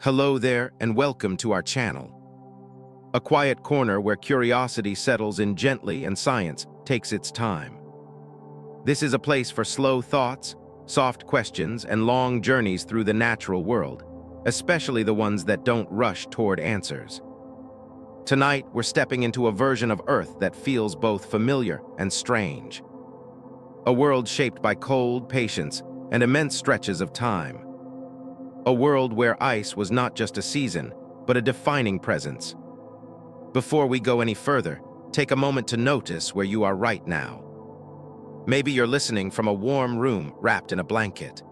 Hello there and welcome to our channel. A quiet corner where curiosity settles in gently and science takes its time. This is a place for slow thoughts, soft questions, and long journeys through the natural world, especially the ones that don't rush toward answers. Tonight, we're stepping into a version of Earth that feels both familiar and strange. A world shaped by cold, patience, and immense stretches of time. A world where ice was not just a season, but a defining presence. Before we go any further, take a moment to notice where you are right now. Maybe you're listening from a warm room wrapped in a blanket.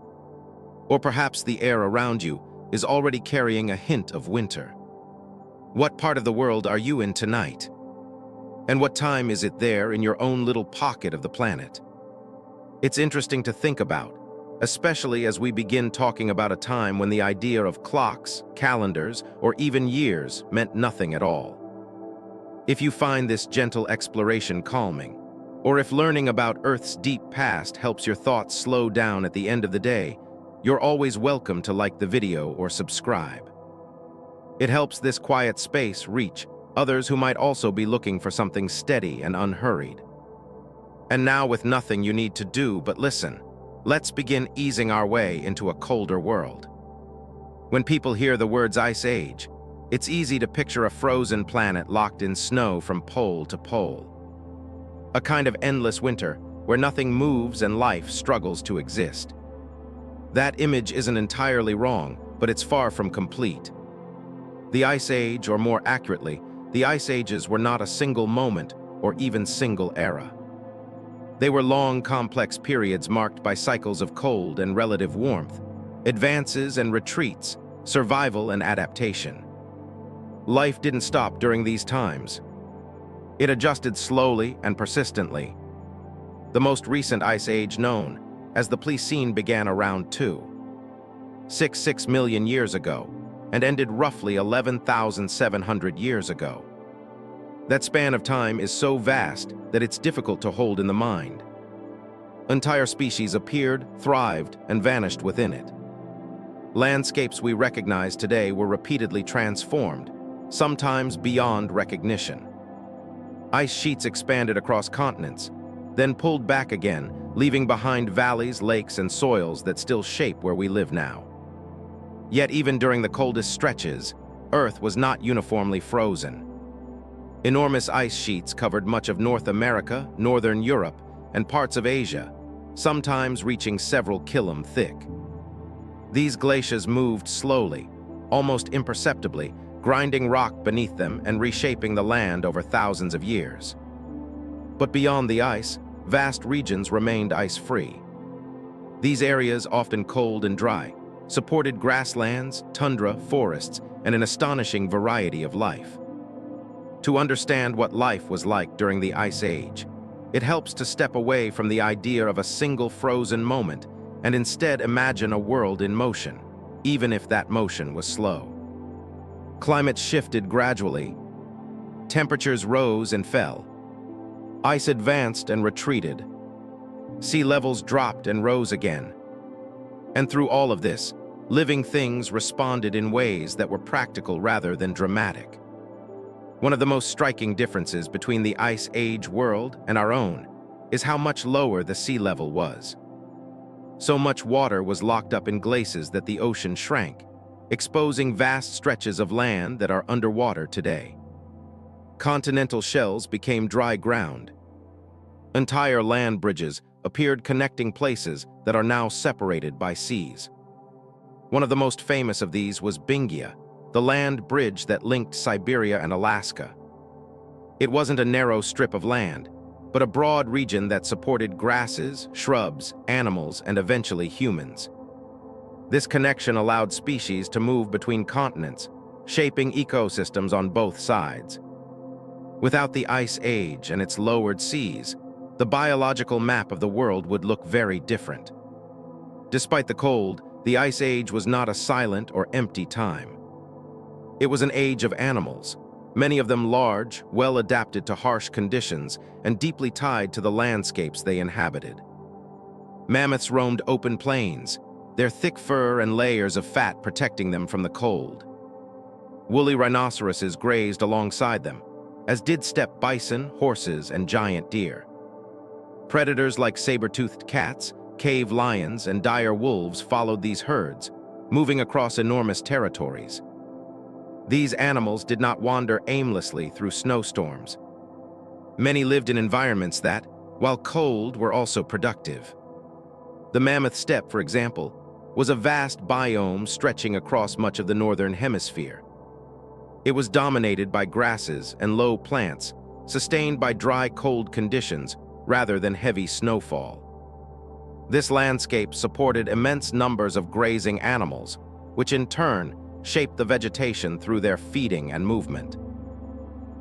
Or perhaps the air around you is already carrying a hint of winter. What part of the world are you in tonight? And what time is it there in your own little pocket of the planet? It's interesting to think about, especially as we begin talking about a time when the idea of clocks, calendars, or even years meant nothing at all. If you find this gentle exploration calming, or if learning about Earth's deep past helps your thoughts slow down at the end of the day, you're always welcome to like the video or subscribe. It helps this quiet space reach others who might also be looking for something steady and unhurried. And now, with nothing you need to do but listen, let's begin easing our way into a colder world. When people hear the words Ice Age, it's easy to picture a frozen planet locked in snow from pole to pole. A kind of endless winter where nothing moves and life struggles to exist. That image isn't entirely wrong, but it's far from complete. The Ice Age, or more accurately, the Ice Ages were not a single moment or even single era. They were long, complex periods marked by cycles of cold and relative warmth, advances and retreats, survival and adaptation. Life didn't stop during these times. It adjusted slowly and persistently. The most recent Ice Age known, as the Pleistocene, began around 2.66 million years ago and ended roughly 11,700 years ago. That span of time is so vast that it's difficult to hold in the mind. Entire species appeared, thrived, and vanished within it. Landscapes we recognize today were repeatedly transformed, sometimes beyond recognition. Ice sheets expanded across continents, then pulled back again, leaving behind valleys, lakes, and soils that still shape where we live now. Yet even during the coldest stretches, Earth was not uniformly frozen. Enormous ice sheets covered much of North America, Northern Europe, and parts of Asia, sometimes reaching several km thick. These glaciers moved slowly, almost imperceptibly, grinding rock beneath them and reshaping the land over thousands of years. But beyond the ice, vast regions remained ice-free. These areas, often cold and dry, supported grasslands, tundra, forests, and an astonishing variety of life. To understand what life was like during the Ice Age, it helps to step away from the idea of a single frozen moment and instead imagine a world in motion, even if that motion was slow. Climate shifted gradually. Temperatures rose and fell. Ice advanced and retreated. Sea levels dropped and rose again. And through all of this, living things responded in ways that were practical rather than dramatic. One of the most striking differences between the Ice Age world and our own is how much lower the sea level was. So much water was locked up in glaciers that the ocean shrank, exposing vast stretches of land that are underwater today. Continental shelves became dry ground. Entire land bridges appeared connecting places that are now separated by seas. One of the most famous of these was Bingia, the land bridge that linked Siberia and Alaska. It wasn't a narrow strip of land, but a broad region that supported grasses, shrubs, animals, and eventually humans. This connection allowed species to move between continents, shaping ecosystems on both sides. Without the Ice Age and its lowered seas, the biological map of the world would look very different. Despite the cold, the Ice Age was not a silent or empty time. It was an age of animals, many of them large, well adapted to harsh conditions, and deeply tied to the landscapes they inhabited. Mammoths roamed open plains, their thick fur and layers of fat protecting them from the cold. Woolly rhinoceroses grazed alongside them, as did steppe bison, horses, and giant deer. Predators like saber-toothed cats, cave lions, and dire wolves followed these herds, moving across enormous territories. These animals did not wander aimlessly through snowstorms. Many lived in environments that, while cold, were also productive. The mammoth steppe, for example, was a vast biome stretching across much of the northern hemisphere. It was dominated by grasses and low plants, sustained by dry, cold conditions rather than heavy snowfall. This landscape supported immense numbers of grazing animals, which in turn shaped the vegetation through their feeding and movement.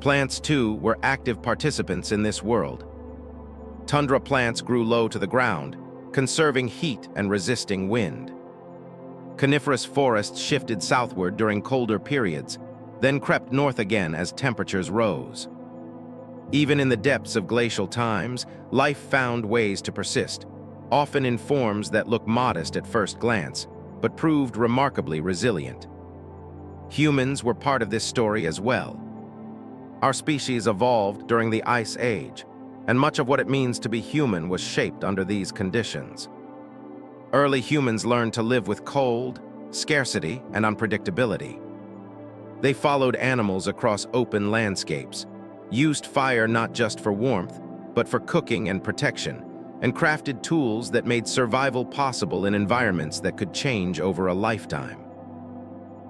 Plants, too, were active participants in this world. Tundra plants grew low to the ground, conserving heat and resisting wind. Coniferous forests shifted southward during colder periods, then crept north again as temperatures rose. Even in the depths of glacial times, life found ways to persist, often in forms that look modest at first glance, but proved remarkably resilient. Humans were part of this story as well. Our species evolved during the Ice Age, and much of what it means to be human was shaped under these conditions. Early humans learned to live with cold, scarcity, and unpredictability. They followed animals across open landscapes, used fire not just for warmth, but for cooking and protection, and crafted tools that made survival possible in environments that could change over a lifetime.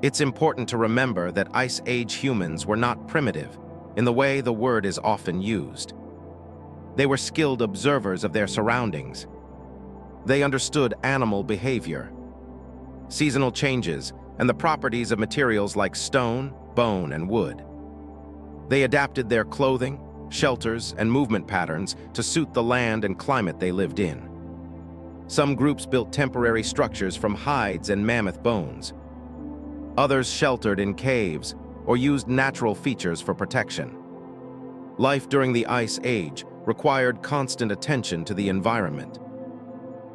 It's important to remember that Ice Age humans were not primitive in the way the word is often used. They were skilled observers of their surroundings. They understood animal behavior, seasonal changes, and the properties of materials like stone, bone, and wood. They adapted their clothing, shelters, and movement patterns to suit the land and climate they lived in. Some groups built temporary structures from hides and mammoth bones. Others sheltered in caves or used natural features for protection. Life during the Ice Age required constant attention to the environment.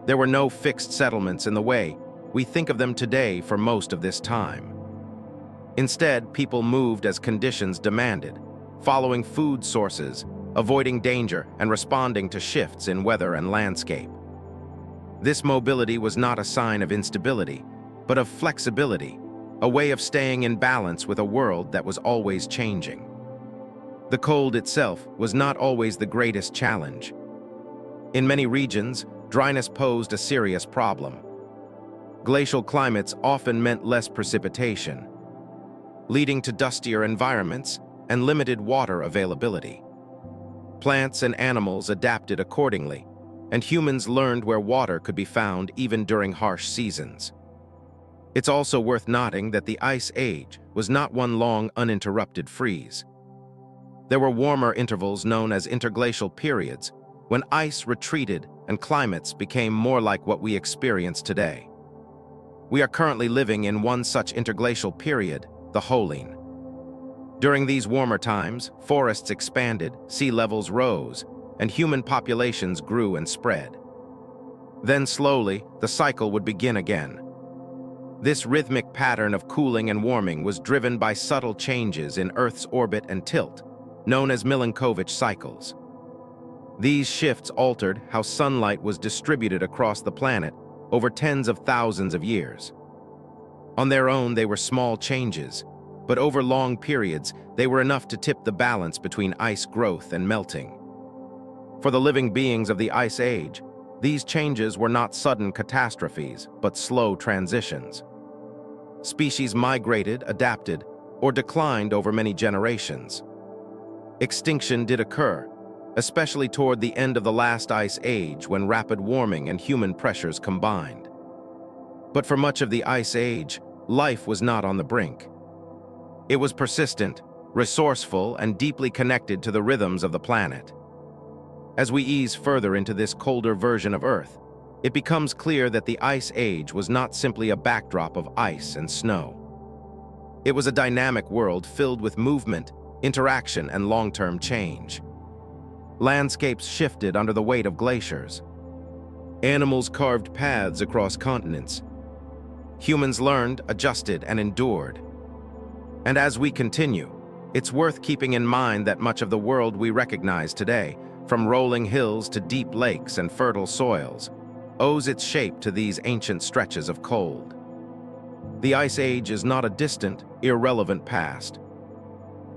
There were no fixed settlements in the way we think of them today for most of this time. Instead, people moved as conditions demanded, following food sources, avoiding danger, and responding to shifts in weather and landscape. This mobility was not a sign of instability, but of flexibility, a way of staying in balance with a world that was always changing. The cold itself was not always the greatest challenge. In many regions, dryness posed a serious problem. Glacial climates often meant less precipitation, leading to dustier environments and limited water availability. Plants and animals adapted accordingly, and humans learned where water could be found even during harsh seasons. It's also worth noting that the Ice Age was not one long, uninterrupted freeze. There were warmer intervals known as interglacial periods, when ice retreated and climates became more like what we experience today. We are currently living in one such interglacial period, the Holocene. During these warmer times, forests expanded, sea levels rose, and human populations grew and spread. Then slowly, the cycle would begin again. This rhythmic pattern of cooling and warming was driven by subtle changes in Earth's orbit and tilt, known as Milankovitch cycles. These shifts altered how sunlight was distributed across the planet over tens of thousands of years. On their own, they were small changes, but over long periods, they were enough to tip the balance between ice growth and melting. For the living beings of the Ice Age, these changes were not sudden catastrophes, but slow transitions. Species migrated, adapted, or declined over many generations. Extinction did occur, especially toward the end of the last Ice Age when rapid warming and human pressures combined. But for much of the Ice Age, life was not on the brink. It was persistent, resourceful, and deeply connected to the rhythms of the planet. As we ease further into this colder version of Earth, it becomes clear that the Ice Age was not simply a backdrop of ice and snow. It was a dynamic world filled with movement, interaction, and long-term change. Landscapes shifted under the weight of glaciers. Animals carved paths across continents, Humans learned, adjusted, and endured. And as we continue, it's worth keeping in mind that much of the world we recognize today, from rolling hills to deep lakes and fertile soils, owes its shape to these ancient stretches of cold. The Ice Age is not a distant, irrelevant past.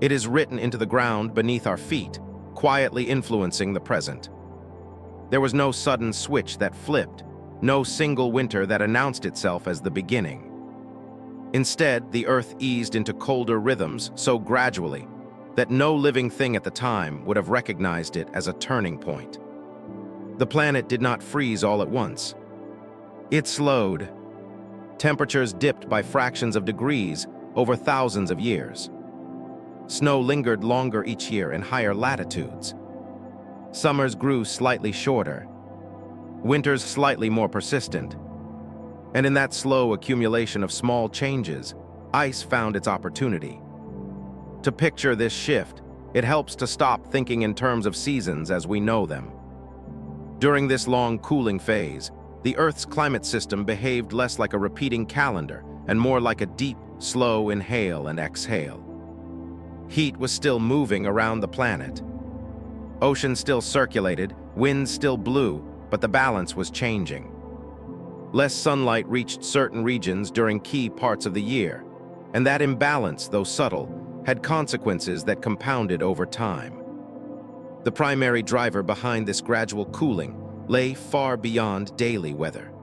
It is written into the ground beneath our feet, quietly influencing the present. There was no sudden switch that flipped, no single winter that announced itself as the beginning. Instead, the Earth eased into colder rhythms so gradually that no living thing at the time would have recognized it as a turning point. The planet did not freeze all at once. It slowed. Temperatures dipped by fractions of degrees over thousands of years. Snow lingered longer each year in higher latitudes. Summers grew slightly shorter, winters slightly more persistent. And in that slow accumulation of small changes, ice found its opportunity. To picture this shift, it helps to stop thinking in terms of seasons as we know them. During this long cooling phase, the Earth's climate system behaved less like a repeating calendar and more like a deep, slow inhale and exhale. Heat was still moving around the planet. Oceans still circulated, winds still blew, but the balance was changing. Less sunlight reached certain regions during key parts of the year, and that imbalance, though subtle, had consequences that compounded over time. The primary driver behind this gradual cooling lay far beyond daily weather.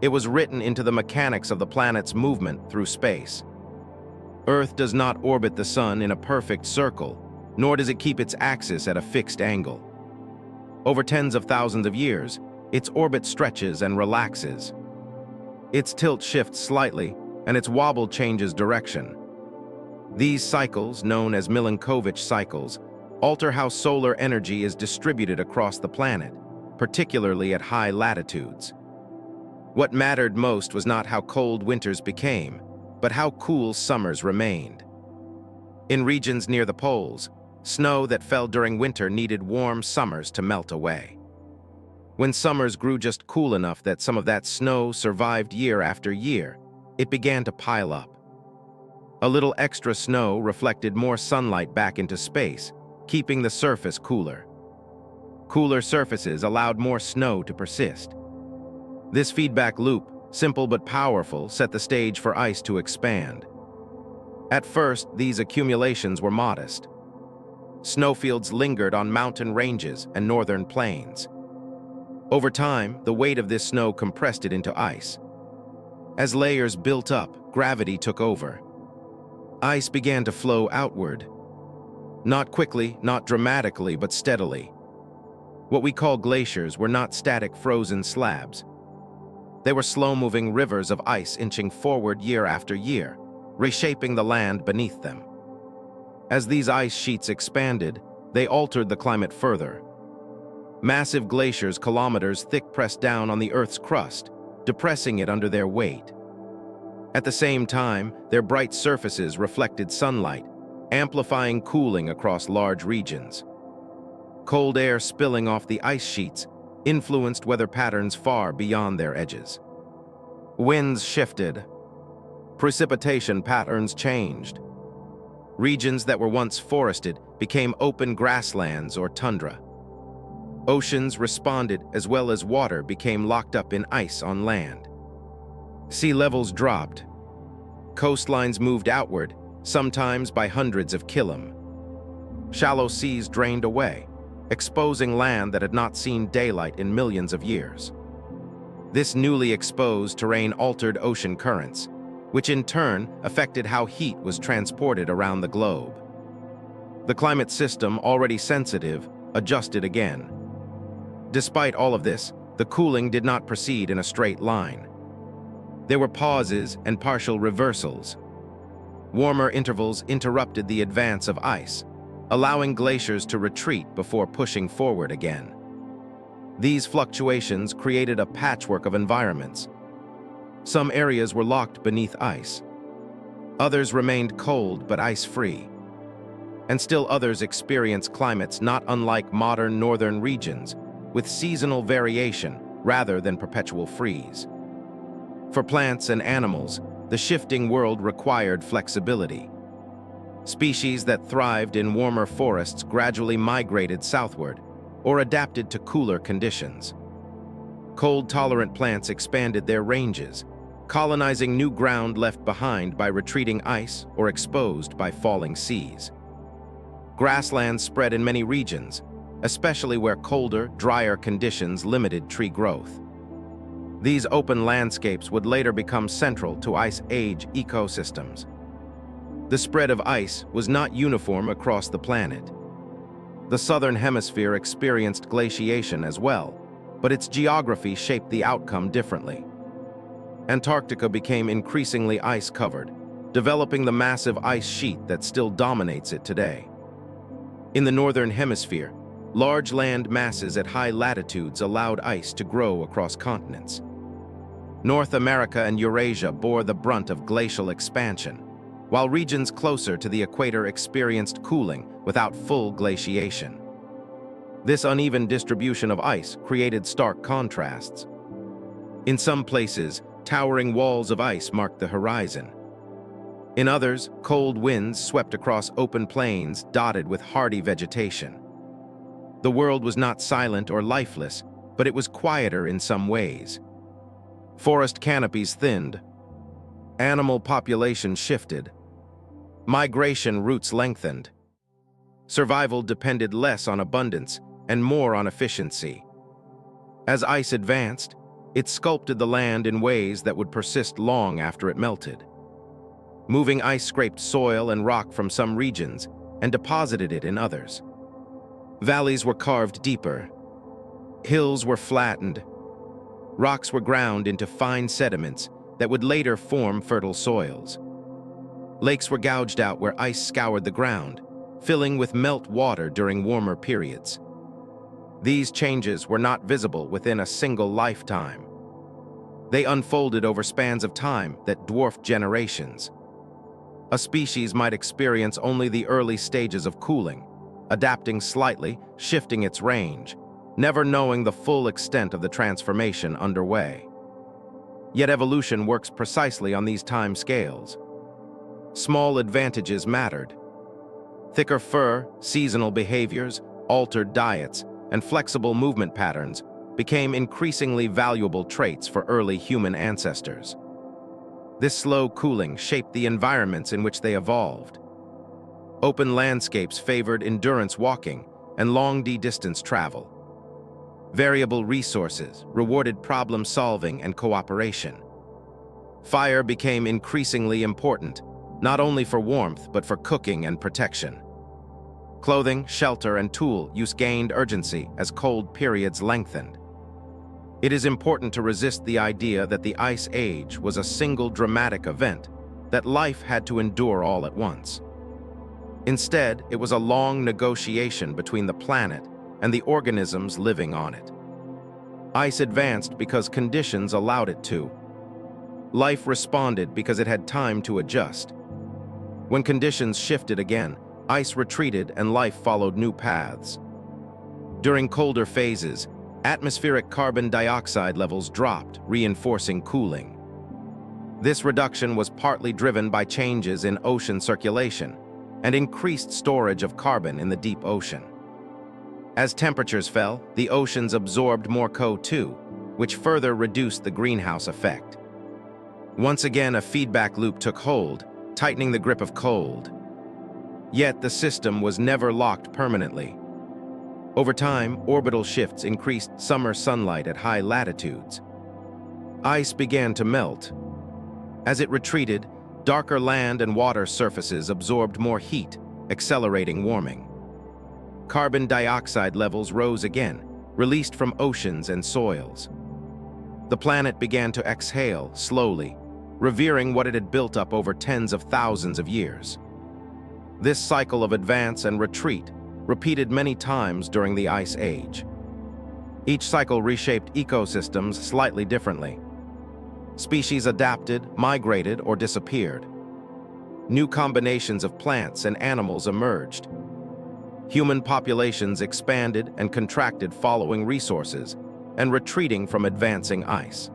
It was written into the mechanics of the planet's movement through space. Earth does not orbit the sun in a perfect circle, nor does it keep its axis at a fixed angle. Over tens of thousands of years, its orbit stretches and relaxes. Its tilt shifts slightly, and its wobble changes direction. These cycles, known as Milankovitch cycles, alter how solar energy is distributed across the planet, particularly at high latitudes. What mattered most was not how cold winters became, but how cool summers remained. In regions near the poles, snow that fell during winter needed warm summers to melt away. When summers grew just cool enough that some of that snow survived year after year, it began to pile up. A little extra snow reflected more sunlight back into space, keeping the surface cooler. Cooler surfaces allowed more snow to persist. This feedback loop, simple but powerful, set the stage for ice to expand. At first, these accumulations were modest. Snowfields lingered on mountain ranges and northern plains. Over time, the weight of this snow compressed it into ice. As layers built up, gravity took over. Ice began to flow outward. Not quickly, not dramatically, but steadily. What we call glaciers were not static frozen slabs. They were slow-moving rivers of ice inching forward year after year, reshaping the land beneath them. As these ice sheets expanded, they altered the climate further. Massive glaciers kilometers thick pressed down on the Earth's crust, depressing it under their weight. At the same time, their bright surfaces reflected sunlight, amplifying cooling across large regions. Cold air spilling off the ice sheets influenced weather patterns far beyond their edges. Winds shifted. Precipitation patterns changed. Regions that were once forested became open grasslands or tundra. Oceans responded as well as water became locked up in ice on land. Sea levels dropped. Coastlines moved outward, sometimes by hundreds of km. Shallow seas drained away, exposing land that had not seen daylight in millions of years. This newly exposed terrain altered ocean currents, which in turn affected how heat was transported around the globe. The climate system, already sensitive, adjusted again. Despite all of this, the cooling did not proceed in a straight line. There were pauses and partial reversals. Warmer intervals interrupted the advance of ice, allowing glaciers to retreat before pushing forward again. These fluctuations created a patchwork of environments. Some areas were locked beneath ice. Others remained cold but ice-free. And still others experienced climates not unlike modern northern regions, with seasonal variation rather than perpetual freeze. For plants and animals, the shifting world required flexibility. Species that thrived in warmer forests gradually migrated southward or adapted to cooler conditions. Cold-tolerant plants expanded their ranges, colonizing new ground left behind by retreating ice or exposed by falling seas. Grasslands spread in many regions, especially where colder, drier conditions limited tree growth. These open landscapes would later become central to Ice Age ecosystems. The spread of ice was not uniform across the planet. The southern hemisphere experienced glaciation as well, but its geography shaped the outcome differently. Antarctica became increasingly ice-covered, developing the massive ice sheet that still dominates it today. In the northern hemisphere, large land masses at high latitudes allowed ice to grow across continents. North America and Eurasia bore the brunt of glacial expansion, while regions closer to the equator experienced cooling without full glaciation. This uneven distribution of ice created stark contrasts. In some places, towering walls of ice marked the horizon. In others, cold winds swept across open plains dotted with hardy vegetation. The world was not silent or lifeless, but it was quieter in some ways. Forest canopies thinned. Animal populations shifted. Migration routes lengthened. Survival depended less on abundance and more on efficiency. As ice advanced, it sculpted the land in ways that would persist long after it melted. Moving ice scraped soil and rock from some regions and deposited it in others. Valleys were carved deeper. Hills were flattened. Rocks were ground into fine sediments that would later form fertile soils. Lakes were gouged out where ice scoured the ground, filling with melt water during warmer periods. These changes were not visible within a single lifetime. They unfolded over spans of time that dwarfed generations. A species might experience only the early stages of cooling, adapting slightly, shifting its range, never knowing the full extent of the transformation underway. Yet evolution works precisely on these time scales. Small advantages mattered. Thicker fur, seasonal behaviors, altered diets, and flexible movement patterns became increasingly valuable traits for early human ancestors. This slow cooling shaped the environments in which they evolved. Open landscapes favored endurance walking and long-distance travel. Variable resources rewarded problem-solving and cooperation. Fire became increasingly important, not only for warmth but for cooking and protection. Clothing, shelter, and tool use gained urgency as cold periods lengthened. It is important to resist the idea that the Ice Age was a single dramatic event, that life had to endure all at once. Instead, it was a long negotiation between the planet and the organisms living on it. Ice advanced because conditions allowed it to. Life responded because it had time to adjust. When conditions shifted again, ice retreated and life followed new paths. During colder phases, atmospheric carbon dioxide levels dropped, reinforcing cooling. This reduction was partly driven by changes in ocean circulation and increased storage of carbon in the deep ocean. As temperatures fell, the oceans absorbed more CO2, which further reduced the greenhouse effect. Once again, a feedback loop took hold, tightening the grip of cold. Yet the system was never locked permanently. Over time, orbital shifts increased summer sunlight at high latitudes. Ice began to melt. As it retreated, darker land and water surfaces absorbed more heat, accelerating warming. Carbon dioxide levels rose again, released from oceans and soils. The planet began to exhale slowly, revering what it had built up over tens of thousands of years. This cycle of advance and retreat repeated many times during the Ice Age. Each cycle reshaped ecosystems slightly differently. Species adapted, migrated, or disappeared. New combinations of plants and animals emerged. Human populations expanded and contracted following resources and retreating from advancing ice.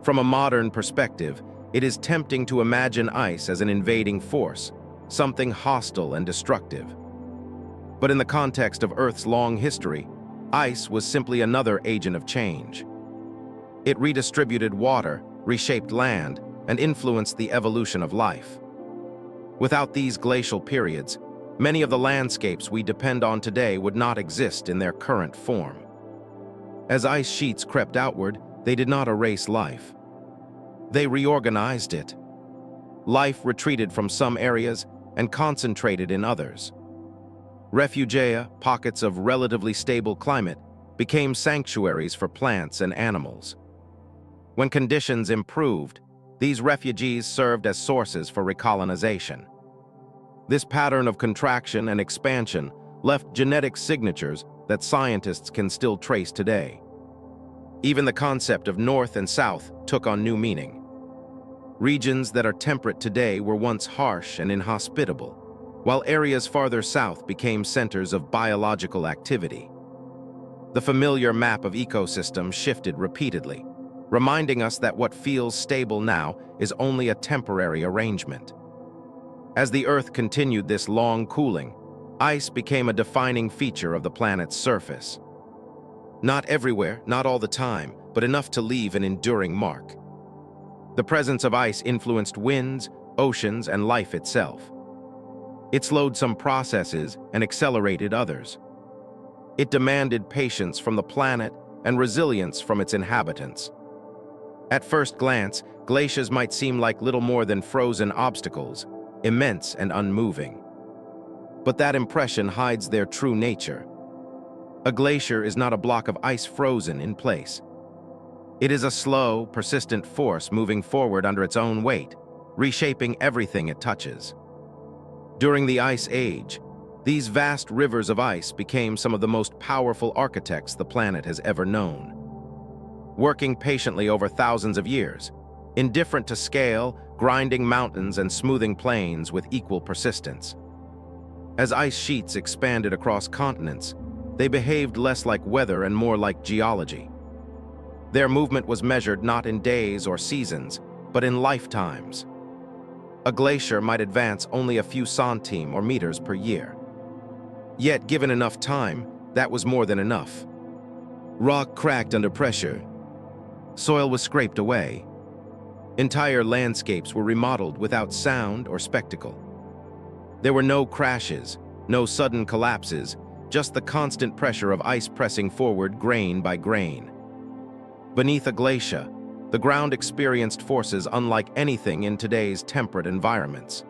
From a modern perspective, it is tempting to imagine ice as an invading force, something hostile and destructive. But in the context of Earth's long history, ice was simply another agent of change. It redistributed water, reshaped land, and influenced the evolution of life. Without these glacial periods, many of the landscapes we depend on today would not exist in their current form. As ice sheets crept outward, they did not erase life. They reorganized it. Life retreated from some areas and concentrated in others. Refugia, pockets of relatively stable climate, became sanctuaries for plants and animals. When conditions improved, these refugees served as sources for recolonization. This pattern of contraction and expansion left genetic signatures that scientists can still trace today. Even the concept of north and south took on new meaning. Regions that are temperate today were once harsh and inhospitable, while areas farther south became centers of biological activity. The familiar map of ecosystems shifted repeatedly, reminding us that what feels stable now is only a temporary arrangement. As the Earth continued this long cooling, ice became a defining feature of the planet's surface. Not everywhere, not all the time, but enough to leave an enduring mark. The presence of ice influenced winds, oceans, and life itself. It slowed some processes and accelerated others. It demanded patience from the planet and resilience from its inhabitants. At first glance, glaciers might seem like little more than frozen obstacles, immense and unmoving. But that impression hides their true nature. A glacier is not a block of ice frozen in place. It is a slow, persistent force moving forward under its own weight, reshaping everything it touches. During the Ice Age, these vast rivers of ice became some of the most powerful architects the planet has ever known. Working patiently over thousands of years, indifferent to scale, grinding mountains and smoothing plains with equal persistence. As ice sheets expanded across continents, they behaved less like weather and more like geology. Their movement was measured not in days or seasons, but in lifetimes. A glacier might advance only a few centimeters or meters per year. Yet, given enough time, that was more than enough. Rock cracked under pressure. Soil was scraped away. Entire landscapes were remodeled without sound or spectacle. There were no crashes, no sudden collapses, just the constant pressure of ice pressing forward grain by grain. Beneath a glacier, the ground experienced forces unlike anything in today's temperate environments.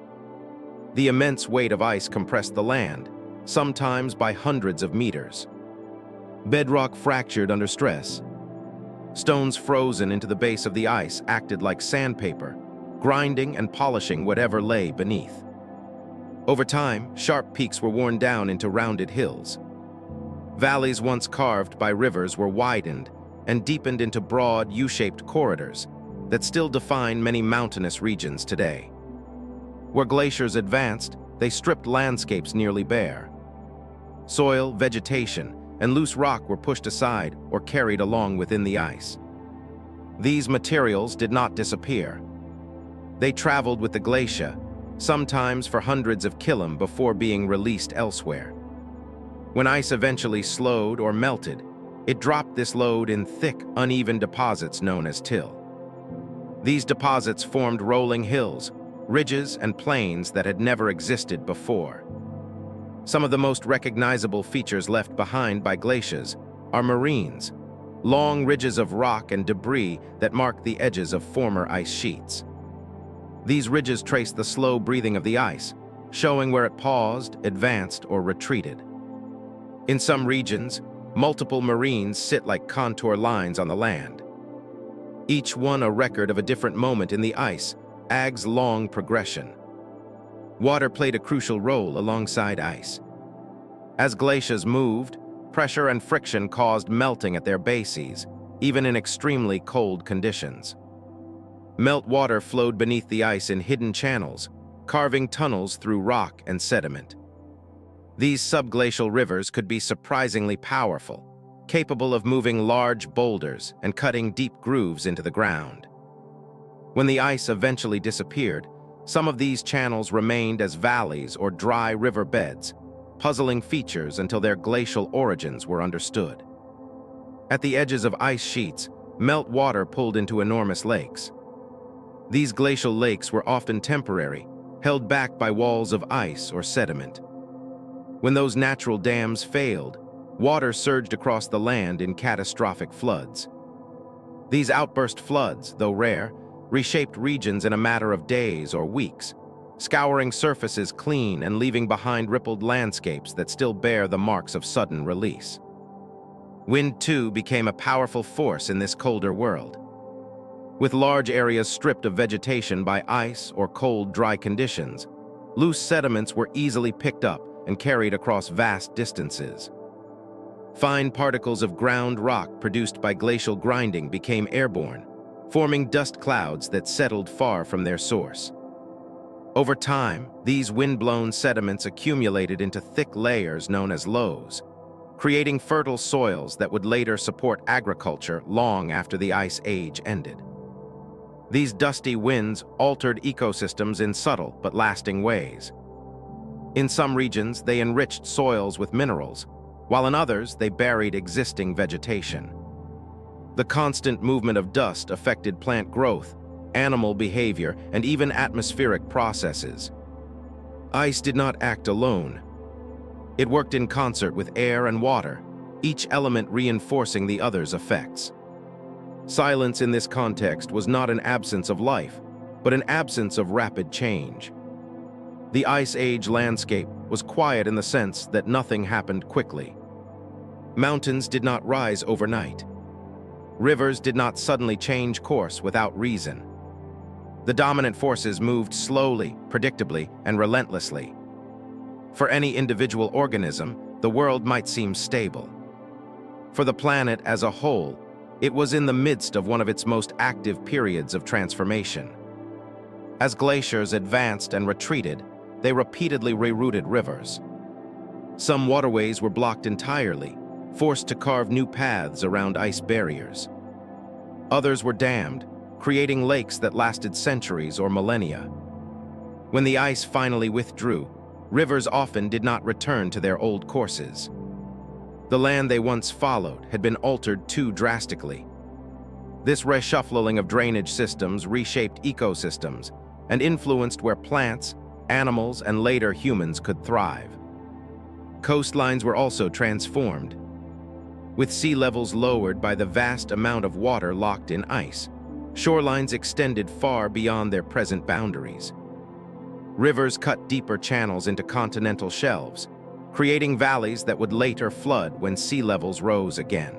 The immense weight of ice compressed the land, sometimes by hundreds of meters. Bedrock fractured under stress. Stones frozen into the base of the ice acted like sandpaper, grinding and polishing whatever lay beneath. Over time, sharp peaks were worn down into rounded hills. Valleys once carved by rivers were widened and deepened into broad, U-shaped corridors that still define many mountainous regions today. Where glaciers advanced, they stripped landscapes nearly bare. Soil, vegetation, and loose rock were pushed aside or carried along within the ice. These materials did not disappear. They traveled with the glacier, sometimes for hundreds of kilometers before being released elsewhere. When ice eventually slowed or melted, it dropped this load in thick, uneven deposits known as till. These deposits formed rolling hills, ridges, and plains that had never existed before. Some of the most recognizable features left behind by glaciers are moraines, long ridges of rock and debris that mark the edges of former ice sheets. These ridges trace the slow breathing of the ice, showing where it paused, advanced, or retreated. In some regions, multiple moraines sit like contour lines on the land. Each one a record of a different moment in the ice, AG's long progression. Water played a crucial role alongside ice. As glaciers moved, pressure and friction caused melting at their bases, even in extremely cold conditions. Meltwater flowed beneath the ice in hidden channels, carving tunnels through rock and sediment. These subglacial rivers could be surprisingly powerful, capable of moving large boulders and cutting deep grooves into the ground. When the ice eventually disappeared, some of these channels remained as valleys or dry river beds, puzzling features until their glacial origins were understood. At the edges of ice sheets, melt water pulled into enormous lakes. These glacial lakes were often temporary, held back by walls of ice or sediment. When those natural dams failed, water surged across the land in catastrophic floods. These outburst floods, though rare, reshaped regions in a matter of days or weeks, scouring surfaces clean and leaving behind rippled landscapes that still bear the marks of sudden release. Wind, too, became a powerful force in this colder world. With large areas stripped of vegetation by ice or cold, dry conditions, loose sediments were easily picked up and carried across vast distances. Fine particles of ground rock produced by glacial grinding became airborne, forming dust clouds that settled far from their source. Over time, these wind-blown sediments accumulated into thick layers known as lows, creating fertile soils that would later support agriculture long after the Ice Age ended. These dusty winds altered ecosystems in subtle but lasting ways. In some regions, they enriched soils with minerals, while in others, they buried existing vegetation. The constant movement of dust affected plant growth, animal behavior, and even atmospheric processes. Ice did not act alone. It worked in concert with air and water, each element reinforcing the other's effects. Silence in this context was not an absence of life, but an absence of rapid change. The Ice Age landscape was quiet in the sense that nothing happened quickly. Mountains did not rise overnight. Rivers did not suddenly change course without reason. The dominant forces moved slowly, predictably, and relentlessly. For any individual organism, the world might seem stable. For the planet as a whole, it was in the midst of one of its most active periods of transformation. As glaciers advanced and retreated, they repeatedly rerouted rivers. Some waterways were blocked entirely, forced to carve new paths around ice barriers. Others were dammed, creating lakes that lasted centuries or millennia. When the ice finally withdrew, rivers often did not return to their old courses. The land they once followed had been altered too drastically. This reshuffling of drainage systems reshaped ecosystems and influenced where plants, animals, and later humans could thrive. Coastlines were also transformed. With sea levels lowered by the vast amount of water locked in ice, shorelines extended far beyond their present boundaries. Rivers cut deeper channels into continental shelves, creating valleys that would later flood when sea levels rose again.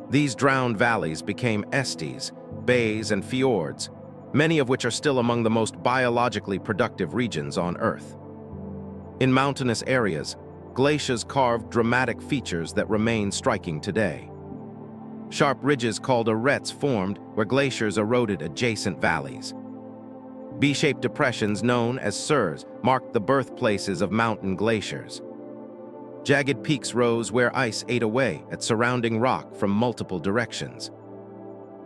These drowned valleys became estuaries, bays, and fjords, many of which are still among the most biologically productive regions on Earth. In mountainous areas, glaciers carved dramatic features that remain striking today. Sharp ridges called arêtes formed where glaciers eroded adjacent valleys. V-shaped depressions known as surs marked the birthplaces of mountain glaciers. Jagged peaks rose where ice ate away at surrounding rock from multiple directions.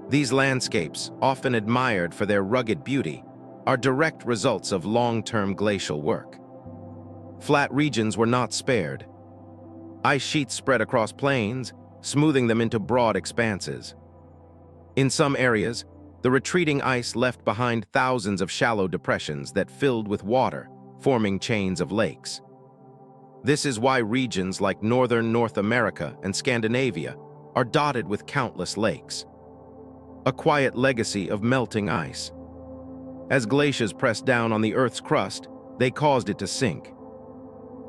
These landscapes, often admired for their rugged beauty, are direct results of long-term glacial work. Flat regions were not spared. Ice sheets spread across plains, smoothing them into broad expanses. In some areas, the retreating ice left behind thousands of shallow depressions that filled with water, forming chains of lakes. This is why regions like northern North America and Scandinavia are dotted with countless lakes. A quiet legacy of melting ice. As glaciers pressed down on the Earth's crust, they caused it to sink.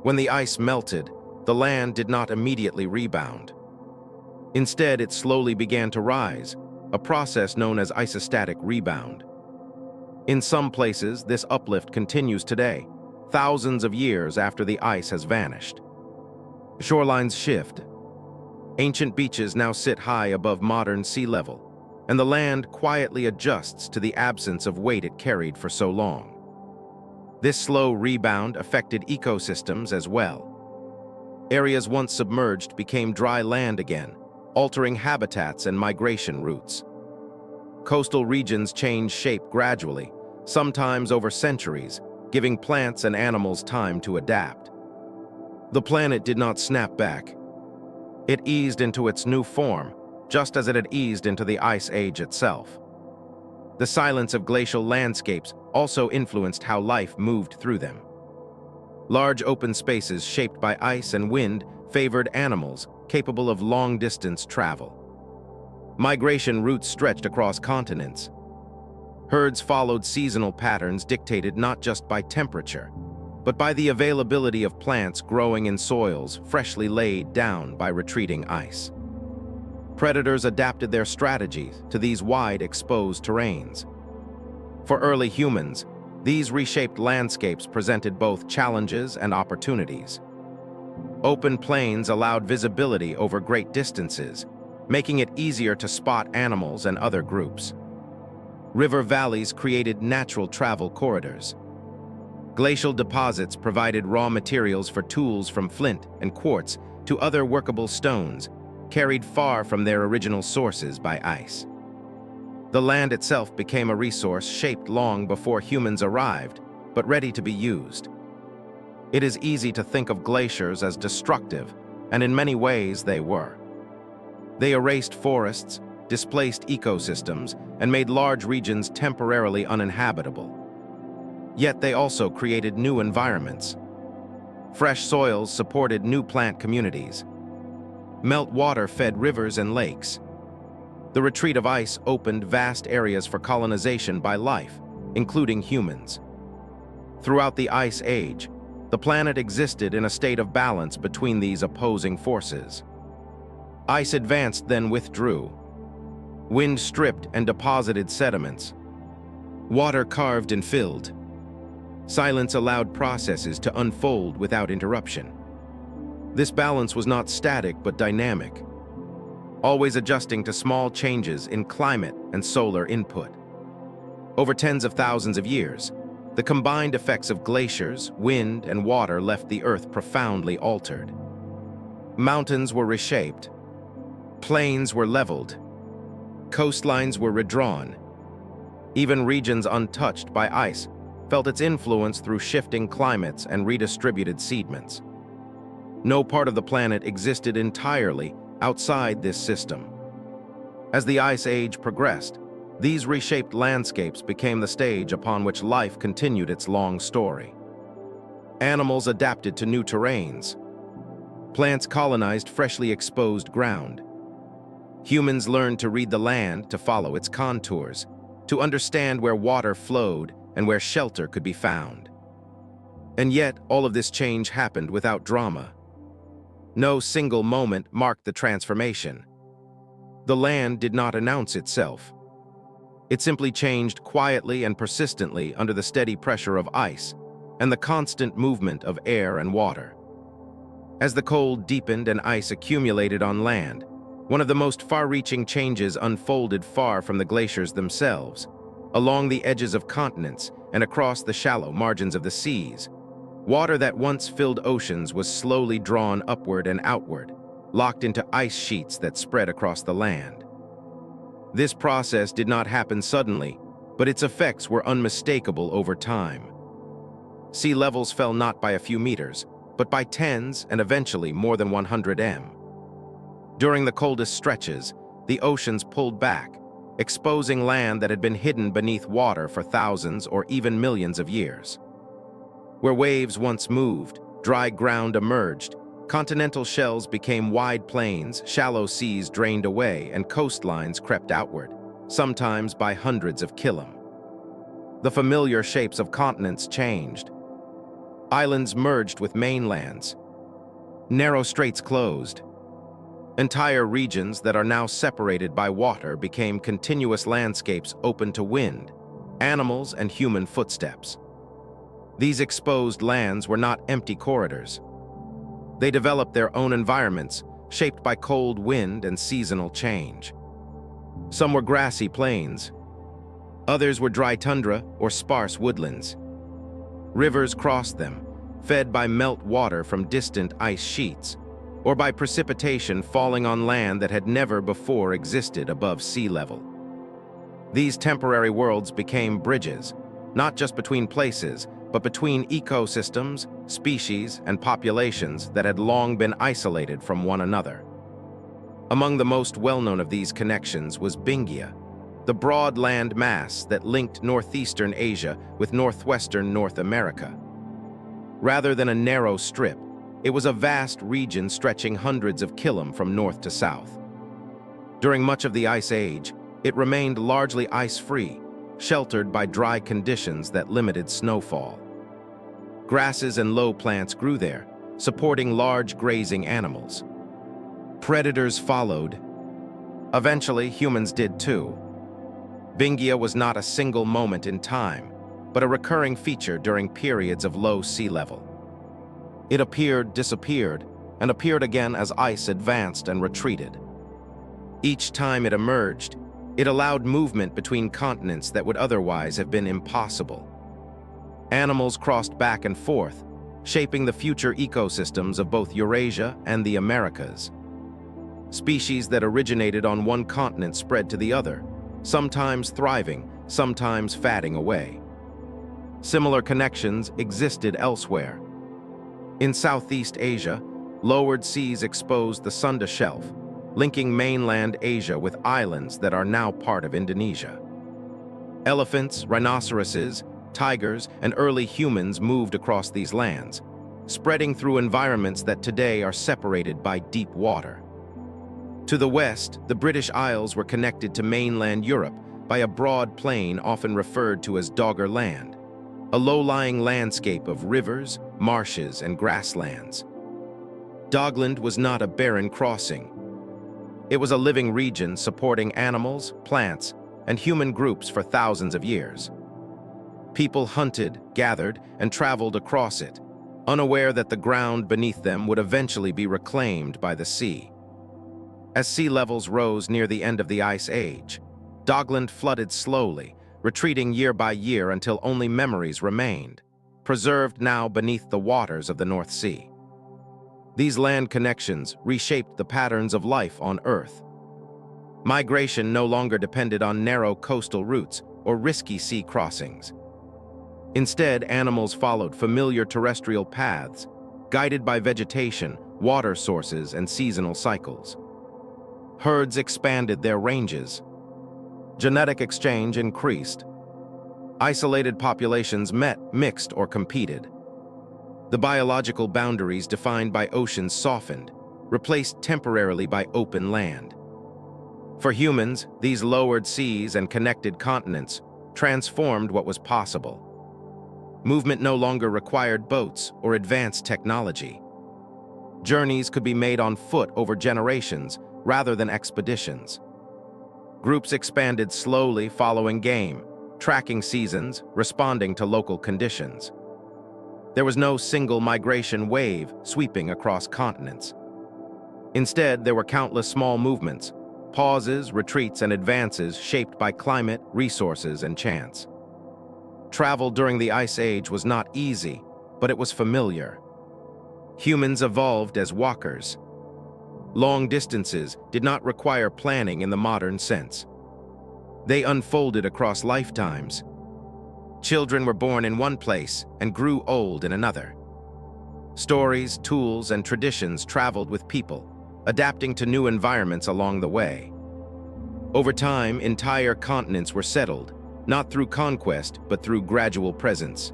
When the ice melted, the land did not immediately rebound. Instead, it slowly began to rise, a process known as isostatic rebound. In some places, this uplift continues today, thousands of years after the ice has vanished. Shorelines shift. Ancient beaches now sit high above modern sea level, and the land quietly adjusts to the absence of weight it carried for so long. This slow rebound affected ecosystems as well. Areas once submerged became dry land again, altering habitats and migration routes. Coastal regions change shape gradually, sometimes over centuries, giving plants and animals time to adapt. The planet did not snap back. It eased into its new form, just as it had eased into the Ice Age itself. The silence of glacial landscapes also influenced how life moved through them. Large open spaces shaped by ice and wind favored animals capable of long-distance travel. Migration routes stretched across continents. Herds followed seasonal patterns dictated not just by temperature, but by the availability of plants growing in soils freshly laid down by retreating ice. Predators adapted their strategies to these wide, exposed terrains. For early humans, these reshaped landscapes presented both challenges and opportunities. Open plains allowed visibility over great distances, making it easier to spot animals and other groups. River valleys created natural travel corridors. Glacial deposits provided raw materials for tools from flint and quartz to other workable stones, carried far from their original sources by ice. The land itself became a resource shaped long before humans arrived, but ready to be used. It is easy to think of glaciers as destructive, and in many ways they were. They erased forests, displaced ecosystems, and made large regions temporarily uninhabitable. Yet they also created new environments. Fresh soils supported new plant communities. Melt water fed rivers and lakes. The retreat of ice opened vast areas for colonization by life, including humans. Throughout the Ice Age, the planet existed in a state of balance between these opposing forces. Ice advanced, then withdrew. Wind stripped and deposited sediments. Water carved and filled. Silence allowed processes to unfold without interruption. This balance was not static but dynamic, always adjusting to small changes in climate and solar input. Over tens of thousands of years, the combined effects of glaciers, wind, and water left the Earth profoundly altered. Mountains were reshaped. Plains were leveled. Coastlines were redrawn. Even regions untouched by ice felt its influence through shifting climates and redistributed seedments. No part of the planet existed entirely outside this system. As the Ice Age progressed, these reshaped landscapes became the stage upon which life continued its long story. Animals adapted to new terrains. Plants colonized freshly exposed ground. Humans learned to read the land, to follow its contours, to understand where water flowed and where shelter could be found. And yet, all of this change happened without drama. No single moment marked the transformation. The land did not announce itself. It simply changed quietly and persistently under the steady pressure of ice and the constant movement of air and water. As the cold deepened and ice accumulated on land, one of the most far-reaching changes unfolded far from the glaciers themselves, along the edges of continents and across the shallow margins of the seas. Water that once filled oceans was slowly drawn upward and outward, locked into ice sheets that spread across the land. This process did not happen suddenly, but its effects were unmistakable over time. Sea levels fell not by a few meters, but by tens and eventually more than 100 m. During the coldest stretches, the oceans pulled back, exposing land that had been hidden beneath water for thousands or even millions of years. Where waves once moved, dry ground emerged, continental shelves became wide plains, shallow seas drained away, and coastlines crept outward, sometimes by hundreds of km. The familiar shapes of continents changed. Islands merged with mainlands. Narrow straits closed. Entire regions that are now separated by water became continuous landscapes open to wind, animals, and human footsteps. These exposed lands were not empty corridors. They developed their own environments, shaped by cold wind and seasonal change. Some were grassy plains. Others were dry tundra or sparse woodlands. Rivers crossed them, fed by melt water from distant ice sheets, or by precipitation falling on land that had never before existed above sea level. These temporary worlds became bridges, not just between places, but between ecosystems, species, and populations that had long been isolated from one another. Among the most well-known of these connections was Bingia, the broad land mass that linked northeastern Asia with northwestern North America. Rather than a narrow strip, it was a vast region stretching hundreds of kilometers from north to south. During much of the Ice Age, it remained largely ice-free, sheltered by dry conditions that limited snowfall. Grasses and low plants grew there, supporting large grazing animals. Predators followed. Eventually, humans did too. Bingia was not a single moment in time, but a recurring feature during periods of low sea level. It appeared, disappeared, and appeared again as ice advanced and retreated. Each time it emerged, it allowed movement between continents that would otherwise have been impossible. Animals crossed back and forth, shaping the future ecosystems of both Eurasia and the Americas. Species that originated on one continent spread to the other, sometimes thriving, sometimes fatting away. Similar connections existed elsewhere. In Southeast Asia, lowered seas exposed the Sunda Shelf, linking mainland Asia with islands that are now part of Indonesia. Elephants, rhinoceroses, tigers, and early humans moved across these lands, spreading through environments that today are separated by deep water. To the west, the British Isles were connected to mainland Europe by a broad plain often referred to as Dogger Land, a low-lying landscape of rivers, marshes, and grasslands. Dogland was not a barren crossing. It was a living region supporting animals, plants, and human groups for thousands of years. People hunted, gathered, and traveled across it, unaware that the ground beneath them would eventually be reclaimed by the sea. As sea levels rose near the end of the Ice Age, Dogland flooded slowly, retreating year by year until only memories remained, preserved now beneath the waters of the North Sea. These land connections reshaped the patterns of life on Earth. Migration no longer depended on narrow coastal routes or risky sea crossings. Instead, animals followed familiar terrestrial paths, guided by vegetation, water sources, and seasonal cycles. Herds expanded their ranges. Genetic exchange increased. Isolated populations met, mixed, or competed. The biological boundaries defined by oceans softened, replaced temporarily by open land. For humans, these lowered seas and connected continents transformed what was possible. Movement no longer required boats or advanced technology. Journeys could be made on foot over generations rather than expeditions. Groups expanded slowly following game, tracking seasons, responding to local conditions. There was no single migration wave sweeping across continents. Instead, there were countless small movements, pauses, retreats, and advances shaped by climate, resources, and chance. Travel during the Ice Age was not easy, but it was familiar. Humans evolved as walkers. Long distances did not require planning in the modern sense. They unfolded across lifetimes. Children were born in one place and grew old in another. Stories, tools, and traditions traveled with people, adapting to new environments along the way. Over time, entire continents were settled, not through conquest, but through gradual presence.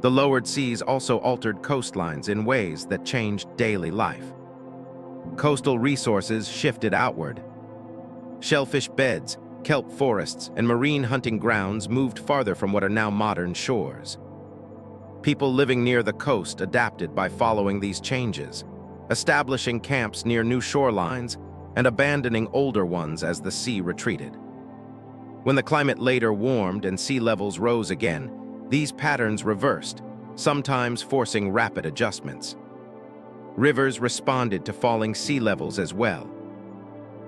The lowered seas also altered coastlines in ways that changed daily life. Coastal resources shifted outward. Shellfish beds, kelp forests, and marine hunting grounds moved farther from what are now modern shores. People living near the coast adapted by following these changes, establishing camps near new shorelines and abandoning older ones as the sea retreated. When the climate later warmed and sea levels rose again, these patterns reversed, sometimes forcing rapid adjustments. Rivers responded to falling sea levels as well.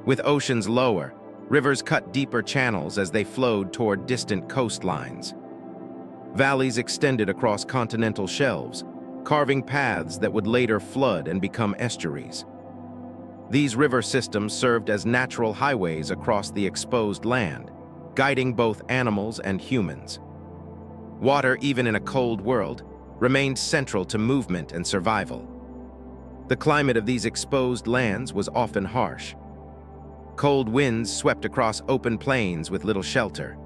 With oceans lower, rivers cut deeper channels as they flowed toward distant coastlines. Valleys extended across continental shelves, carving paths that would later flood and become estuaries. These river systems served as natural highways across the exposed land, guiding both animals and humans. Water, even in a cold world, remained central to movement and survival. The climate of these exposed lands was often harsh. Cold winds swept across open plains with little shelter.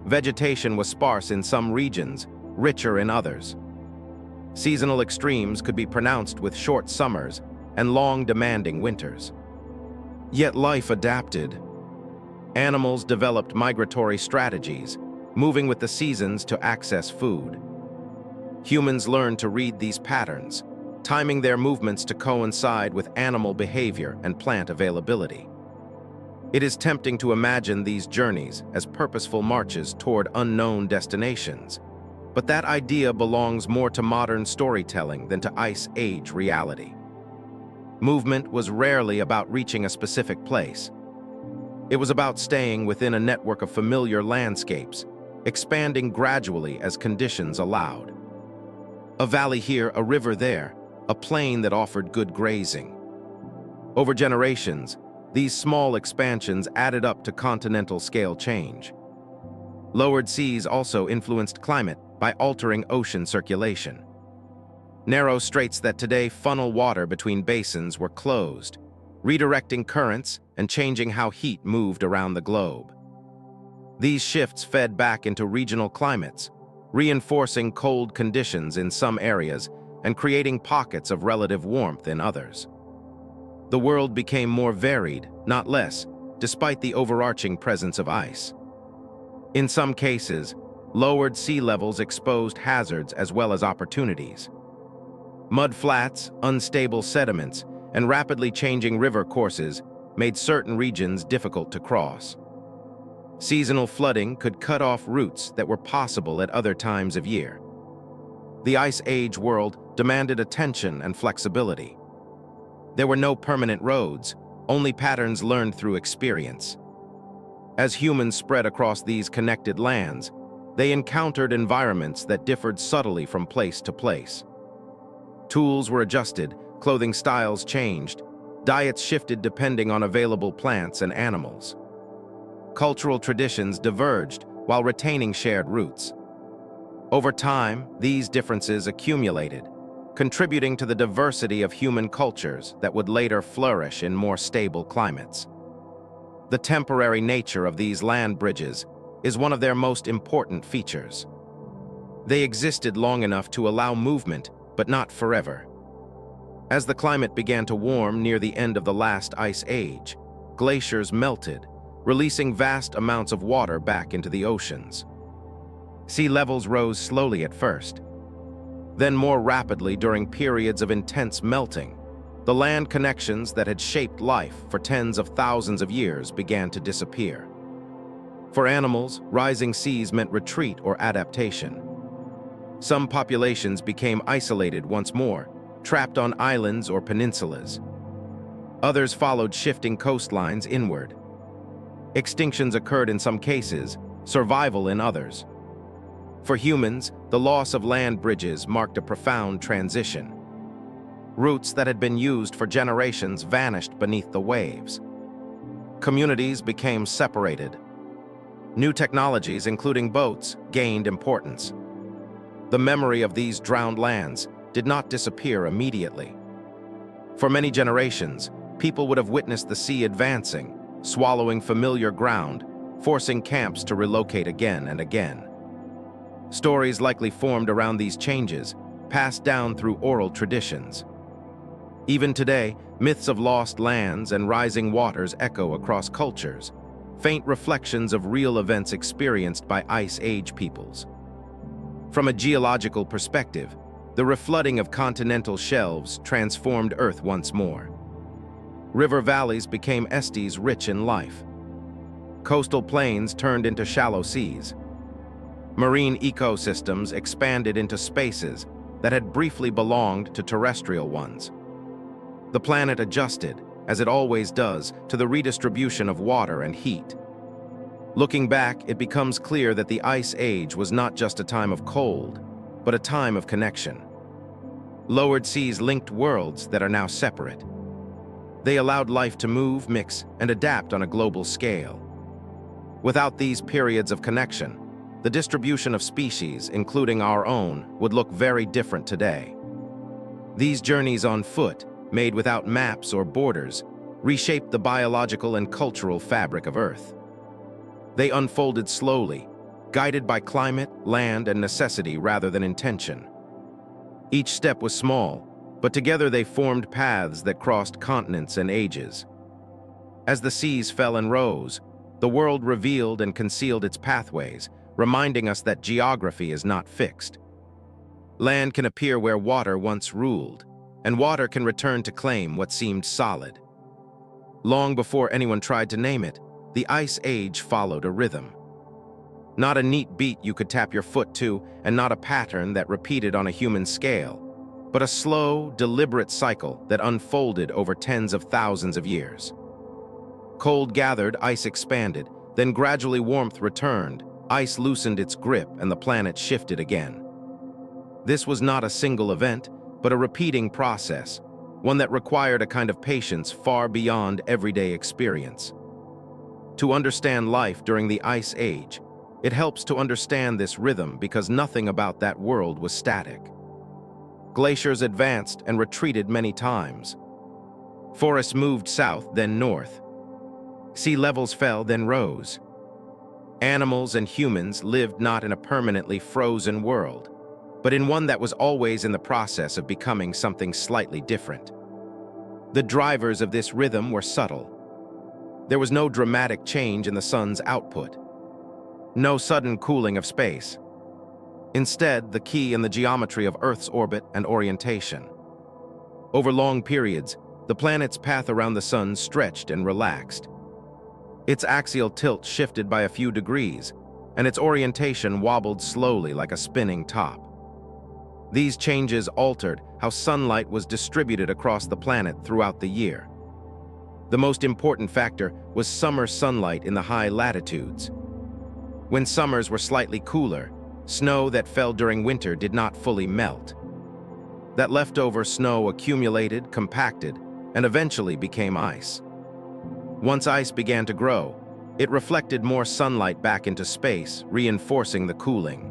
Vegetation was sparse in some regions, richer in others. Seasonal extremes could be pronounced with short summers and long, demanding winters. Yet life adapted. Animals developed migratory strategies, moving with the seasons to access food. Humans learned to read these patterns, timing their movements to coincide with animal behavior and plant availability. It is tempting to imagine these journeys as purposeful marches toward unknown destinations, but that idea belongs more to modern storytelling than to Ice Age reality. Movement was rarely about reaching a specific place. It was about staying within a network of familiar landscapes, expanding gradually as conditions allowed. A valley here, a river there, a plain that offered good grazing. Over generations, these small expansions added up to continental scale change. Lowered seas also influenced climate by altering ocean circulation. Narrow straits that today funnel water between basins were closed, redirecting currents and changing how heat moved around the globe. These shifts fed back into regional climates, reinforcing cold conditions in some areas and creating pockets of relative warmth in others. The world became more varied, not less, despite the overarching presence of ice. In some cases, lowered sea levels exposed hazards as well as opportunities. Mud flats, unstable sediments, and rapidly changing river courses made certain regions difficult to cross. Seasonal flooding could cut off routes that were possible at other times of year. The Ice Age world demanded attention and flexibility. There were no permanent roads, only patterns learned through experience. As humans spread across these connected lands, they encountered environments that differed subtly from place to place. Tools were adjusted, clothing styles changed, diets shifted depending on available plants and animals. Cultural traditions diverged while retaining shared roots. Over time, these differences accumulated, contributing to the diversity of human cultures that would later flourish in more stable climates. The temporary nature of these land bridges is one of their most important features. They existed long enough to allow movement, but not forever. As the climate began to warm near the end of the last ice age, glaciers melted, releasing vast amounts of water back into the oceans. Sea levels rose slowly at first, then more rapidly during periods of intense melting. The land connections that had shaped life for tens of thousands of years began to disappear. For animals, rising seas meant retreat or adaptation. Some populations became isolated once more, trapped on islands or peninsulas. Others followed shifting coastlines inward. Extinctions occurred in some cases, survival in others. For humans, the loss of land bridges marked a profound transition. Routes that had been used for generations vanished beneath the waves. Communities became separated. New technologies, including boats, gained importance. The memory of these drowned lands did not disappear immediately. For many generations, people would have witnessed the sea advancing, swallowing familiar ground, forcing camps to relocate again and again. Stories likely formed around these changes, passed down through oral traditions. Even today, myths of lost lands and rising waters echo across cultures, faint reflections of real events experienced by Ice Age peoples. From a geological perspective, the reflooding of continental shelves transformed Earth once more. River valleys became estuaries rich in life. Coastal plains turned into shallow seas. Marine ecosystems expanded into spaces that had briefly belonged to terrestrial ones. The planet adjusted, as it always does, to the redistribution of water and heat. Looking back, it becomes clear that the Ice Age was not just a time of cold, but a time of connection. Lowered seas linked worlds that are now separate. They allowed life to move, mix, and adapt on a global scale. Without these periods of connection, the distribution of species, including our own, would look very different today. These journeys on foot, made without maps or borders, reshaped the biological and cultural fabric of Earth. They unfolded slowly, guided by climate, land, and necessity rather than intention. Each step was small, but together they formed paths that crossed continents and ages. As the seas fell and rose, the world revealed and concealed its pathways, reminding us that geography is not fixed. Land can appear where water once ruled, and water can return to claim what seemed solid. Long before anyone tried to name it, the Ice Age followed a rhythm. Not a neat beat you could tap your foot to, and not a pattern that repeated on a human scale, but a slow, deliberate cycle that unfolded over tens of thousands of years. Cold gathered, ice expanded, then gradually warmth returned, ice loosened its grip, and the planet shifted again. This was not a single event, but a repeating process, one that required a kind of patience far beyond everyday experience. To understand life during the Ice Age, it helps to understand this rhythm because nothing about that world was static. Glaciers advanced and retreated many times. Forests moved south, then north. Sea levels fell, then rose. Animals and humans lived not in a permanently frozen world, but in one that was always in the process of becoming something slightly different. The drivers of this rhythm were subtle. There was no dramatic change in the sun's output, no sudden cooling of space. Instead, the key in the geometry of Earth's orbit and orientation. Over long periods, the planet's path around the sun stretched and relaxed. Its axial tilt shifted by a few degrees, and its orientation wobbled slowly like a spinning top. These changes altered how sunlight was distributed across the planet throughout the year. The most important factor was summer sunlight in the high latitudes. When summers were slightly cooler, snow that fell during winter did not fully melt. That leftover snow accumulated, compacted, and eventually became ice. Once ice began to grow, it reflected more sunlight back into space, reinforcing the cooling.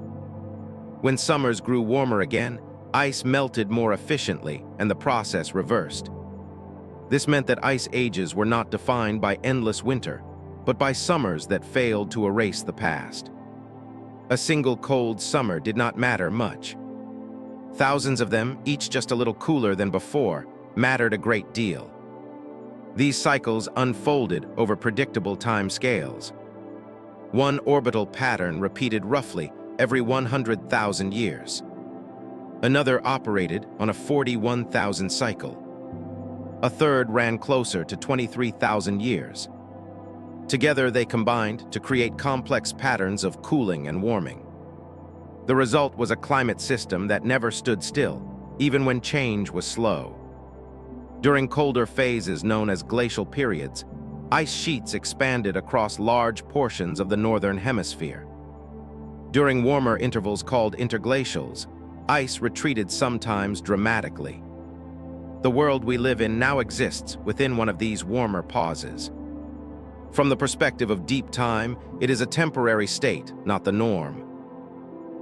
When summers grew warmer again, ice melted more efficiently, and the process reversed. This meant that ice ages were not defined by endless winter, but by summers that failed to erase the past. A single cold summer did not matter much. Thousands of them, each just a little cooler than before, mattered a great deal. These cycles unfolded over predictable time scales. One orbital pattern repeated roughly every 100,000 years. Another operated on a 41,000 cycle. A third ran closer to 23,000 years. Together they combined to create complex patterns of cooling and warming. The result was a climate system that never stood still, even when change was slow. During colder phases known as glacial periods, ice sheets expanded across large portions of the northern hemisphere. During warmer intervals called interglacials, ice retreated sometimes dramatically. The world we live in now exists within one of these warmer pauses. From the perspective of deep time, it is a temporary state, not the norm.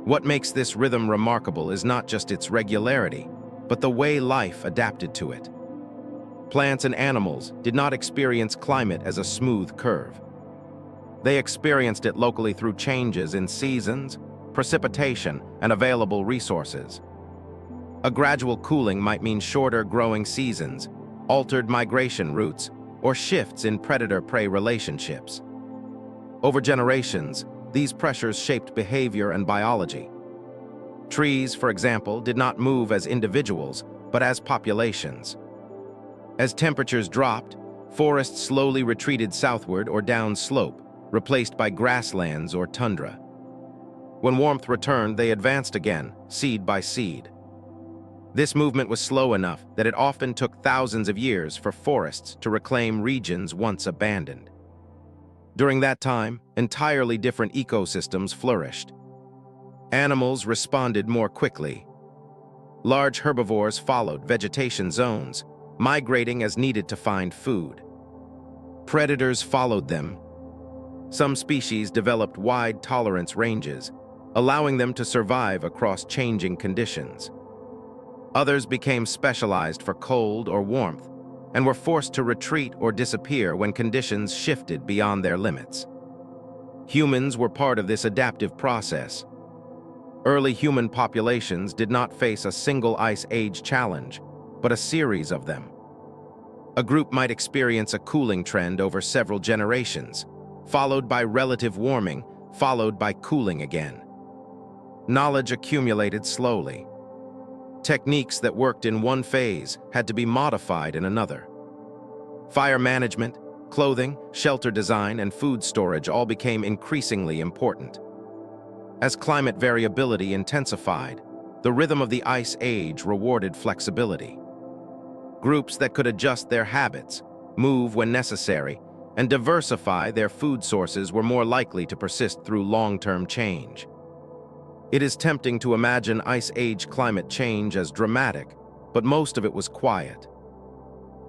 What makes this rhythm remarkable is not just its regularity, but the way life adapted to it. Plants and animals did not experience climate as a smooth curve. They experienced it locally through changes in seasons, precipitation, and available resources. A gradual cooling might mean shorter growing seasons, altered migration routes, or shifts in predator-prey relationships. Over generations, these pressures shaped behavior and biology. Trees, for example, did not move as individuals, but as populations. As temperatures dropped, forests slowly retreated southward or down slope, replaced by grasslands or tundra. When warmth returned, they advanced again, seed by seed. This movement was slow enough that it often took thousands of years for forests to reclaim regions once abandoned. During that time, entirely different ecosystems flourished. Animals responded more quickly. Large herbivores followed vegetation zones, migrating as needed to find food. Predators followed them. Some species developed wide tolerance ranges, allowing them to survive across changing conditions. Others became specialized for cold or warmth and were forced to retreat or disappear when conditions shifted beyond their limits. Humans were part of this adaptive process. Early human populations did not face a single ice age challenge, but a series of them. A group might experience a cooling trend over several generations, followed by relative warming, followed by cooling again. Knowledge accumulated slowly. Techniques that worked in one phase had to be modified in another. Fire management, clothing, shelter design, and food storage all became increasingly important. As climate variability intensified, the rhythm of the ice age rewarded flexibility. Groups that could adjust their habits, move when necessary, and diversify their food sources were more likely to persist through long-term change. It is tempting to imagine Ice Age climate change as dramatic, but most of it was quiet.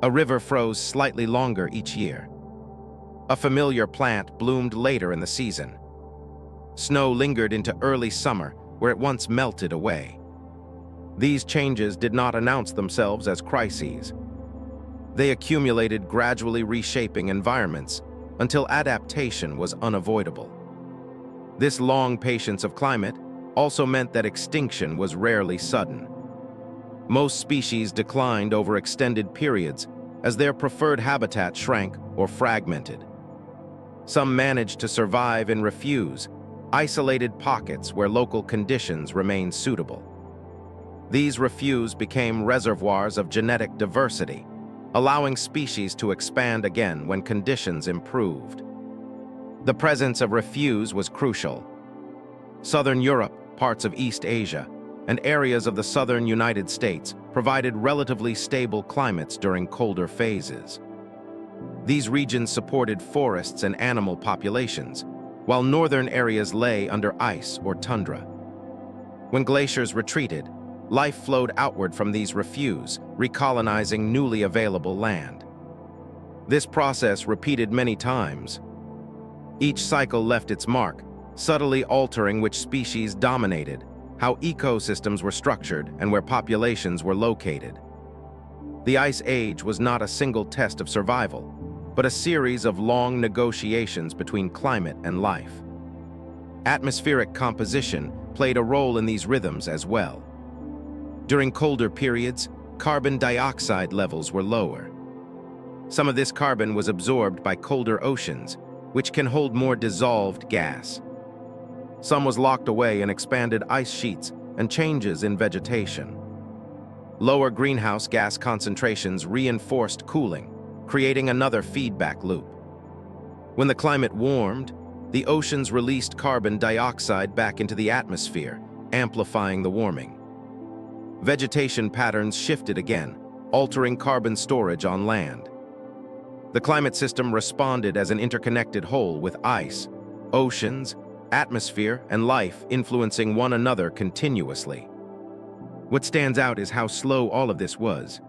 A river froze slightly longer each year. A familiar plant bloomed later in the season. Snow lingered into early summer, where it once melted away. These changes did not announce themselves as crises. They accumulated, gradually reshaping environments until adaptation was unavoidable. This long patience of climate also meant that extinction was rarely sudden. Most species declined over extended periods as their preferred habitat shrank or fragmented. Some managed to survive in refuse, isolated pockets where local conditions remained suitable. These refuse became reservoirs of genetic diversity, allowing species to expand again when conditions improved. The presence of refuse was crucial. Southern Europe, parts of East Asia, and areas of the southern United States provided relatively stable climates during colder phases. These regions supported forests and animal populations, while northern areas lay under ice or tundra. When glaciers retreated, life flowed outward from these refuse, recolonizing newly available land. This process repeated many times. Each cycle left its mark, subtly altering which species dominated, how ecosystems were structured, and where populations were located. The Ice Age was not a single test of survival, but a series of long negotiations between climate and life. Atmospheric composition played a role in these rhythms as well. During colder periods, carbon dioxide levels were lower. Some of this carbon was absorbed by colder oceans, which can hold more dissolved gas. Some was locked away in expanded ice sheets and changes in vegetation. Lower greenhouse gas concentrations reinforced cooling, creating another feedback loop. When the climate warmed, the oceans released carbon dioxide back into the atmosphere, amplifying the warming. Vegetation patterns shifted again, altering carbon storage on land. The climate system responded as an interconnected whole with ice, oceans, atmosphere, and life influencing one another continuously. What stands out is how slow all of this was.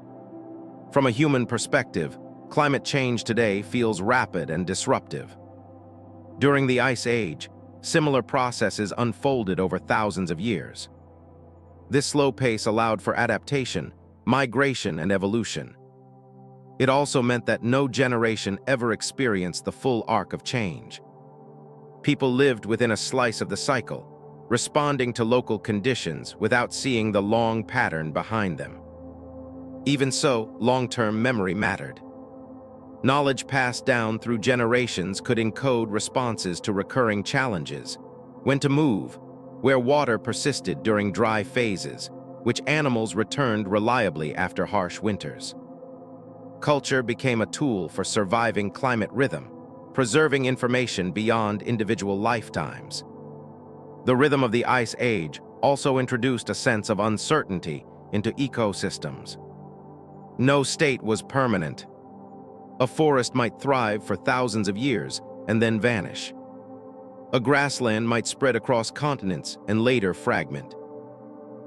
From a human perspective, climate change today feels rapid and disruptive. During the Ice Age, similar processes unfolded over thousands of years. This slow pace allowed for adaptation, migration, and evolution. It also meant that no generation ever experienced the full arc of change. People lived within a slice of the cycle, responding to local conditions without seeing the long pattern behind them. Even so, long-term memory mattered. Knowledge passed down through generations could encode responses to recurring challenges: when to move, where water persisted during dry phases, which animals returned reliably after harsh winters. Culture became a tool for surviving climate rhythm, preserving information beyond individual lifetimes. The rhythm of the Ice Age also introduced a sense of uncertainty into ecosystems. No state was permanent. A forest might thrive for thousands of years and then vanish. A grassland might spread across continents and later fragment.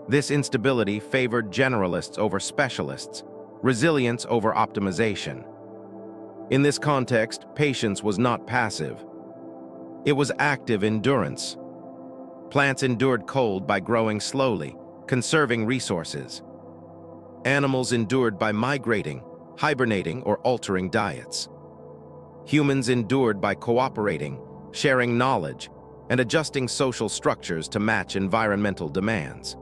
This instability favored generalists over specialists, resilience over optimization. In this context, patience was not passive. It was active endurance. Plants endured cold by growing slowly, conserving resources. Animals endured by migrating, hibernating, or altering diets. Humans endured by cooperating, sharing knowledge, and adjusting social structures to match environmental demands.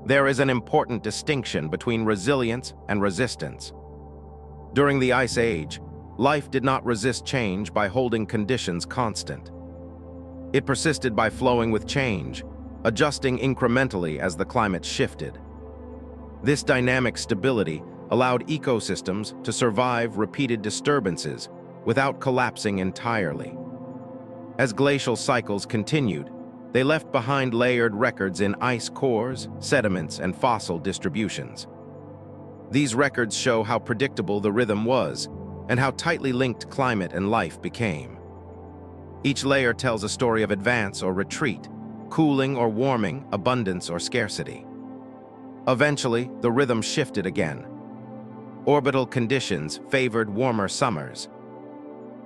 There is an important distinction between resilience and resistance. During the Ice Age, life did not resist change by holding conditions constant. It persisted by flowing with change, adjusting incrementally as the climate shifted. This dynamic stability allowed ecosystems to survive repeated disturbances without collapsing entirely. As glacial cycles continued, they left behind layered records in ice cores, sediments, and fossil distributions. These records show how predictable the rhythm was and how tightly linked climate and life became. Each layer tells a story of advance or retreat, cooling or warming, abundance or scarcity. Eventually, the rhythm shifted again. Orbital conditions favored warmer summers.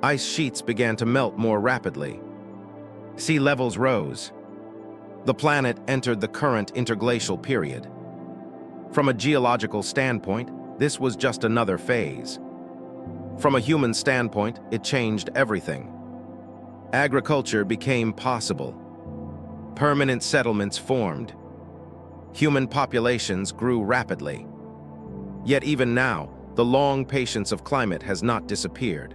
Ice sheets began to melt more rapidly. Sea levels rose. The planet entered the current interglacial period. From a geological standpoint, this was just another phase. From a human standpoint, it changed everything. Agriculture became possible. Permanent settlements formed. Human populations grew rapidly. Yet even now, the long patience of climate has not disappeared.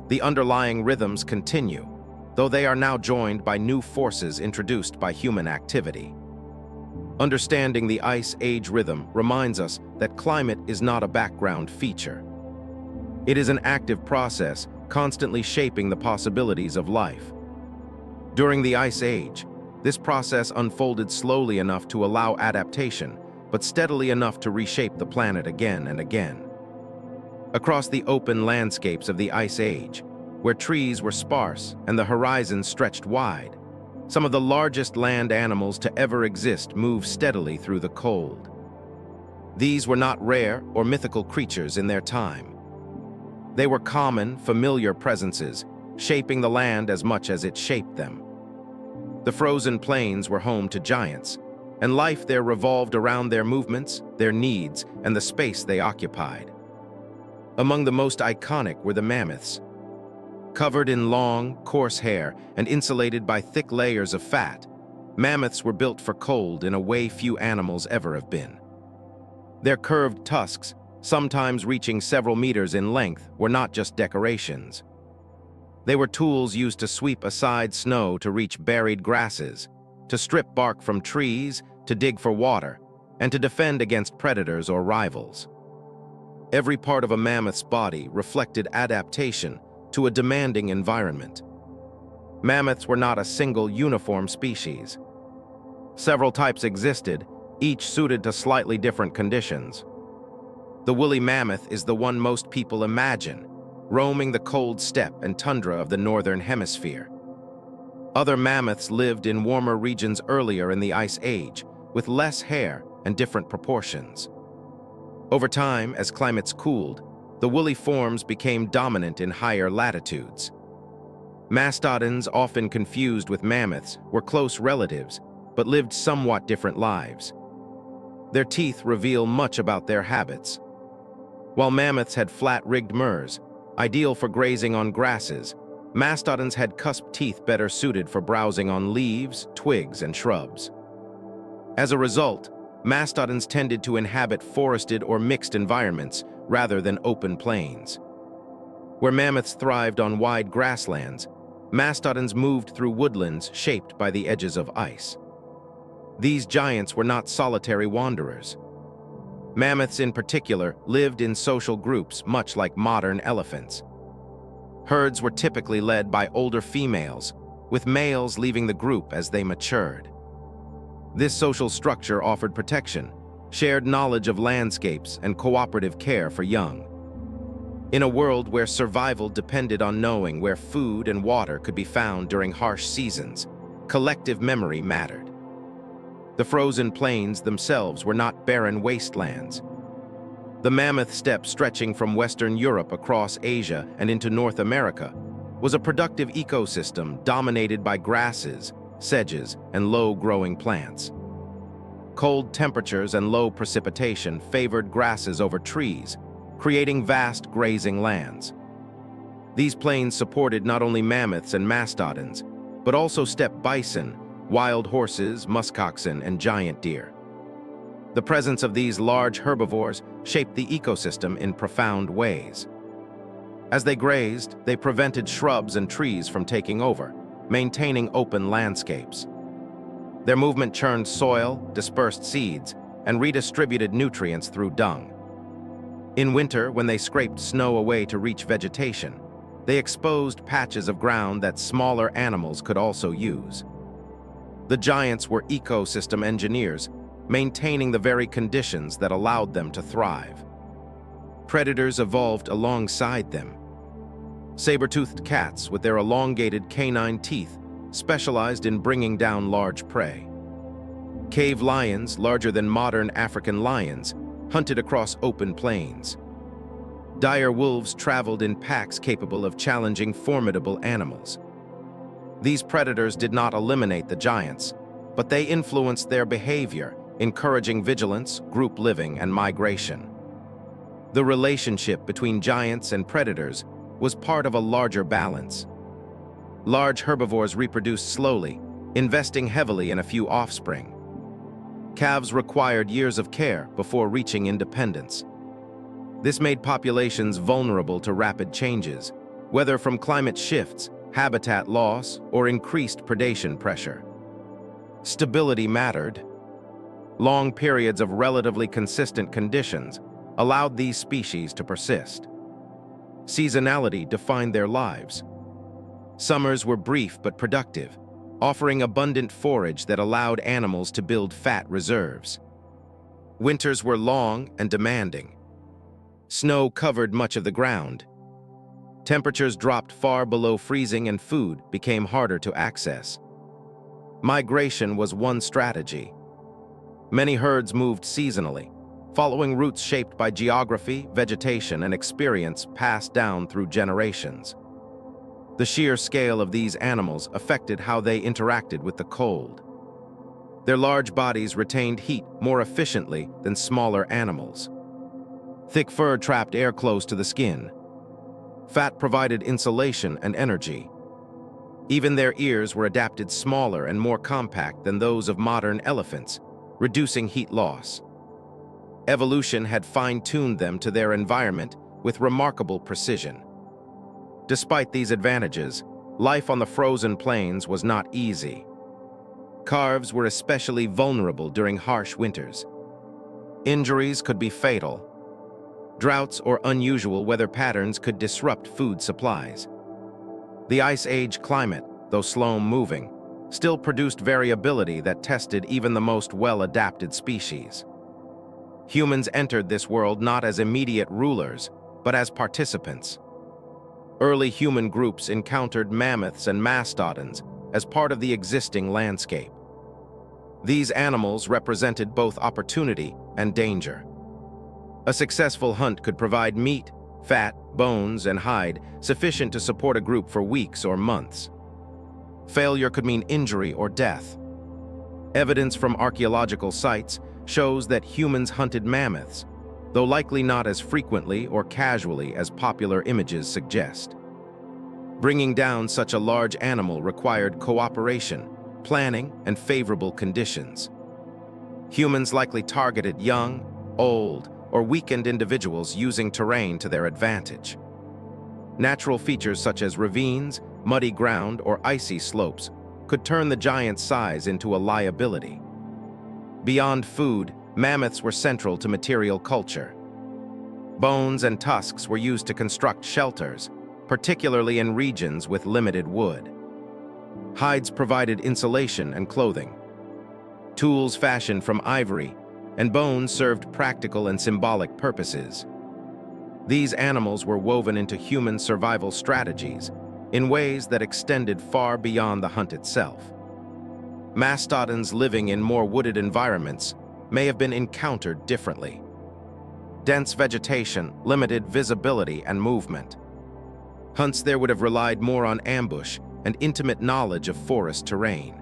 The underlying rhythms continue, though they are now joined by new forces introduced by human activity. Understanding the Ice Age rhythm reminds us that climate is not a background feature. It is an active process constantly shaping the possibilities of life. During the Ice Age, this process unfolded slowly enough to allow adaptation, but steadily enough to reshape the planet again and again. Across the open landscapes of the Ice Age, where trees were sparse and the horizon stretched wide, some of the largest land animals to ever exist moved steadily through the cold. These were not rare or mythical creatures in their time. They were common, familiar presences, shaping the land as much as it shaped them. The frozen plains were home to giants, and life there revolved around their movements, their needs, and the space they occupied. Among the most iconic were the mammoths. Covered in long, coarse hair and insulated by thick layers of fat, mammoths were built for cold in a way few animals ever have been. Their curved tusks, sometimes reaching several meters in length, were not just decorations. They were tools used to sweep aside snow to reach buried grasses, to strip bark from trees, to dig for water, and to defend against predators or rivals. Every part of a mammoth's body reflected adaptation to a demanding environment. Mammoths were not a single uniform species. Several types existed, each suited to slightly different conditions. The woolly mammoth is the one most people imagine, roaming the cold steppe and tundra of the northern hemisphere. Other mammoths lived in warmer regions earlier in the Ice Age, with less hair and different proportions. Over time, as climates cooled, the woolly forms became dominant in higher latitudes. Mastodons, often confused with mammoths, were close relatives, but lived somewhat different lives. Their teeth reveal much about their habits. While mammoths had flat-rigged murs, ideal for grazing on grasses, mastodons had cusped teeth better suited for browsing on leaves, twigs, and shrubs. As a result, mastodons tended to inhabit forested or mixed environments rather than open plains. Where mammoths thrived on wide grasslands, mastodons moved through woodlands shaped by the edges of ice. These giants were not solitary wanderers. Mammoths in particular lived in social groups much like modern elephants. Herds were typically led by older females, with males leaving the group as they matured. This social structure offered protection, shared knowledge of landscapes, and cooperative care for young. In a world where survival depended on knowing where food and water could be found during harsh seasons, collective memory mattered. The frozen plains themselves were not barren wastelands. The mammoth steppe stretching from Western Europe across Asia and into North America was a productive ecosystem dominated by grasses, sedges, and low-growing plants. Cold temperatures and low precipitation favored grasses over trees, creating vast grazing lands. These plains supported not only mammoths and mastodons, but also steppe bison, wild horses, muskoxen, and giant deer. The presence of these large herbivores shaped the ecosystem in profound ways. As they grazed, they prevented shrubs and trees from taking over, maintaining open landscapes. Their movement churned soil, dispersed seeds, and redistributed nutrients through dung. In winter, when they scraped snow away to reach vegetation, they exposed patches of ground that smaller animals could also use. The giants were ecosystem engineers, maintaining the very conditions that allowed them to thrive. Predators evolved alongside them. Saber-toothed cats, with their elongated canine teeth, specialized in bringing down large prey. Cave lions, larger than modern African lions, hunted across open plains. Dire wolves traveled in packs capable of challenging formidable animals. These predators did not eliminate the giants, but they influenced their behavior, encouraging vigilance, group living, and migration. The relationship between giants and predators was part of a larger balance. Large herbivores reproduced slowly, investing heavily in a few offspring. Calves required years of care before reaching independence. This made populations vulnerable to rapid changes, whether from climate shifts, habitat loss, or increased predation pressure. Stability mattered. Long periods of relatively consistent conditions allowed these species to persist. Seasonality defined their lives. Summers were brief but productive, offering abundant forage that allowed animals to build fat reserves. Winters were long and demanding. Snow covered much of the ground. Temperatures dropped far below freezing and food became harder to access. Migration was one strategy. Many herds moved seasonally, following routes shaped by geography, vegetation, and experience passed down through generations. The sheer scale of these animals affected how they interacted with the cold. Their large bodies retained heat more efficiently than smaller animals. Thick fur trapped air close to the skin. Fat provided insulation and energy. Even their ears were adapted smaller and more compact than those of modern elephants, reducing heat loss. Evolution had fine-tuned them to their environment with remarkable precision. Despite these advantages, life on the frozen plains was not easy. Calves were especially vulnerable during harsh winters. Injuries could be fatal. Droughts or unusual weather patterns could disrupt food supplies. The Ice Age climate, though slow-moving, still produced variability that tested even the most well-adapted species. Humans entered this world not as immediate rulers, but as participants. Early human groups encountered mammoths and mastodons as part of the existing landscape. These animals represented both opportunity and danger. A successful hunt could provide meat, fat, bones, and hide sufficient to support a group for weeks or months. Failure could mean injury or death. Evidence from archaeological sites shows that humans hunted mammoths, though likely not as frequently or casually as popular images suggest. Bringing down such a large animal required cooperation, planning, and favorable conditions. Humans likely targeted young, old, or weakened individuals using terrain to their advantage. Natural features such as ravines, muddy ground, or icy slopes could turn the giant's size into a liability. Beyond food, mammoths were central to material culture. Bones and tusks were used to construct shelters, particularly in regions with limited wood. Hides provided insulation and clothing. Tools fashioned from ivory and bones served practical and symbolic purposes. These animals were woven into human survival strategies in ways that extended far beyond the hunt itself. Mastodons living in more wooded environments may have been encountered differently. Dense vegetation limited visibility and movement. Hunts there would have relied more on ambush and intimate knowledge of forest terrain.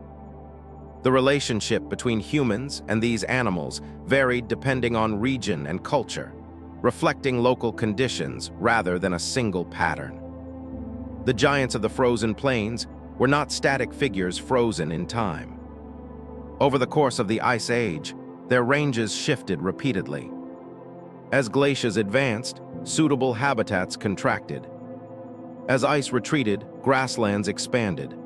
The relationship between humans and these animals varied depending on region and culture, reflecting local conditions rather than a single pattern. The giants of the frozen plains were not static figures frozen in time. Over the course of the Ice Age, their ranges shifted repeatedly. As glaciers advanced, suitable habitats contracted. As ice retreated, grasslands expanded.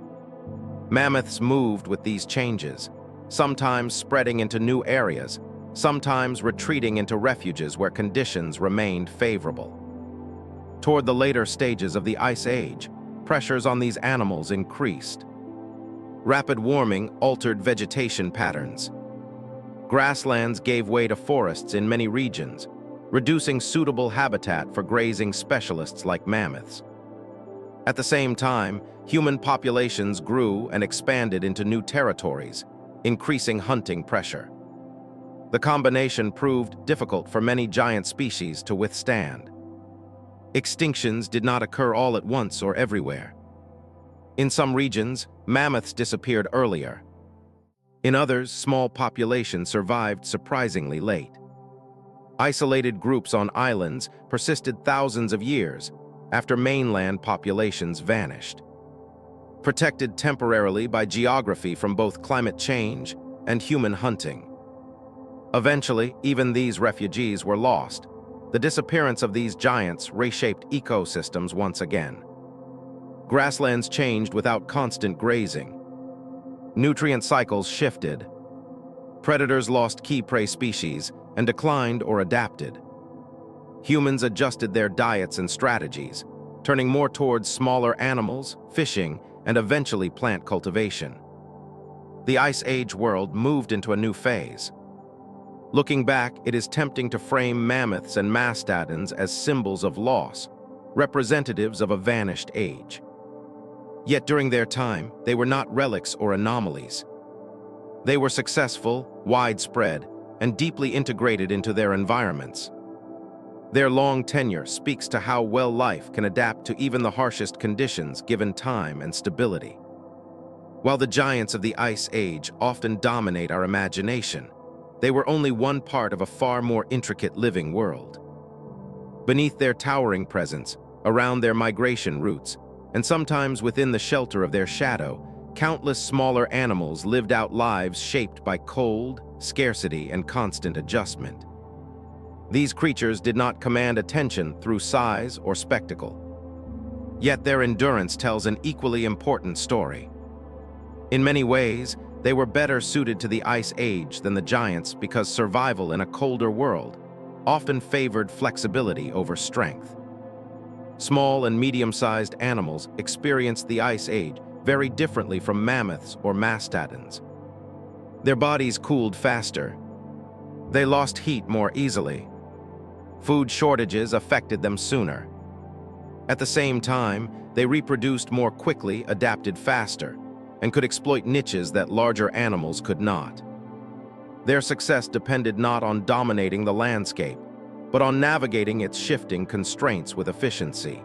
Mammoths moved with these changes, sometimes spreading into new areas, sometimes retreating into refuges where conditions remained favorable. Toward the later stages of the Ice Age, pressures on these animals increased. Rapid warming altered vegetation patterns. Grasslands gave way to forests in many regions, reducing suitable habitat for grazing specialists like mammoths. At the same time, human populations grew and expanded into new territories, increasing hunting pressure. The combination proved difficult for many giant species to withstand. Extinctions did not occur all at once or everywhere. In some regions, mammoths disappeared earlier. In others, small populations survived surprisingly late. Isolated groups on islands persisted thousands of years after mainland populations vanished. Protected temporarily by geography from both climate change and human hunting. Eventually, even these refugees were lost. The disappearance of these giants reshaped ecosystems once again. Grasslands changed without constant grazing. Nutrient cycles shifted. Predators lost key prey species and declined or adapted. Humans adjusted their diets and strategies, turning more towards smaller animals, fishing, and eventually plant cultivation. The Ice Age world moved into a new phase. Looking back, it is tempting to frame mammoths and mastodons as symbols of loss, representatives of a vanished age. Yet during their time, they were not relics or anomalies. They were successful, widespread, and deeply integrated into their environments. Their long tenure speaks to how well life can adapt to even the harshest conditions given time and stability. While the giants of the Ice Age often dominate our imagination, they were only one part of a far more intricate living world. Beneath their towering presence, around their migration routes, and sometimes within the shelter of their shadow, countless smaller animals lived out lives shaped by cold, scarcity, and constant adjustment. These creatures did not command attention through size or spectacle. Yet their endurance tells an equally important story. In many ways, they were better suited to the Ice Age than the giants because survival in a colder world often favored flexibility over strength. Small and medium-sized animals experienced the Ice Age very differently from mammoths or mastodons. Their bodies cooled faster. They lost heat more easily. Food shortages affected them sooner. At the same time, they reproduced more quickly, adapted faster, and could exploit niches that larger animals could not. Their success depended not on dominating the landscape, but on navigating its shifting constraints with efficiency.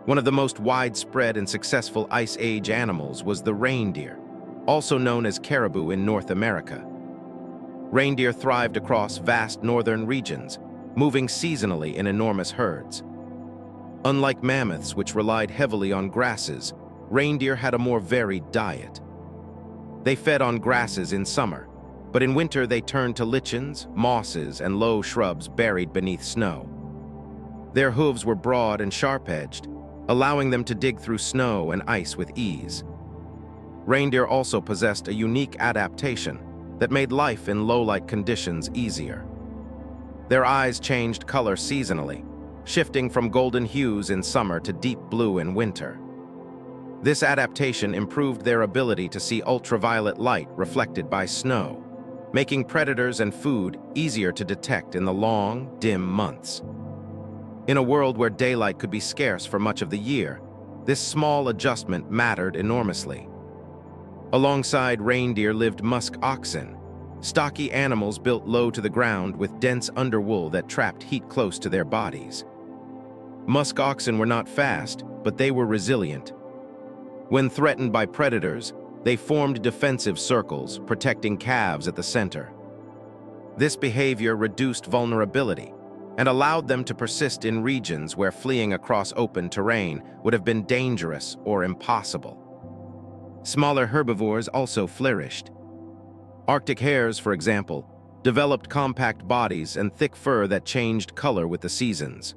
One of the most widespread and successful Ice Age animals was the reindeer, also known as caribou in North America. Reindeer thrived across vast northern regions, moving seasonally in enormous herds. Unlike mammoths, which relied heavily on grasses, reindeer had a more varied diet. They fed on grasses in summer, but in winter they turned to lichens, mosses, and low shrubs buried beneath snow. Their hooves were broad and sharp-edged, allowing them to dig through snow and ice with ease. Reindeer also possessed a unique adaptation that made life in low-light conditions easier. Their eyes changed color seasonally, shifting from golden hues in summer to deep blue in winter. This adaptation improved their ability to see ultraviolet light reflected by snow, making predators and food easier to detect in the long, dim months. In a world where daylight could be scarce for much of the year, this small adjustment mattered enormously. Alongside reindeer lived musk oxen, stocky animals built low to the ground with dense underwool that trapped heat close to their bodies. Musk oxen were not fast, but they were resilient. When threatened by predators, they formed defensive circles, protecting calves at the center. This behavior reduced vulnerability and allowed them to persist in regions where fleeing across open terrain would have been dangerous or impossible. Smaller herbivores also flourished. Arctic hares, for example, developed compact bodies and thick fur that changed color with the seasons.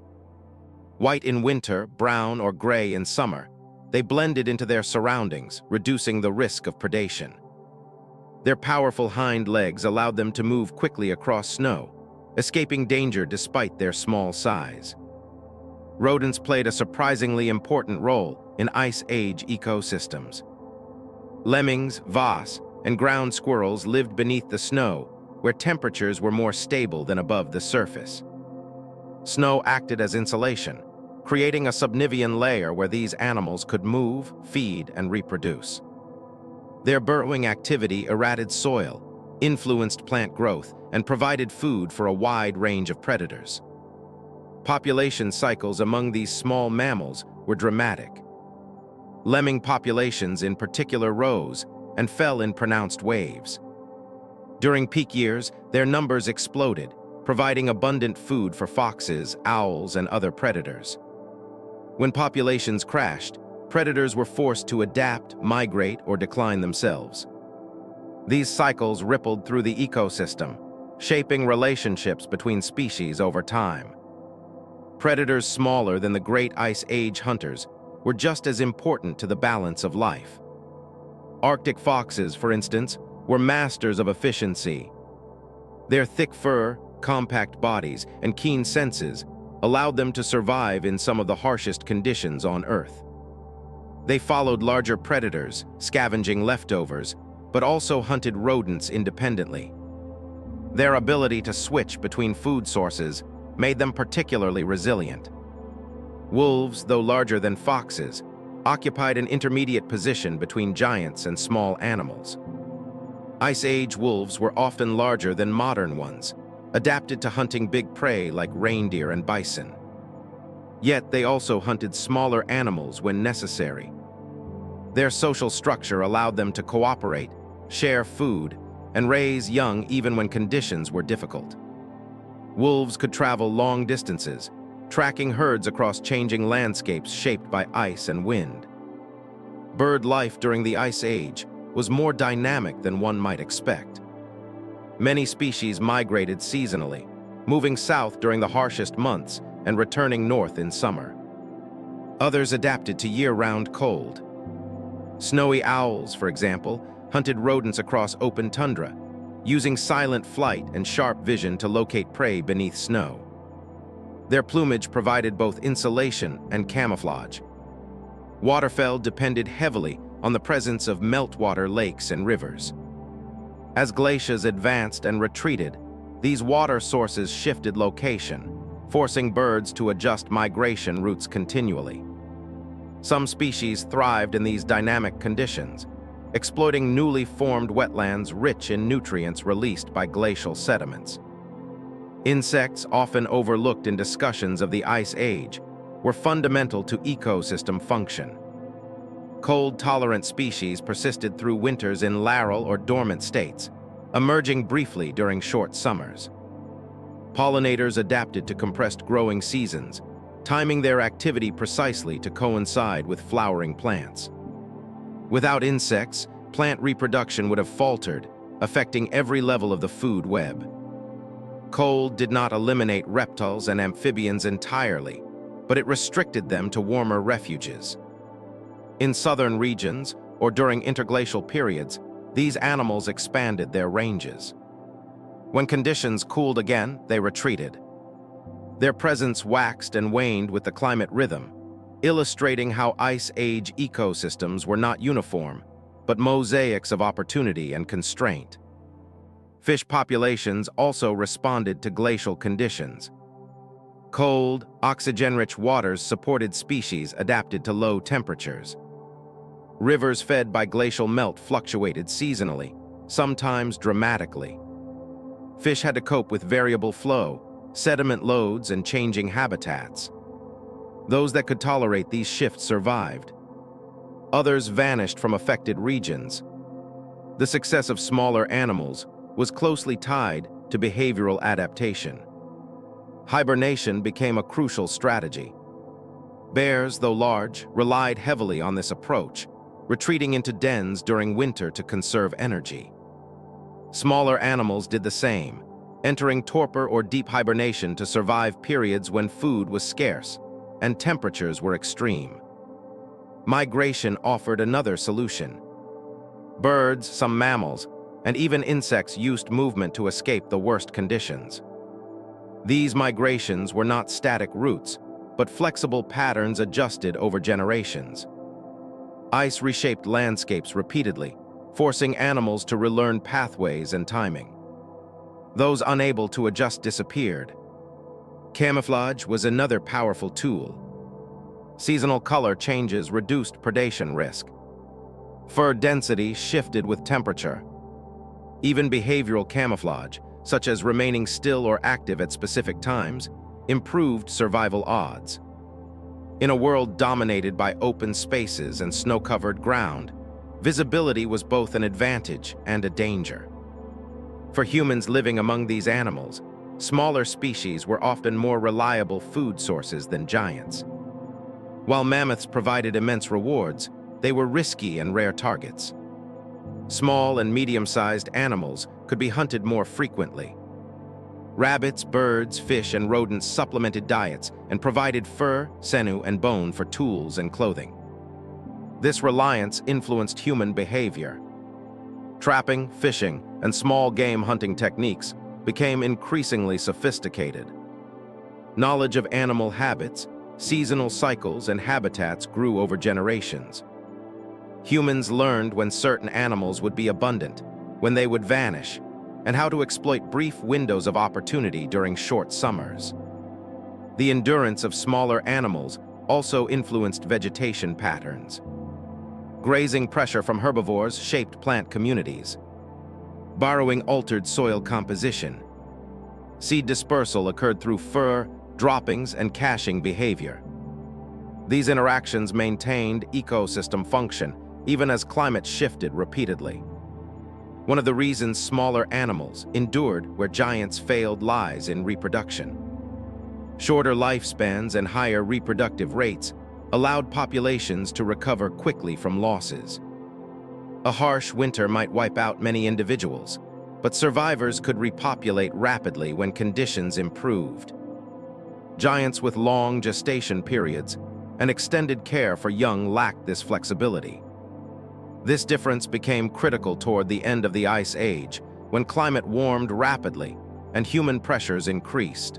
White in winter, brown or gray in summer, they blended into their surroundings, reducing the risk of predation. Their powerful hind legs allowed them to move quickly across snow, escaping danger despite their small size. Rodents played a surprisingly important role in Ice Age ecosystems. Lemmings, vas, and ground squirrels lived beneath the snow, where temperatures were more stable than above the surface. Snow acted as insulation, creating a subnivean layer where these animals could move, feed, and reproduce. Their burrowing activity eroded soil, influenced plant growth, and provided food for a wide range of predators. Population cycles among these small mammals were dramatic. Lemming populations in particular rose and fell in pronounced waves. During peak years, their numbers exploded, providing abundant food for foxes, owls, and other predators. When populations crashed, predators were forced to adapt, migrate, or decline themselves. These cycles rippled through the ecosystem, shaping relationships between species over time. Predators smaller than the Great Ice Age hunters were just as important to the balance of life. Arctic foxes, for instance, were masters of efficiency. Their thick fur, compact bodies, and keen senses allowed them to survive in some of the harshest conditions on Earth. They followed larger predators, scavenging leftovers, but also hunted rodents independently. Their ability to switch between food sources made them particularly resilient. Wolves, though larger than foxes, occupied an intermediate position between giants and small animals. Ice Age wolves were often larger than modern ones, adapted to hunting big prey like reindeer and bison. Yet they also hunted smaller animals when necessary. Their social structure allowed them to cooperate, share food, and raise young even when conditions were difficult. Wolves could travel long distances, tracking herds across changing landscapes shaped by ice and wind. Bird life during the Ice Age was more dynamic than one might expect. Many species migrated seasonally, moving south during the harshest months and returning north in summer. Others adapted to year-round cold. Snowy owls, for example, hunted rodents across open tundra, using silent flight and sharp vision to locate prey beneath snow. Their plumage provided both insulation and camouflage. Waterfowl depended heavily on the presence of meltwater lakes and rivers. As glaciers advanced and retreated, these water sources shifted location, forcing birds to adjust migration routes continually. Some species thrived in these dynamic conditions, exploiting newly formed wetlands rich in nutrients released by glacial sediments. Insects, often overlooked in discussions of the Ice Age, were fundamental to ecosystem function. Cold-tolerant species persisted through winters in larval or dormant states, emerging briefly during short summers. Pollinators adapted to compressed growing seasons, timing their activity precisely to coincide with flowering plants. Without insects, plant reproduction would have faltered, affecting every level of the food web. Cold did not eliminate reptiles and amphibians entirely, but it restricted them to warmer refuges. In southern regions, or during interglacial periods, these animals expanded their ranges. When conditions cooled again, they retreated. Their presence waxed and waned with the climate rhythm, illustrating how Ice Age ecosystems were not uniform, but mosaics of opportunity and constraint. Fish populations also responded to glacial conditions. Cold, oxygen-rich waters supported species adapted to low temperatures. Rivers fed by glacial melt fluctuated seasonally, sometimes dramatically. Fish had to cope with variable flow, sediment loads, and changing habitats. Those that could tolerate these shifts survived. Others vanished from affected regions. The success of smaller animals was closely tied to behavioral adaptation. Hibernation became a crucial strategy. Bears, though large, relied heavily on this approach, retreating into dens during winter to conserve energy. Smaller animals did the same, entering torpor or deep hibernation to survive periods when food was scarce and temperatures were extreme. Migration offered another solution. Birds, some mammals, and even insects used movement to escape the worst conditions. These migrations were not static routes, but flexible patterns adjusted over generations. Ice reshaped landscapes repeatedly, forcing animals to relearn pathways and timing. Those unable to adjust disappeared. Camouflage was another powerful tool. Seasonal color changes reduced predation risk. Fur density shifted with temperature. Even behavioral camouflage, such as remaining still or active at specific times, improved survival odds. In a world dominated by open spaces and snow-covered ground, visibility was both an advantage and a danger. For humans living among these animals, smaller species were often more reliable food sources than giants. While mammoths provided immense rewards, they were risky and rare targets. Small and medium-sized animals could be hunted more frequently. Rabbits, birds, fish, and rodents supplemented diets and provided fur, sinew, and bone for tools and clothing. This reliance influenced human behavior. Trapping, fishing, and small game hunting techniques became increasingly sophisticated. Knowledge of animal habits, seasonal cycles, and habitats grew over generations. Humans learned when certain animals would be abundant, when they would vanish, and how to exploit brief windows of opportunity during short summers. The endurance of smaller animals also influenced vegetation patterns. Grazing pressure from herbivores shaped plant communities. Borrowing altered soil composition. Seed dispersal occurred through fur, droppings, and caching behavior. These interactions maintained ecosystem function, even as climate shifted repeatedly. One of the reasons smaller animals endured where giants failed lies in reproduction. Shorter lifespans and higher reproductive rates allowed populations to recover quickly from losses. A harsh winter might wipe out many individuals, but survivors could repopulate rapidly when conditions improved. Giants with long gestation periods and extended care for young lacked this flexibility. This difference became critical toward the end of the Ice Age, when climate warmed rapidly and human pressures increased.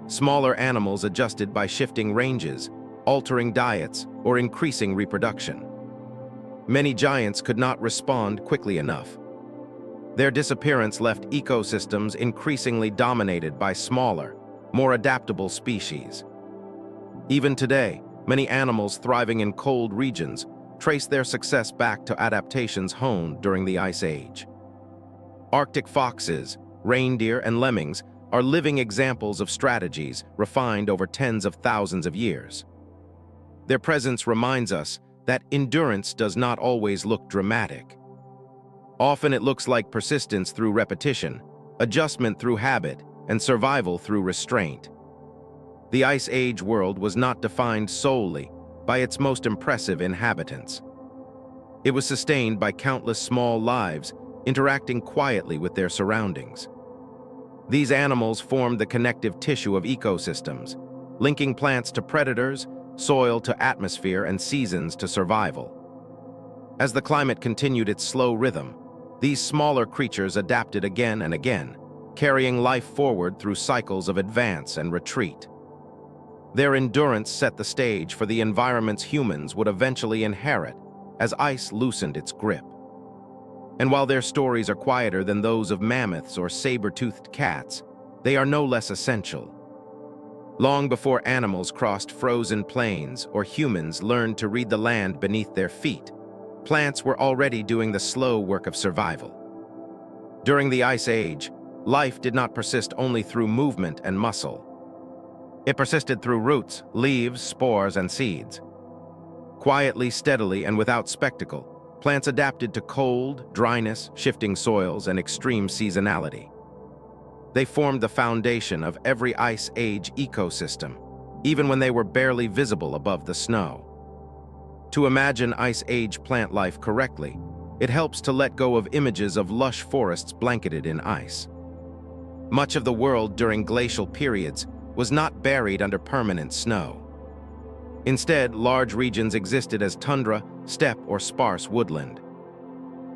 Smaller animals adjusted by shifting ranges, altering diets, or increasing reproduction. Many giants could not respond quickly enough. Their disappearance left ecosystems increasingly dominated by smaller, more adaptable species. Even today, many animals thriving in cold regions trace their success back to adaptations honed during the Ice Age. Arctic foxes, reindeer, and lemmings are living examples of strategies refined over tens of thousands of years. Their presence reminds us that endurance does not always look dramatic. Often it looks like persistence through repetition, adjustment through habit, and survival through restraint. The Ice Age world was not defined solely by its most impressive inhabitants. It was sustained by countless small lives interacting quietly with their surroundings. These animals formed the connective tissue of ecosystems, linking plants to predators, soil to atmosphere, and seasons to survival. As the climate continued its slow rhythm, these smaller creatures adapted again and again, carrying life forward through cycles of advance and retreat. Their endurance set the stage for the environments humans would eventually inherit as ice loosened its grip. And while their stories are quieter than those of mammoths or saber-toothed cats, they are no less essential. Long before animals crossed frozen plains or humans learned to read the land beneath their feet, plants were already doing the slow work of survival. During the Ice Age, life did not persist only through movement and muscle. It persisted through roots, leaves, spores, and seeds. Quietly, steadily, and without spectacle, plants adapted to cold, dryness, shifting soils, and extreme seasonality. They formed the foundation of every Ice Age ecosystem, even when they were barely visible above the snow. To imagine Ice Age plant life correctly, it helps to let go of images of lush forests blanketed in ice. Much of the world during glacial periods was not buried under permanent snow. Instead, large regions existed as tundra, steppe, or sparse woodland.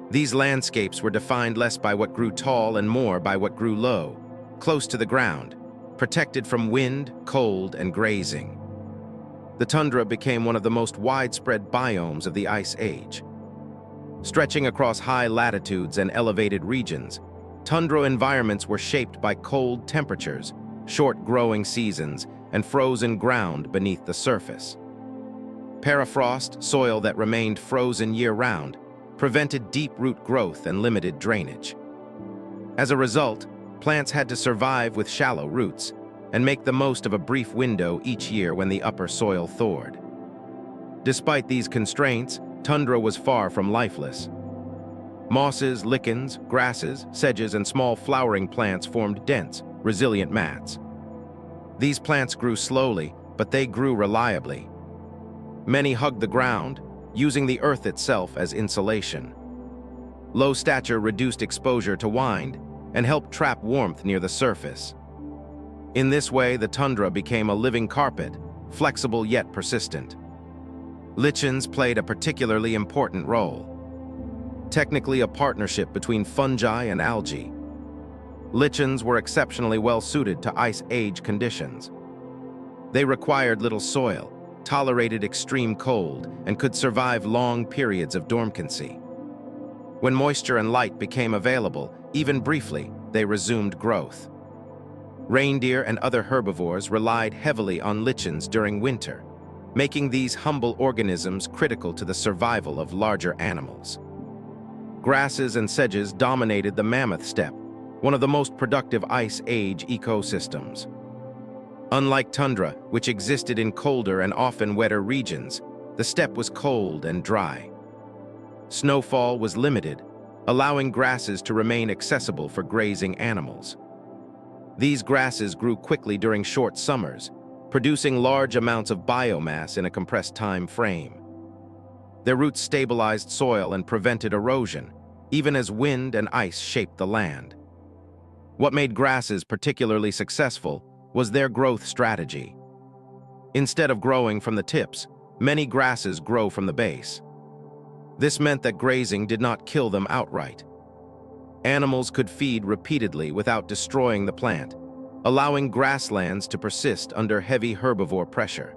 These landscapes were defined less by what grew tall and more by what grew low, close to the ground, protected from wind, cold, and grazing. The tundra became one of the most widespread biomes of the Ice Age. Stretching across high latitudes and elevated regions, tundra environments were shaped by cold temperatures, short growing seasons, and frozen ground beneath the surface. Permafrost, soil that remained frozen year-round, prevented deep root growth and limited drainage. As a result, plants had to survive with shallow roots and make the most of a brief window each year when the upper soil thawed. Despite these constraints, tundra was far from lifeless. Mosses, lichens, grasses, sedges, and small flowering plants formed dense, resilient mats. These plants grew slowly, but they grew reliably. Many hugged the ground, using the earth itself as insulation. Low stature reduced exposure to wind and helped trap warmth near the surface. In this way, the tundra became a living carpet, flexible yet persistent. Lichens played a particularly important role. Technically a partnership between fungi and algae, lichens were exceptionally well suited to Ice Age conditions. They required little soil, tolerated extreme cold, and could survive long periods of dormancy. When moisture and light became available, even briefly, they resumed growth. Reindeer and other herbivores relied heavily on lichens during winter, making these humble organisms critical to the survival of larger animals. Grasses and sedges dominated the mammoth steppe, one of the most productive Ice Age ecosystems. Unlike tundra, which existed in colder and often wetter regions, the steppe was cold and dry. Snowfall was limited, allowing grasses to remain accessible for grazing animals. These grasses grew quickly during short summers, producing large amounts of biomass in a compressed time frame. Their roots stabilized soil and prevented erosion, even as wind and ice shaped the land. What made grasses particularly successful was their growth strategy. Instead of growing from the tips, many grasses grow from the base. This meant that grazing did not kill them outright. Animals could feed repeatedly without destroying the plant, allowing grasslands to persist under heavy herbivore pressure.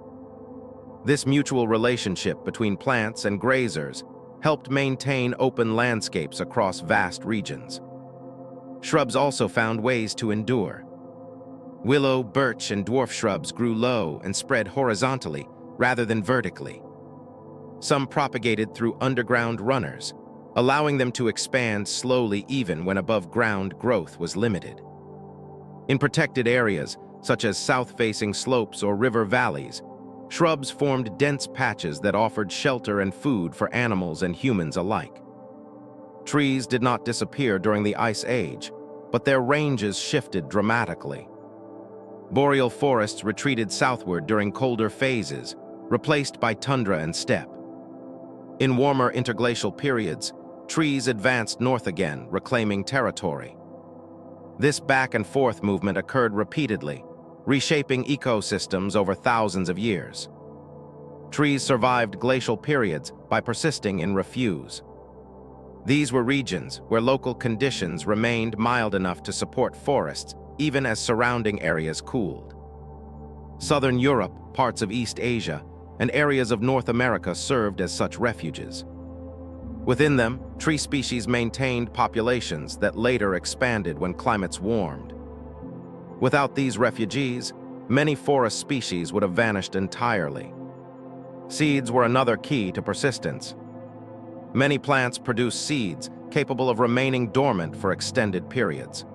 This mutual relationship between plants and grazers helped maintain open landscapes across vast regions. Shrubs also found ways to endure. Willow, birch, and dwarf shrubs grew low and spread horizontally rather than vertically. Some propagated through underground runners, allowing them to expand slowly even when above-ground growth was limited. In protected areas, such as south-facing slopes or river valleys, shrubs formed dense patches that offered shelter and food for animals and humans alike. Trees did not disappear during the Ice Age, but their ranges shifted dramatically. Boreal forests retreated southward during colder phases, replaced by tundra and steppe. In warmer interglacial periods, trees advanced north again, reclaiming territory. This back-and-forth movement occurred repeatedly, reshaping ecosystems over thousands of years. Trees survived glacial periods by persisting in refuse. These were regions where local conditions remained mild enough to support forests even as surrounding areas cooled. Southern Europe, parts of East Asia, and areas of North America served as such refuges. Within them, tree species maintained populations that later expanded when climates warmed. Without these refugees, many forest species would have vanished entirely. Seeds were another key to persistence. Many plants produce seeds capable of remaining dormant for extended periods.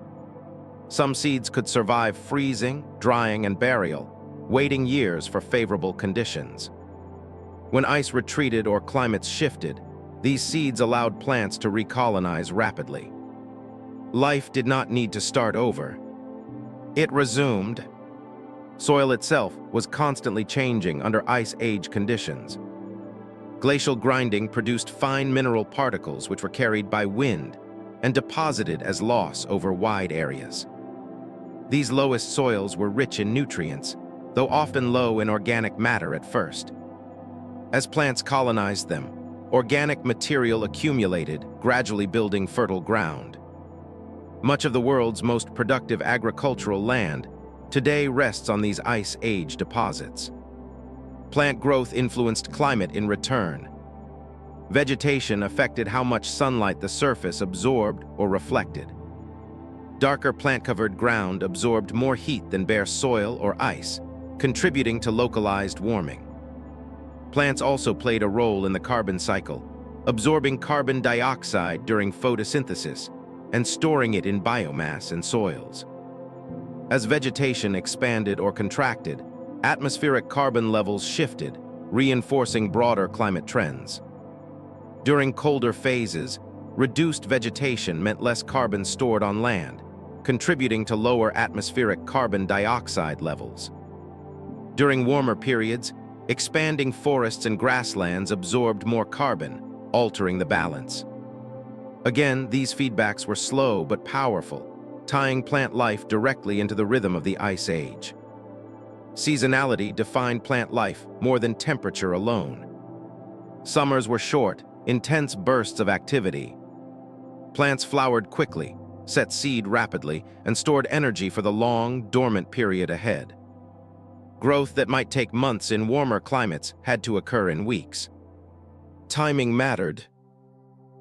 Some seeds could survive freezing, drying, and burial, waiting years for favorable conditions. When ice retreated or climates shifted, these seeds allowed plants to recolonize rapidly. Life did not need to start over. It resumed. Soil itself was constantly changing under ice age conditions. Glacial grinding produced fine mineral particles which were carried by wind and deposited as loss over wide areas. These lowest soils were rich in nutrients, though often low in organic matter at first. As plants colonized them, organic material accumulated, gradually building fertile ground. Much of the world's most productive agricultural land today rests on these ice age deposits. Plant growth influenced climate in return. Vegetation affected how much sunlight the surface absorbed or reflected. Darker plant-covered ground absorbed more heat than bare soil or ice, contributing to localized warming. Plants also played a role in the carbon cycle, absorbing carbon dioxide during photosynthesis and storing it in biomass in soils. As vegetation expanded or contracted, atmospheric carbon levels shifted, reinforcing broader climate trends. During colder phases, reduced vegetation meant less carbon stored on land, contributing to lower atmospheric carbon dioxide levels. During warmer periods, expanding forests and grasslands absorbed more carbon, altering the balance. Again, these feedbacks were slow but powerful, tying plant life directly into the rhythm of the ice age. Seasonality defined plant life more than temperature alone. Summers were short, intense bursts of activity. Plants flowered quickly, set seed rapidly, and stored energy for the long, dormant period ahead. Growth that might take months in warmer climates had to occur in weeks. Timing mattered.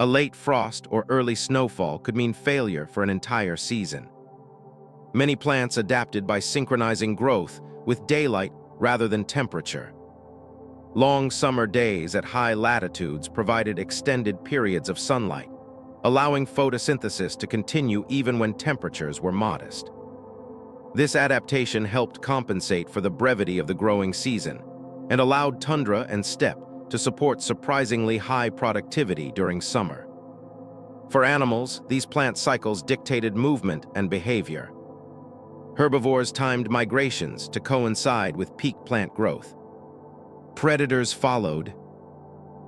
A late frost or early snowfall could mean failure for an entire season. Many plants adapted by synchronizing growth with daylight rather than temperature. Long summer days at high latitudes provided extended periods of sunlight, allowing photosynthesis to continue even when temperatures were modest. This adaptation helped compensate for the brevity of the growing season and allowed tundra and steppe to support surprisingly high productivity during summer. For animals, these plant cycles dictated movement and behavior. Herbivores timed migrations to coincide with peak plant growth. Predators followed.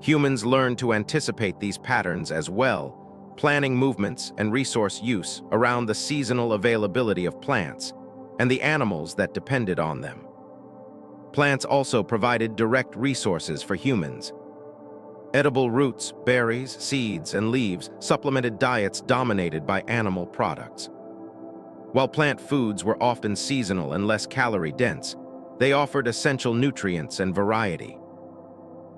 Humans learned to anticipate these patterns as well, planning movements and resource use around the seasonal availability of plants and the animals that depended on them. Plants also provided direct resources for humans. Edible roots, berries, seeds, and leaves supplemented diets dominated by animal products. While plant foods were often seasonal and less calorie-dense, they offered essential nutrients and variety.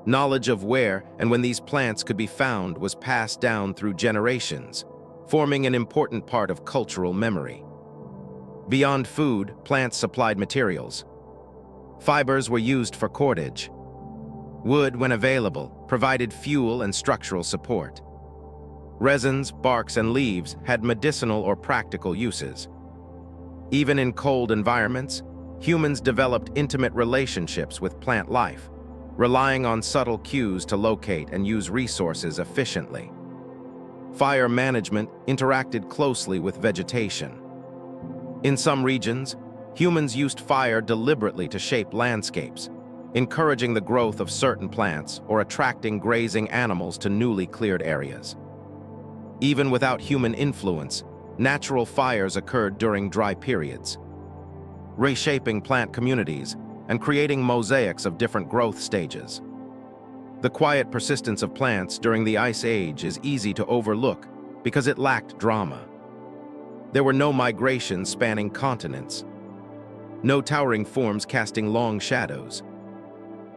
Knowledge of where and when these plants could be found was passed down through generations, forming an important part of cultural memory. Beyond food, plants supplied materials. Fibers were used for cordage. Wood, when available, provided fuel and structural support. Resins, barks, and leaves had medicinal or practical uses. Even in cold environments, humans developed intimate relationships with plant life, relying on subtle cues to locate and use resources efficiently. Fire management interacted closely with vegetation. In some regions, humans used fire deliberately to shape landscapes, encouraging the growth of certain plants or attracting grazing animals to newly cleared areas. Even without human influence, natural fires occurred during dry periods, reshaping plant communities and creating mosaics of different growth stages. The quiet persistence of plants during the Ice Age is easy to overlook because it lacked drama. There were no migrations spanning continents, no towering forms casting long shadows.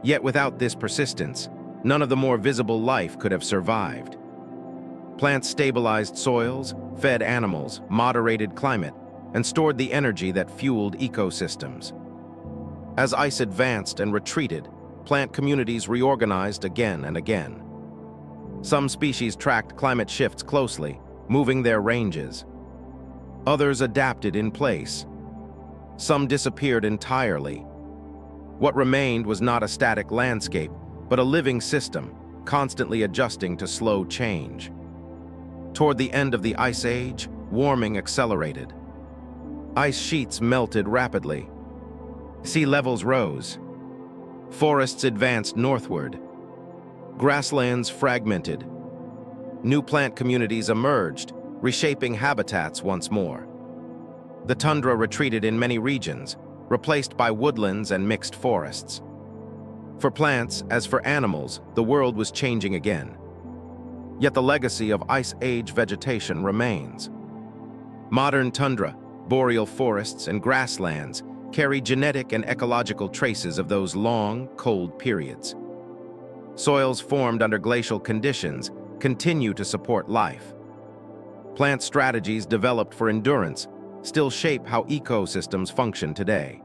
Yet without this persistence, none of the more visible life could have survived. Plants stabilized soils, fed animals, moderated climate, and stored the energy that fueled ecosystems. As ice advanced and retreated, plant communities reorganized again and again. Some species tracked climate shifts closely, moving their ranges. Others adapted in place. Some disappeared entirely. What remained was not a static landscape, but a living system, constantly adjusting to slow change. Toward the end of the Ice Age, warming accelerated. Ice sheets melted rapidly. Sea levels rose. Forests advanced northward. Grasslands fragmented. New plant communities emerged, reshaping habitats once more. The tundra retreated in many regions, replaced by woodlands and mixed forests. For plants, as for animals, the world was changing again. Yet the legacy of Ice Age vegetation remains. Modern tundra, boreal forests, and grasslands carry genetic and ecological traces of those long, cold periods. Soils formed under glacial conditions continue to support life. Plant strategies developed for endurance still shape how ecosystems function today.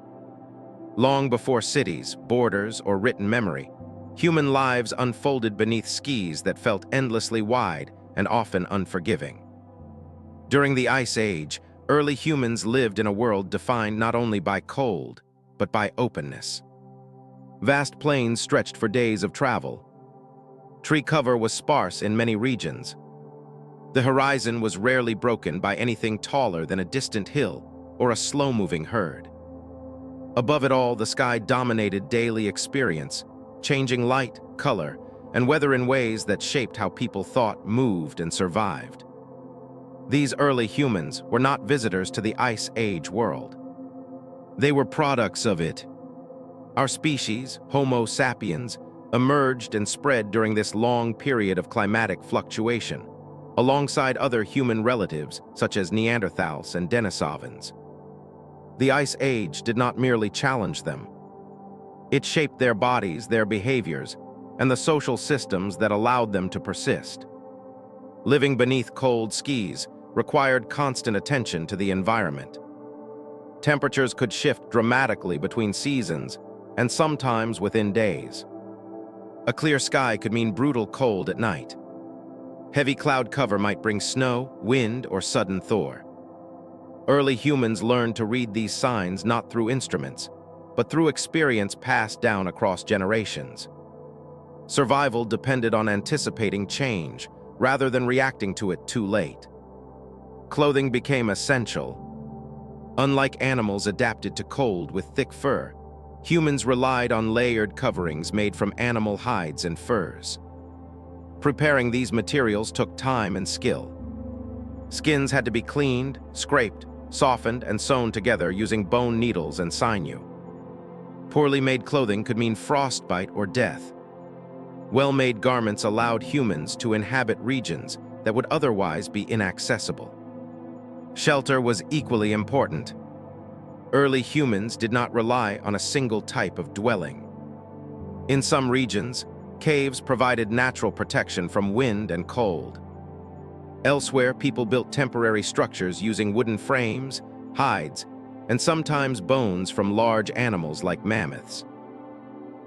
Long before cities, borders, or written memory, human lives unfolded beneath skis that felt endlessly wide and often unforgiving. During the Ice Age, early humans lived in a world defined not only by cold, but by openness. Vast plains stretched for days of travel. Tree cover was sparse in many regions. The horizon was rarely broken by anything taller than a distant hill or a slow-moving herd. Above it all, the sky dominated daily experience, changing light, color, and weather in ways that shaped how people thought, moved, and survived. These early humans were not visitors to the Ice Age world. They were products of it. Our species, Homo sapiens, emerged and spread during this long period of climatic fluctuation, alongside other human relatives such as Neanderthals and Denisovans. The Ice Age did not merely challenge them. It shaped their bodies, their behaviors, and the social systems that allowed them to persist. Living beneath cold skis required constant attention to the environment. Temperatures could shift dramatically between seasons, and sometimes within days. A clear sky could mean brutal cold at night. Heavy cloud cover might bring snow, wind, or sudden thaw. Early humans learned to read these signs not through instruments, but through experience passed down across generations. Survival depended on anticipating change rather than reacting to it too late. Clothing became essential. Unlike animals adapted to cold with thick fur, humans relied on layered coverings made from animal hides and furs. Preparing these materials took time and skill. Skins had to be cleaned, scraped, softened, and sewn together using bone needles and sinew. Poorly made clothing could mean frostbite or death. Well-made garments allowed humans to inhabit regions that would otherwise be inaccessible. Shelter was equally important. Early humans did not rely on a single type of dwelling. In some regions, caves provided natural protection from wind and cold. Elsewhere, people built temporary structures using wooden frames, hides, and sometimes bones from large animals like mammoths.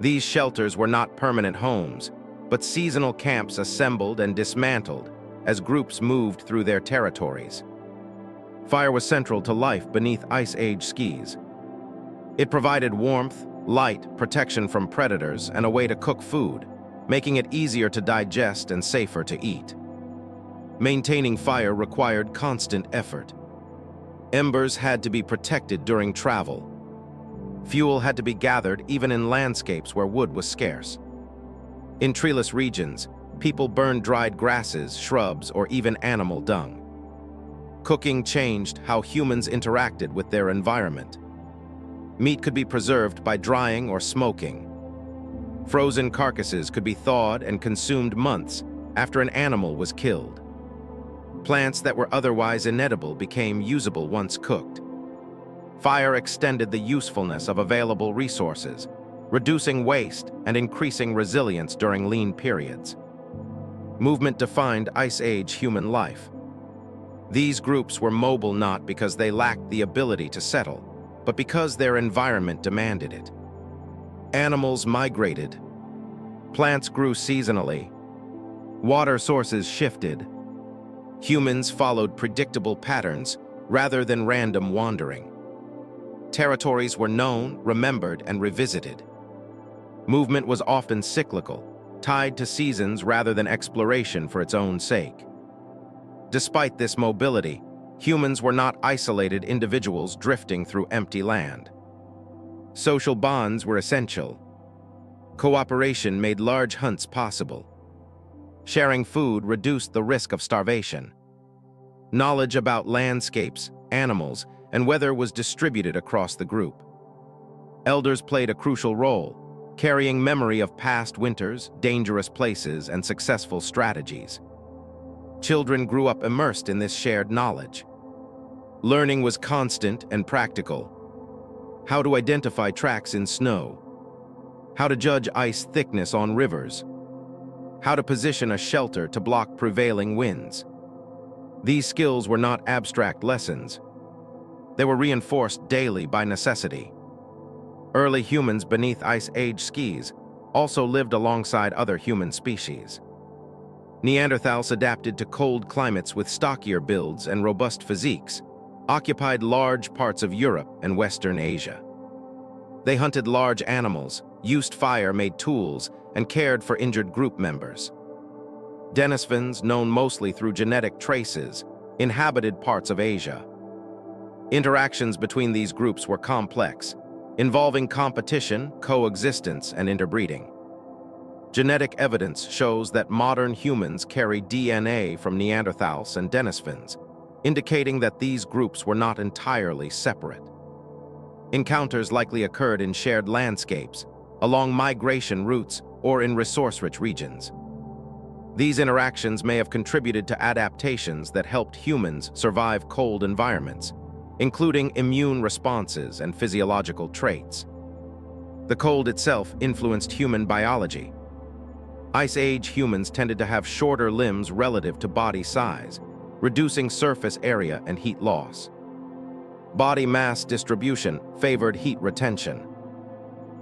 These shelters were not permanent homes, but seasonal camps assembled and dismantled as groups moved through their territories. Fire was central to life beneath Ice Age skis. It provided warmth, light, protection from predators, and a way to cook food, making it easier to digest and safer to eat. Maintaining fire required constant effort. Embers had to be protected during travel. Fuel had to be gathered even in landscapes where wood was scarce. In treeless regions, people burned dried grasses, shrubs, or even animal dung. Cooking changed how humans interacted with their environment. Meat could be preserved by drying or smoking. Frozen carcasses could be thawed and consumed months after an animal was killed. Plants that were otherwise inedible became usable once cooked. Fire extended the usefulness of available resources, reducing waste and increasing resilience during lean periods. Movement defined Ice Age human life. These groups were mobile not because they lacked the ability to settle, but because their environment demanded it. Animals migrated. Plants grew seasonally. Water sources shifted. Humans followed predictable patterns rather than random wandering. Territories were known, remembered, and revisited. Movement was often cyclical, tied to seasons rather than exploration for its own sake. Despite this mobility, humans were not isolated individuals drifting through empty land. Social bonds were essential. Cooperation made large hunts possible. Sharing food reduced the risk of starvation. Knowledge about landscapes, animals, and weather was distributed across the group. Elders played a crucial role, carrying memory of past winters, dangerous places, and successful strategies. Children grew up immersed in this shared knowledge. Learning was constant and practical. How to identify tracks in snow. How to judge ice thickness on rivers. How to position a shelter to block prevailing winds. These skills were not abstract lessons. They were reinforced daily by necessity. Early humans beneath Ice Age skis also lived alongside other human species. Neanderthals adapted to cold climates with stockier builds and robust physiques, occupied large parts of Europe and Western Asia. They hunted large animals, used fire-made tools, and cared for injured group members. Denisovans, known mostly through genetic traces, inhabited parts of Asia. Interactions between these groups were complex, involving competition, coexistence, and interbreeding. Genetic evidence shows that modern humans carry DNA from Neanderthals and Denisovans, indicating that these groups were not entirely separate. Encounters likely occurred in shared landscapes, along migration routes, or in resource-rich regions. These interactions may have contributed to adaptations that helped humans survive cold environments, including immune responses and physiological traits. The cold itself influenced human biology. Ice Age humans tended to have shorter limbs relative to body size, reducing surface area and heat loss. Body mass distribution favored heat retention.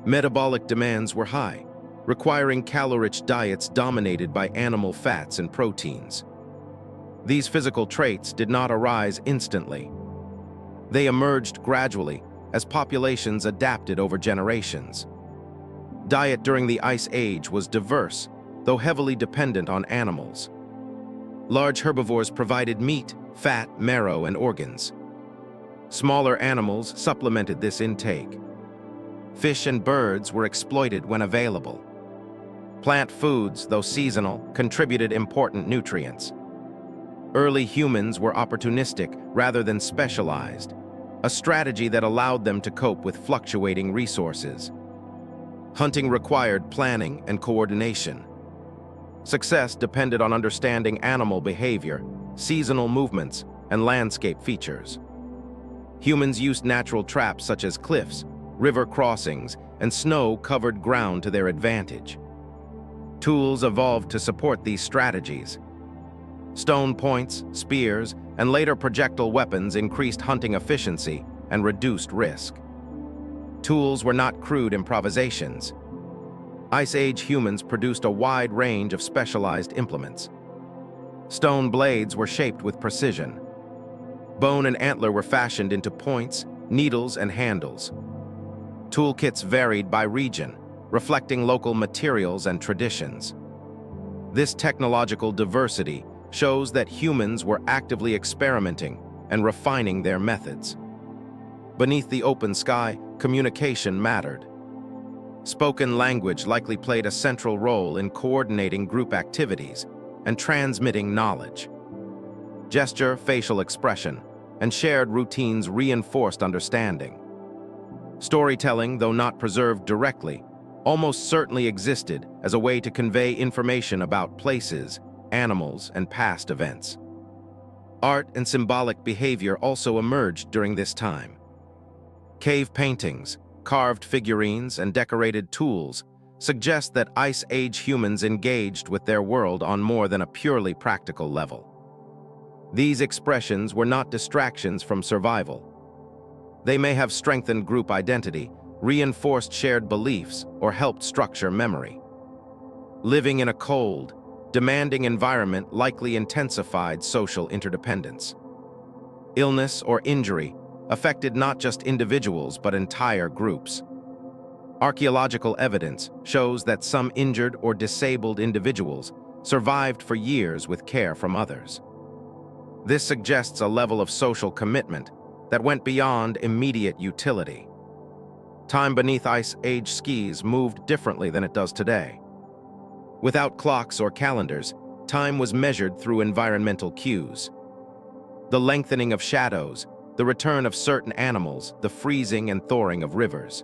Metabolic demands were high, requiring calorie-rich diets dominated by animal fats and proteins. These physical traits did not arise instantly. They emerged gradually as populations adapted over generations. Diet during the Ice Age was diverse, though heavily dependent on animals. Large herbivores provided meat, fat, marrow, and organs. Smaller animals supplemented this intake. Fish and birds were exploited when available. Plant foods, though seasonal, contributed important nutrients. Early humans were opportunistic rather than specialized, a strategy that allowed them to cope with fluctuating resources. Hunting required planning and coordination. Success depended on understanding animal behavior, seasonal movements, and landscape features. Humans used natural traps such as cliffs, river crossings, and snow-covered ground to their advantage. Tools evolved to support these strategies. Stone points, spears, and later projectile weapons increased hunting efficiency and reduced risk. Tools were not crude improvisations. Ice Age humans produced a wide range of specialized implements. Stone blades were shaped with precision. Bone and antler were fashioned into points, needles, and handles. Toolkits varied by region, reflecting local materials and traditions. This technological diversity shows that humans were actively experimenting and refining their methods. Beneath the open sky, communication mattered. Spoken language likely played a central role in coordinating group activities and transmitting knowledge. Gesture, facial expression, and shared routines reinforced understanding. Storytelling, though not preserved directly, almost certainly existed as a way to convey information about places, animals, and past events. Art and symbolic behavior also emerged during this time. Cave paintings, carved figurines, and decorated tools suggest that Ice Age humans engaged with their world on more than a purely practical level. These expressions were not distractions from survival. They may have strengthened group identity, reinforced shared beliefs, or helped structure memory. Living in a cold, demanding environment likely intensified social interdependence. Illness or injury affected not just individuals but entire groups. Archaeological evidence shows that some injured or disabled individuals survived for years with care from others. This suggests a level of social commitment that went beyond immediate utility. Time beneath Ice Age skis moved differently than it does today. Without clocks or calendars, time was measured through environmental cues. The lengthening of shadows, the return of certain animals, the freezing and thawing of rivers.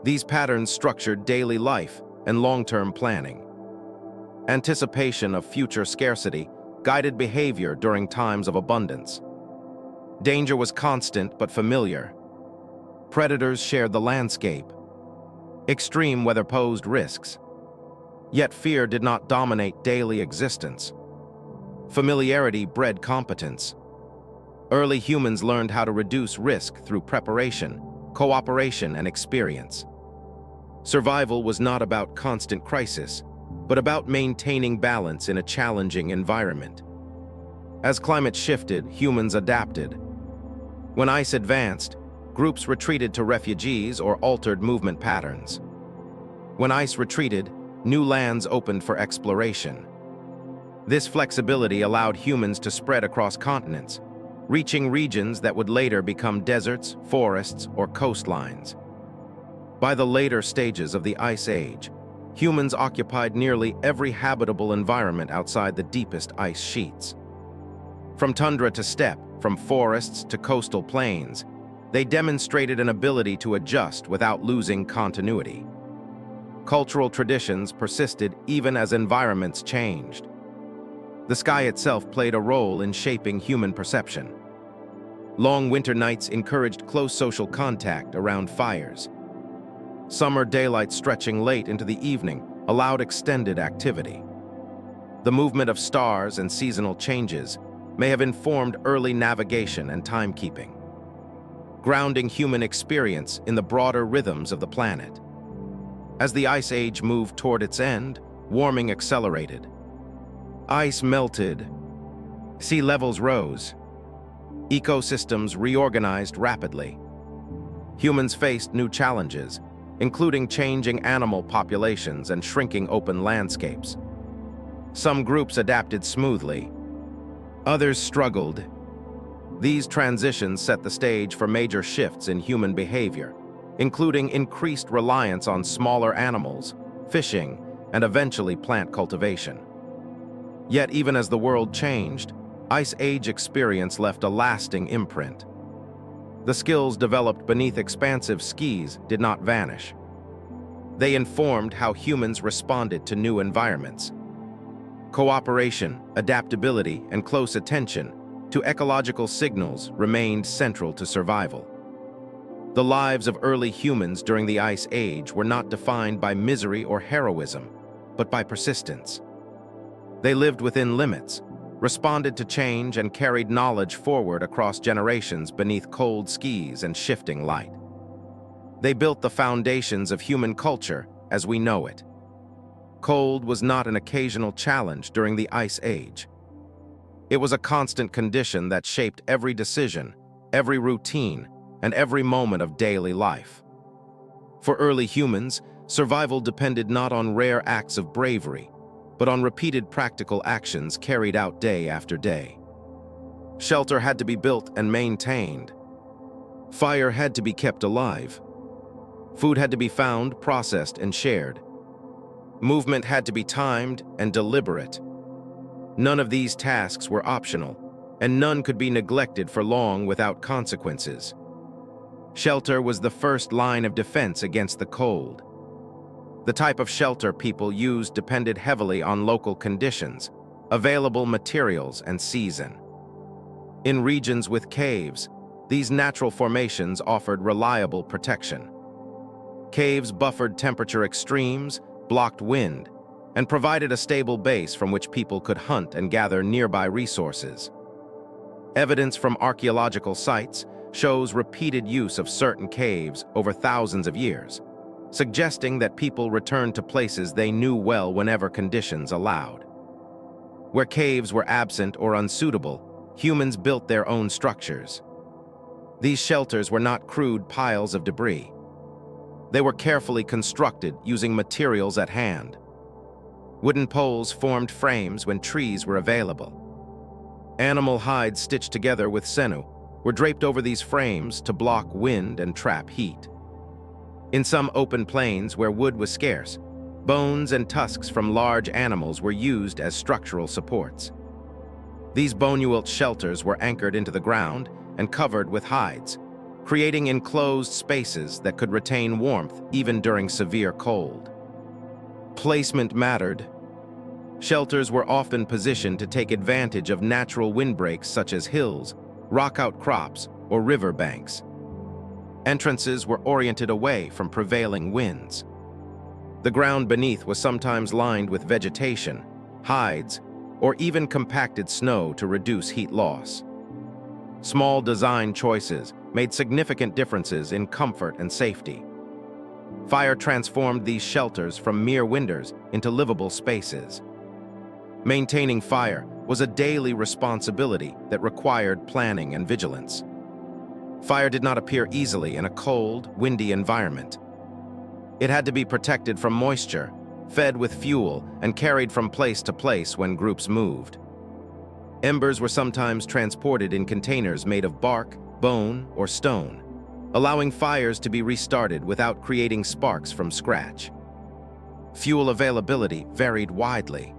These patterns structured daily life and long-term planning. Anticipation of future scarcity guided behavior during times of abundance. Danger was constant but familiar. Predators shared the landscape. Extreme weather posed risks. Yet fear did not dominate daily existence. Familiarity bred competence. Early humans learned how to reduce risk through preparation, cooperation, and experience. Survival was not about constant crisis, but about maintaining balance in a challenging environment. As climate shifted, humans adapted. When ice advanced, groups retreated to refugees or altered movement patterns. When ice retreated, new lands opened for exploration. This flexibility allowed humans to spread across continents, reaching regions that would later become deserts, forests, or coastlines. By the later stages of the Ice Age, humans occupied nearly every habitable environment outside the deepest ice sheets. From tundra to steppe, from forests to coastal plains, they demonstrated an ability to adjust without losing continuity. Cultural traditions persisted even as environments changed. The sky itself played a role in shaping human perception. Long winter nights encouraged close social contact around fires. Summer daylight stretching late into the evening allowed extended activity. The movement of stars and seasonal changes may have informed early navigation and timekeeping, grounding human experience in the broader rhythms of the planet. As the Ice Age moved toward its end, warming accelerated. Ice melted, sea levels rose, ecosystems reorganized rapidly. Humans faced new challenges, including changing animal populations and shrinking open landscapes. Some groups adapted smoothly, others struggled. These transitions set the stage for major shifts in human behavior, including increased reliance on smaller animals, fishing, and eventually plant cultivation. Yet even as the world changed, Ice Age experience left a lasting imprint. The skills developed beneath expansive skis did not vanish. They informed how humans responded to new environments. Cooperation, adaptability, and close attention to ecological signals remained central to survival. The lives of early humans during the Ice Age were not defined by misery or heroism, but by persistence. They lived within limits, responded to change, and carried knowledge forward across generations beneath cold skis and shifting light. They built the foundations of human culture as we know it. Cold was not an occasional challenge during the Ice Age. It was a constant condition that shaped every decision, every routine, and every moment of daily life. For early humans, survival depended not on rare acts of bravery, but on repeated practical actions carried out day after day. Shelter had to be built and maintained. Fire had to be kept alive. Food had to be found, processed, and shared. Movement had to be timed and deliberate. None of these tasks were optional, and none could be neglected for long without consequences. Shelter was the first line of defense against the cold. The type of shelter people used depended heavily on local conditions, available materials, and season. In regions with caves, these natural formations offered reliable protection. Caves buffered temperature extremes, blocked wind, and provided a stable base from which people could hunt and gather nearby resources. Evidence from archaeological sites shows repeated use of certain caves over thousands of years, suggesting that people returned to places they knew well whenever conditions allowed. Where caves were absent or unsuitable, humans built their own structures. These shelters were not crude piles of debris. They were carefully constructed using materials at hand. Wooden poles formed frames when trees were available. Animal hides stitched together with sinew were draped over these frames to block wind and trap heat. In some open plains where wood was scarce, bones and tusks from large animals were used as structural supports. These bone-built shelters were anchored into the ground and covered with hides, creating enclosed spaces that could retain warmth even during severe cold. Placement mattered. Shelters were often positioned to take advantage of natural windbreaks such as hills, rock outcrops, or river banks. Entrances were oriented away from prevailing winds. The ground beneath was sometimes lined with vegetation, hides, or even compacted snow to reduce heat loss. Small design choices made significant differences in comfort and safety. Fire transformed these shelters from mere windows into livable spaces. Maintaining fire was a daily responsibility that required planning and vigilance. Fire did not appear easily in a cold, windy environment. It had to be protected from moisture, fed with fuel, and carried from place to place when groups moved. Embers were sometimes transported in containers made of bark, bone, or stone, allowing fires to be restarted without creating sparks from scratch. Fuel availability varied widely.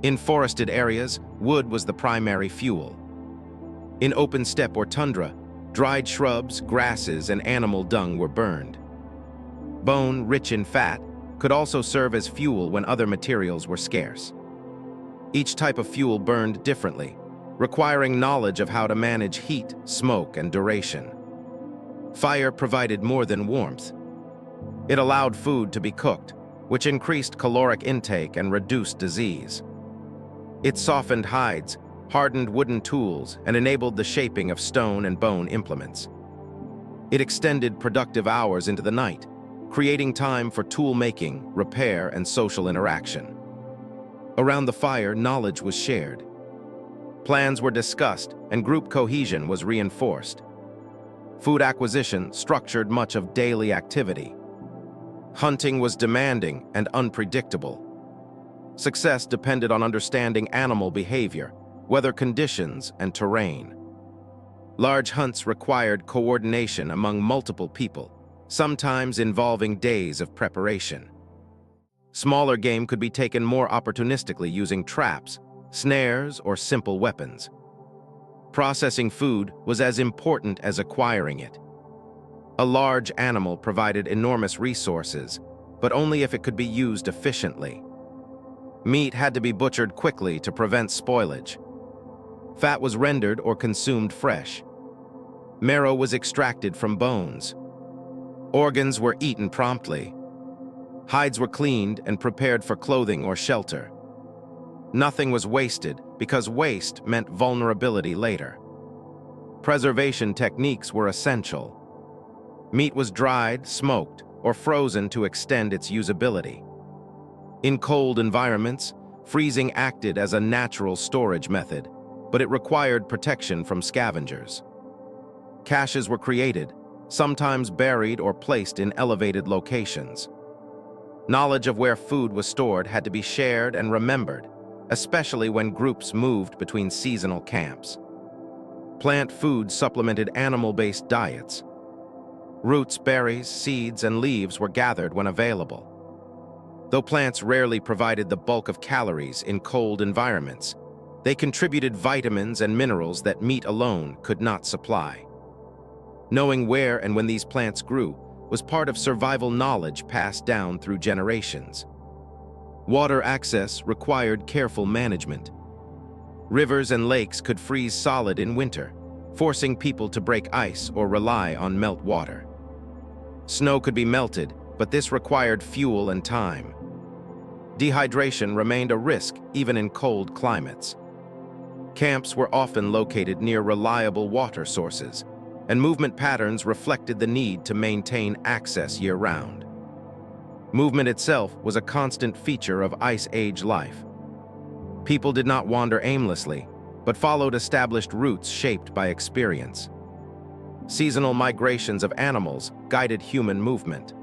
In forested areas, wood was the primary fuel. In open steppe or tundra, dried shrubs, grasses, and animal dung were burned. Bone, rich in fat, could also serve as fuel when other materials were scarce. Each type of fuel burned differently, requiring knowledge of how to manage heat, smoke, and duration. Fire provided more than warmth. It allowed food to be cooked, which increased caloric intake and reduced disease. It softened hides, hardened wooden tools, and enabled the shaping of stone and bone implements. It extended productive hours into the night, creating time for tool making, repair, and social interaction. Around the fire, knowledge was shared. Plans were discussed, and group cohesion was reinforced. Food acquisition structured much of daily activity. Hunting was demanding and unpredictable. Success depended on understanding animal behavior, weather conditions, and terrain. Large hunts required coordination among multiple people, sometimes involving days of preparation. Smaller game could be taken more opportunistically using traps, snares, or simple weapons. Processing food was as important as acquiring it. A large animal provided enormous resources, but only if it could be used efficiently. Meat had to be butchered quickly to prevent spoilage. Fat was rendered or consumed fresh. Marrow was extracted from bones. Organs were eaten promptly. Hides were cleaned and prepared for clothing or shelter. Nothing was wasted because waste meant vulnerability later. Preservation techniques were essential. Meat was dried, smoked, or frozen to extend its usability. In cold environments, freezing acted as a natural storage method, but it required protection from scavengers. Caches were created, sometimes buried or placed in elevated locations. Knowledge of where food was stored had to be shared and remembered, especially when groups moved between seasonal camps. Plant food supplemented animal-based diets. Roots, berries, seeds, and leaves were gathered when available. Though plants rarely provided the bulk of calories in cold environments, they contributed vitamins and minerals that meat alone could not supply. Knowing where and when these plants grew was part of survival knowledge passed down through generations. Water access required careful management. Rivers and lakes could freeze solid in winter, forcing people to break ice or rely on meltwater. Snow could be melted, but this required fuel and time. Dehydration remained a risk even in cold climates. Camps were often located near reliable water sources, and movement patterns reflected the need to maintain access year-round. Movement itself was a constant feature of Ice Age life. People did not wander aimlessly, but followed established routes shaped by experience. Seasonal migrations of animals guided human movement.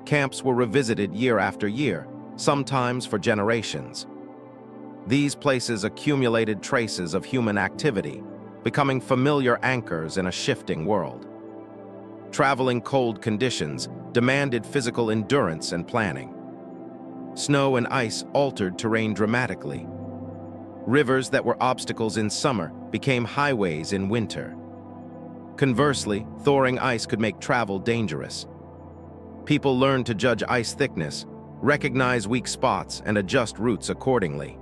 Camps were revisited year after year, sometimes for generations. These places accumulated traces of human activity, becoming familiar anchors in a shifting world. Traveling cold conditions demanded physical endurance and planning. Snow and ice altered terrain dramatically. Rivers that were obstacles in summer became highways in winter. Conversely, thawing ice could make travel dangerous. People learned to judge ice thickness, recognize weak spots, and adjust routes accordingly.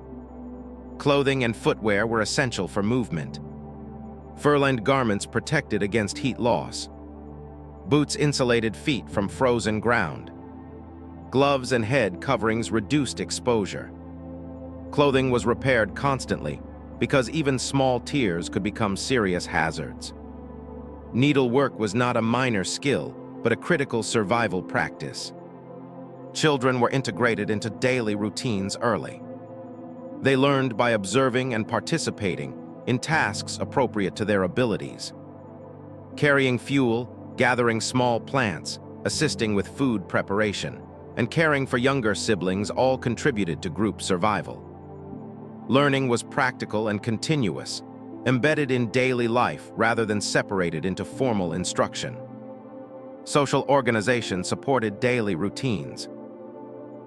Clothing and footwear were essential for movement. Fur-lined garments protected against heat loss. Boots insulated feet from frozen ground. Gloves and head coverings reduced exposure. Clothing was repaired constantly because even small tears could become serious hazards. Needlework was not a minor skill, but a critical survival practice. Children were integrated into daily routines early. They learned by observing and participating in tasks appropriate to their abilities. Carrying fuel, gathering small plants, assisting with food preparation, and caring for younger siblings all contributed to group survival. Learning was practical and continuous, embedded in daily life rather than separated into formal instruction. Social organization supported daily routines.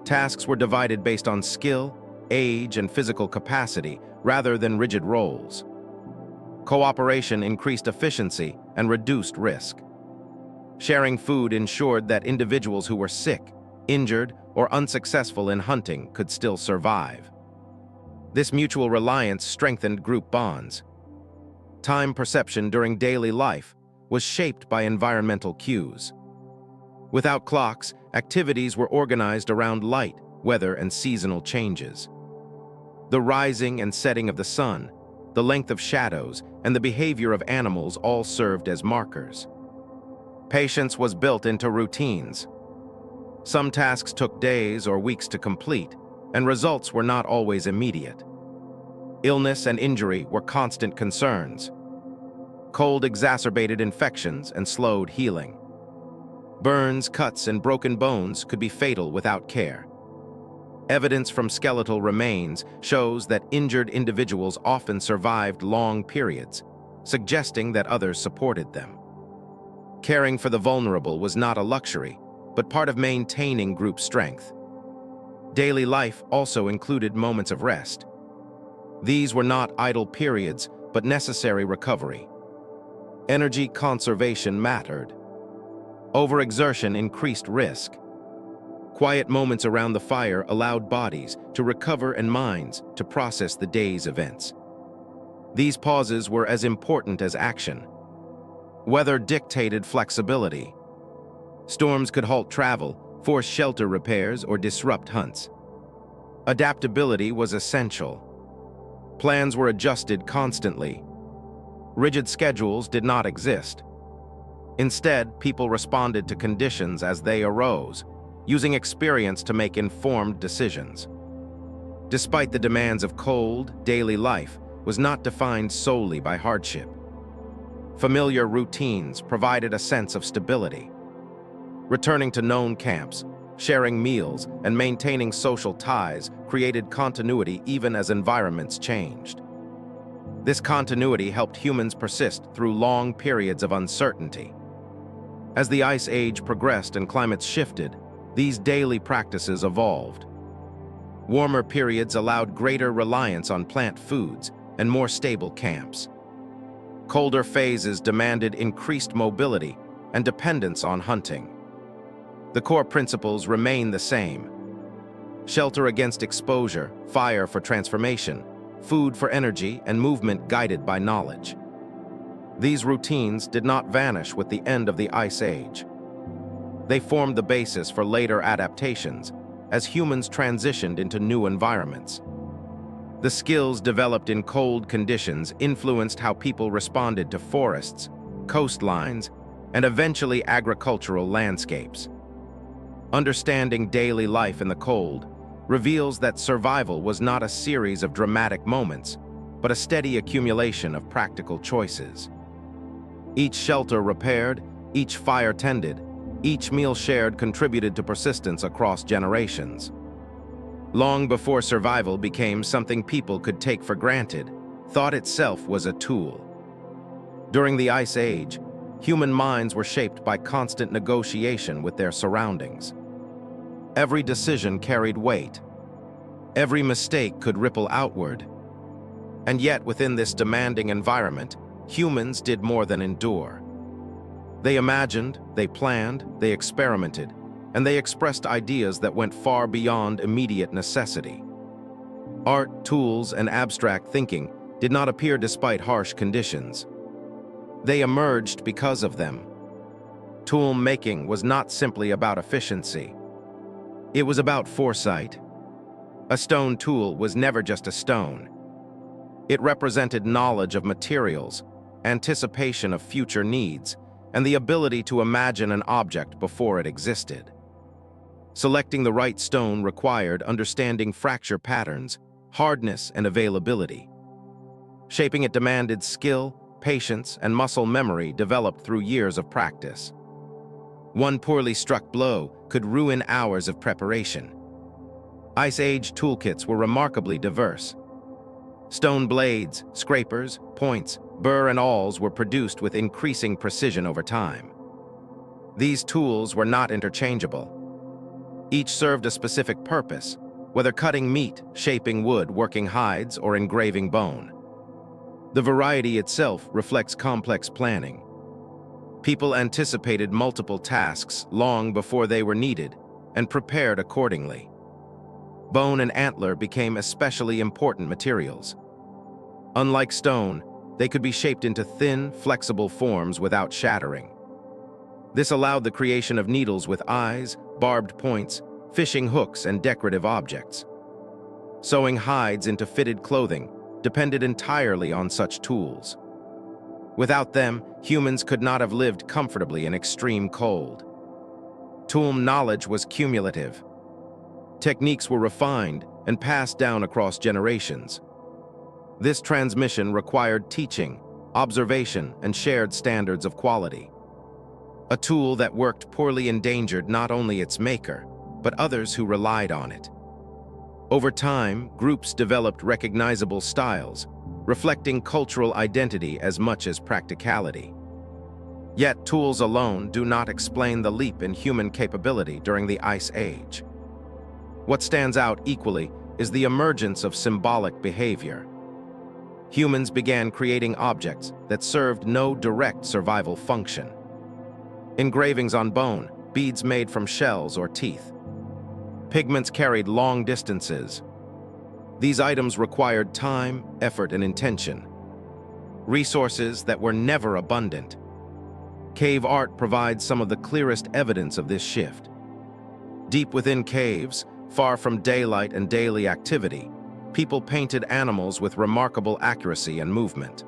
Tasks were divided based on skill, age, and physical capacity rather than rigid roles. Cooperation increased efficiency and reduced risk. Sharing food ensured that individuals who were sick, injured, or unsuccessful in hunting could still survive. This mutual reliance strengthened group bonds. Time perception during daily life was shaped by environmental cues. Without clocks, activities were organized around light, weather, and seasonal changes. The rising and setting of the sun, the length of shadows, and the behavior of animals all served as markers. Patience was built into routines. Some tasks took days or weeks to complete, and results were not always immediate. Illness and injury were constant concerns. Cold exacerbated infections and slowed healing. Burns, cuts, and broken bones could be fatal without care. Evidence from skeletal remains shows that injured individuals often survived long periods, suggesting that others supported them. Caring for the vulnerable was not a luxury, but part of maintaining group strength. Daily life also included moments of rest. These were not idle periods, but necessary recovery. Energy conservation mattered. Overexertion increased risk. Quiet moments around the fire allowed bodies to recover and minds to process the day's events. These pauses were as important as action. Weather dictated flexibility. Storms could halt travel, force shelter repairs, or disrupt hunts. Adaptability was essential. Plans were adjusted constantly. Rigid schedules did not exist. Instead, people responded to conditions as they arose, using experience to make informed decisions. Despite the demands of cold, daily life was not defined solely by hardship. Familiar routines provided a sense of stability. Returning to known camps, sharing meals, and maintaining social ties created continuity even as environments changed. This continuity helped humans persist through long periods of uncertainty. As the Ice Age progressed and climates shifted, these daily practices evolved. Warmer periods allowed greater reliance on plant foods and more stable camps. Colder phases demanded increased mobility and dependence on hunting. The core principles remain the same: shelter against exposure, fire for transformation, food for energy, and movement guided by knowledge. These routines did not vanish with the end of the Ice Age. They formed the basis for later adaptations as humans transitioned into new environments. The skills developed in cold conditions influenced how people responded to forests, coastlines, and eventually agricultural landscapes. Understanding daily life in the cold reveals that survival was not a series of dramatic moments, but a steady accumulation of practical choices. Each shelter repaired, each fire tended, Each meal shared contributed to persistence across generations. Long before survival became something people could take for granted, thought itself was a tool. During the Ice Age, human minds were shaped by constant negotiation with their surroundings. Every decision carried weight. Every mistake could ripple outward. And yet, within this demanding environment, humans did more than endure. They imagined, they planned, they experimented, and they expressed ideas that went far beyond immediate necessity. Art, tools, and abstract thinking did not appear despite harsh conditions. They emerged because of them. Tool making was not simply about efficiency. It was about foresight. A stone tool was never just a stone. It represented knowledge of materials, anticipation of future needs, and the ability to imagine an object before it existed. Selecting the right stone required understanding fracture patterns, hardness, and availability. Shaping it demanded skill, patience, and muscle memory developed through years of practice. One poorly struck blow could ruin hours of preparation. Ice Age toolkits were remarkably diverse. Stone blades, scrapers, points, burr, and awls were produced with increasing precision over time. These tools were not interchangeable. Each served a specific purpose, whether cutting meat, shaping wood, working hides, or engraving bone. The variety itself reflects complex planning. People anticipated multiple tasks long before they were needed and prepared accordingly. Bone and antler became especially important materials. Unlike stone, they could be shaped into thin, flexible forms without shattering. This allowed the creation of needles with eyes, barbed points, fishing hooks, and decorative objects. Sewing hides into fitted clothing depended entirely on such tools. Without them, humans could not have lived comfortably in extreme cold. Tool knowledge was cumulative. Techniques were refined and passed down across generations. This transmission required teaching, observation, and shared standards of quality. A tool that worked poorly endangered not only its maker, but others who relied on it. Over time, groups developed recognizable styles, reflecting cultural identity as much as practicality. Yet tools alone do not explain the leap in human capability during the Ice Age. What stands out equally is the emergence of symbolic behavior. Humans began creating objects that served no direct survival function. Engravings on bone, beads made from shells or teeth. Pigments carried long distances. These items required time, effort, and intention. Resources that were never abundant. Cave art provides some of the clearest evidence of this shift. Deep within caves, far from daylight and daily activity, people painted animals with remarkable accuracy and movement.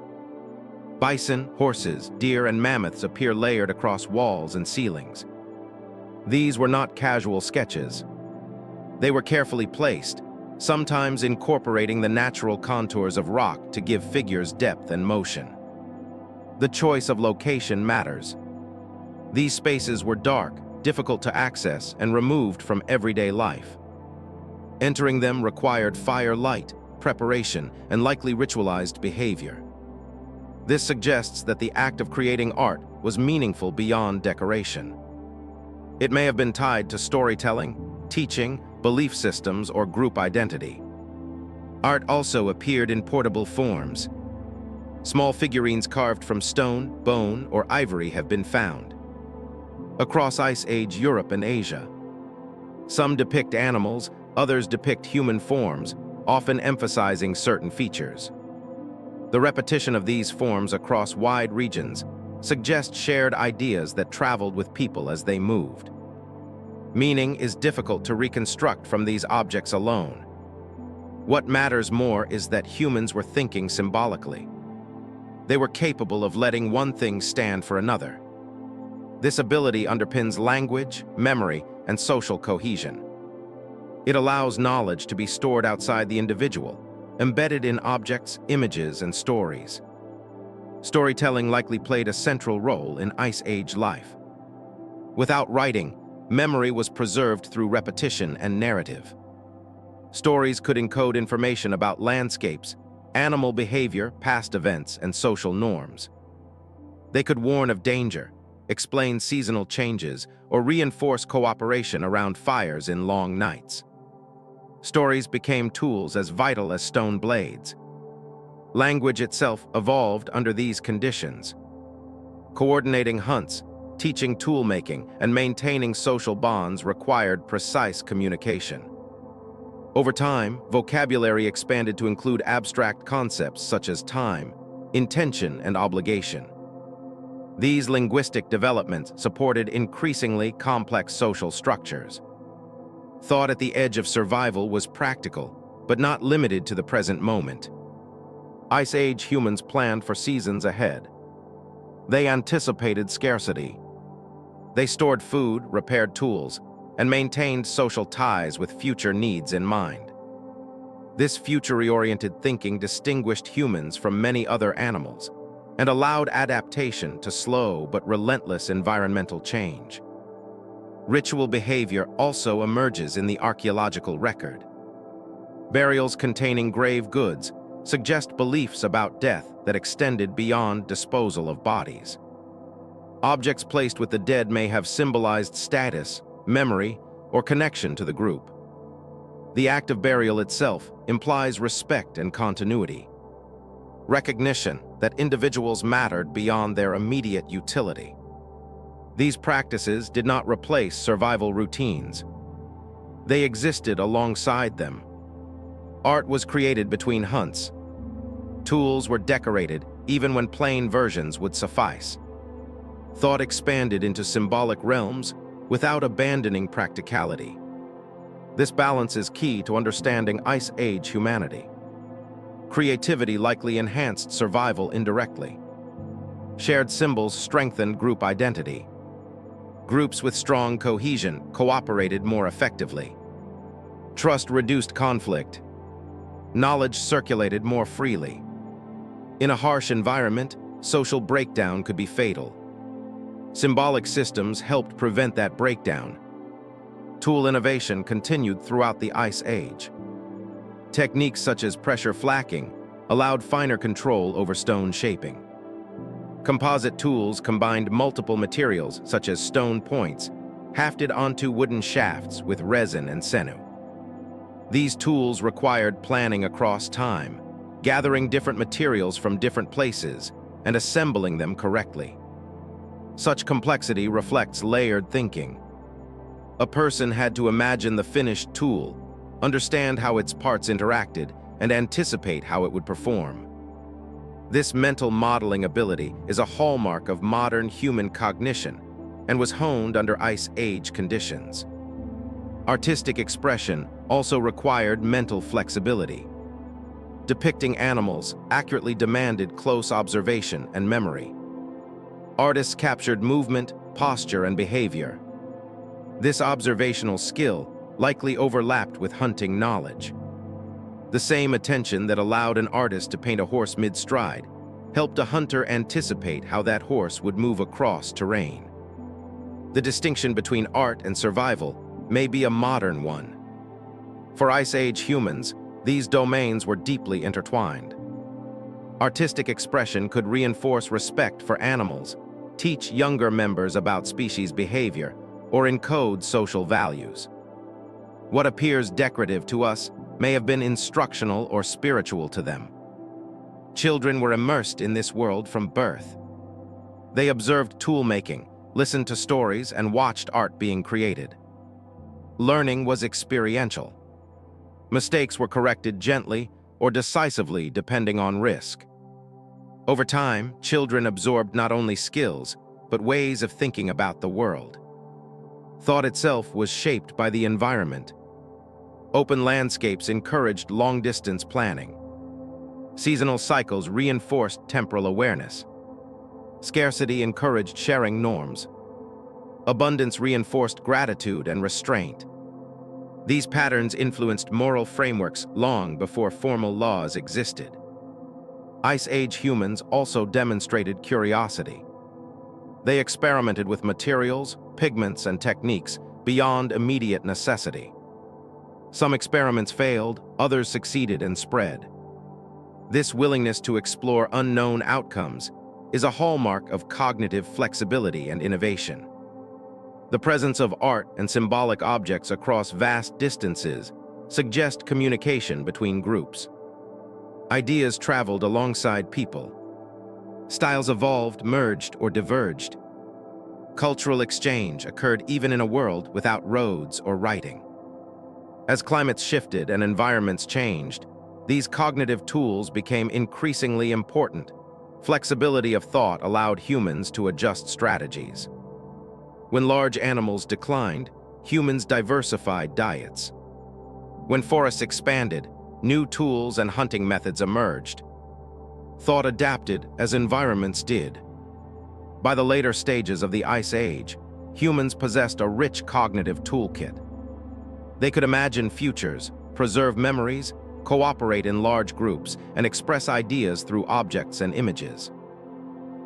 Bison, horses, deer, and mammoths appear layered across walls and ceilings. These were not casual sketches. They were carefully placed, sometimes incorporating the natural contours of rock to give figures depth and motion. The choice of location matters. These spaces were dark, difficult to access, and removed from everyday life. Entering them required firelight, preparation, and likely ritualized behavior. This suggests that the act of creating art was meaningful beyond decoration. It may have been tied to storytelling, teaching, belief systems, or group identity. Art also appeared in portable forms. Small figurines carved from stone, bone, or ivory have been found across Ice Age Europe and Asia. Some depict animals, others depict human forms, often emphasizing certain features. The repetition of these forms across wide regions suggests shared ideas that traveled with people as they moved. Meaning is difficult to reconstruct from these objects alone. What matters more is that humans were thinking symbolically. They were capable of letting one thing stand for another. This ability underpins language, memory, and social cohesion. It allows knowledge to be stored outside the individual, embedded in objects, images, and stories. Storytelling likely played a central role in Ice Age life. Without writing, memory was preserved through repetition and narrative. Stories could encode information about landscapes, animal behavior, past events, and social norms. They could warn of danger, explain seasonal changes, or reinforce cooperation around fires in long nights. Stories became tools as vital as stone blades. Language itself evolved under these conditions. Coordinating hunts, teaching tool-making, and maintaining social bonds required precise communication. Over time, vocabulary expanded to include abstract concepts such as time, intention, and obligation. These linguistic developments supported increasingly complex social structures. Thought at the edge of survival was practical, but not limited to the present moment. Ice Age humans planned for seasons ahead. They anticipated scarcity. They stored food, repaired tools, and maintained social ties with future needs in mind. This future-oriented thinking distinguished humans from many other animals and allowed adaptation to slow but relentless environmental change. Ritual behavior also emerges in the archaeological record. Burials containing grave goods suggest beliefs about death that extended beyond disposal of bodies. Objects placed with the dead may have symbolized status, memory, or connection to the group. The act of burial itself implies respect and continuity. Recognition that individuals mattered beyond their immediate utility. These practices did not replace survival routines. They existed alongside them. Art was created between hunts. Tools were decorated even when plain versions would suffice. Thought expanded into symbolic realms without abandoning practicality. This balance is key to understanding Ice Age humanity. Creativity likely enhanced survival indirectly. Shared symbols strengthened group identity. Groups with strong cohesion cooperated more effectively. Trust reduced conflict. Knowledge circulated more freely. In a harsh environment, social breakdown could be fatal. Symbolic systems helped prevent that breakdown. Tool innovation continued throughout the Ice Age. Techniques such as pressure flacking allowed finer control over stone shaping. Composite tools combined multiple materials such as stone points, hafted onto wooden shafts with resin and sinew. These tools required planning across time, gathering different materials from different places and assembling them correctly. Such complexity reflects layered thinking. A person had to imagine the finished tool, understand how its parts interacted, and anticipate how it would perform. This mental modeling ability is a hallmark of modern human cognition and was honed under Ice Age conditions. Artistic expression also required mental flexibility. Depicting animals accurately demanded close observation and memory. Artists captured movement, posture, and behavior. This observational skill likely overlapped with hunting knowledge. The same attention that allowed an artist to paint a horse mid-stride helped a hunter anticipate how that horse would move across terrain. The distinction between art and survival may be a modern one. For Ice Age humans, these domains were deeply intertwined. Artistic expression could reinforce respect for animals, teach younger members about species behavior, or encode social values. What appears decorative to us may have been instructional or spiritual to them. Children were immersed in this world from birth. They observed tool-making, listened to stories, and watched art being created. Learning was experiential. Mistakes were corrected gently or decisively depending on risk. Over time, children absorbed not only skills, but ways of thinking about the world. Thought itself was shaped by the environment. Open landscapes encouraged long-distance planning. Seasonal cycles reinforced temporal awareness. Scarcity encouraged sharing norms. Abundance reinforced gratitude and restraint. These patterns influenced moral frameworks long before formal laws existed. Ice Age humans also demonstrated curiosity. They experimented with materials, pigments and techniques beyond immediate necessity. Some experiments failed, others succeeded and spread. This willingness to explore unknown outcomes is a hallmark of cognitive flexibility and innovation. The presence of art and symbolic objects across vast distances suggest communication between groups. Ideas traveled alongside people. Styles evolved, merged, or diverged. Cultural exchange occurred even in a world without roads or writing. As climates shifted and environments changed, these cognitive tools became increasingly important. Flexibility of thought allowed humans to adjust strategies. When large animals declined, humans diversified diets. When forests expanded, new tools and hunting methods emerged. Thought adapted as environments did. By the later stages of the Ice Age, humans possessed a rich cognitive toolkit. They could imagine futures, preserve memories, cooperate in large groups, and express ideas through objects and images.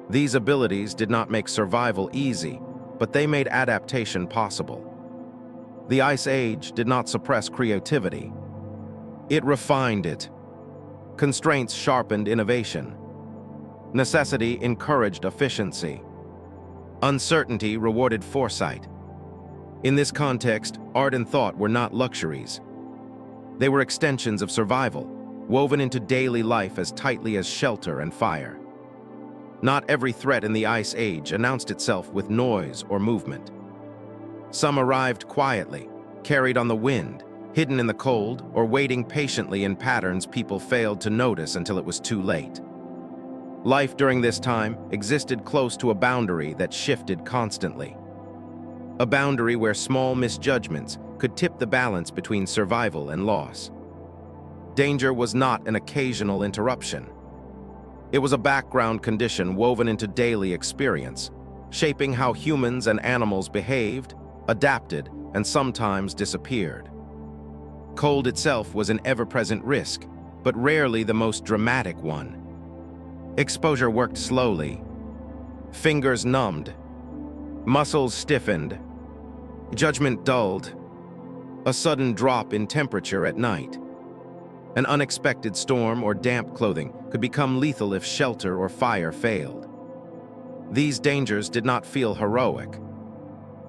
These abilities did not make survival easy, but they made adaptation possible. The Ice Age did not suppress creativity. It refined it. Constraints sharpened innovation. Necessity encouraged efficiency. Uncertainty rewarded foresight. In this context, art and thought were not luxuries. They were extensions of survival, woven into daily life as tightly as shelter and fire. Not every threat in the Ice Age announced itself with noise or movement. Some arrived quietly, carried on the wind, hidden in the cold, or waiting patiently in patterns people failed to notice until it was too late. Life during this time existed close to a boundary that shifted constantly. A boundary where small misjudgments could tip the balance between survival and loss. Danger was not an occasional interruption. It was a background condition woven into daily experience, shaping how humans and animals behaved, adapted, and sometimes disappeared. Cold itself was an ever-present risk, but rarely the most dramatic one. Exposure worked slowly. Fingers numbed. Muscles stiffened. Judgment dulled. A sudden drop in temperature at night. An unexpected storm or damp clothing could become lethal if shelter or fire failed. These dangers did not feel heroic.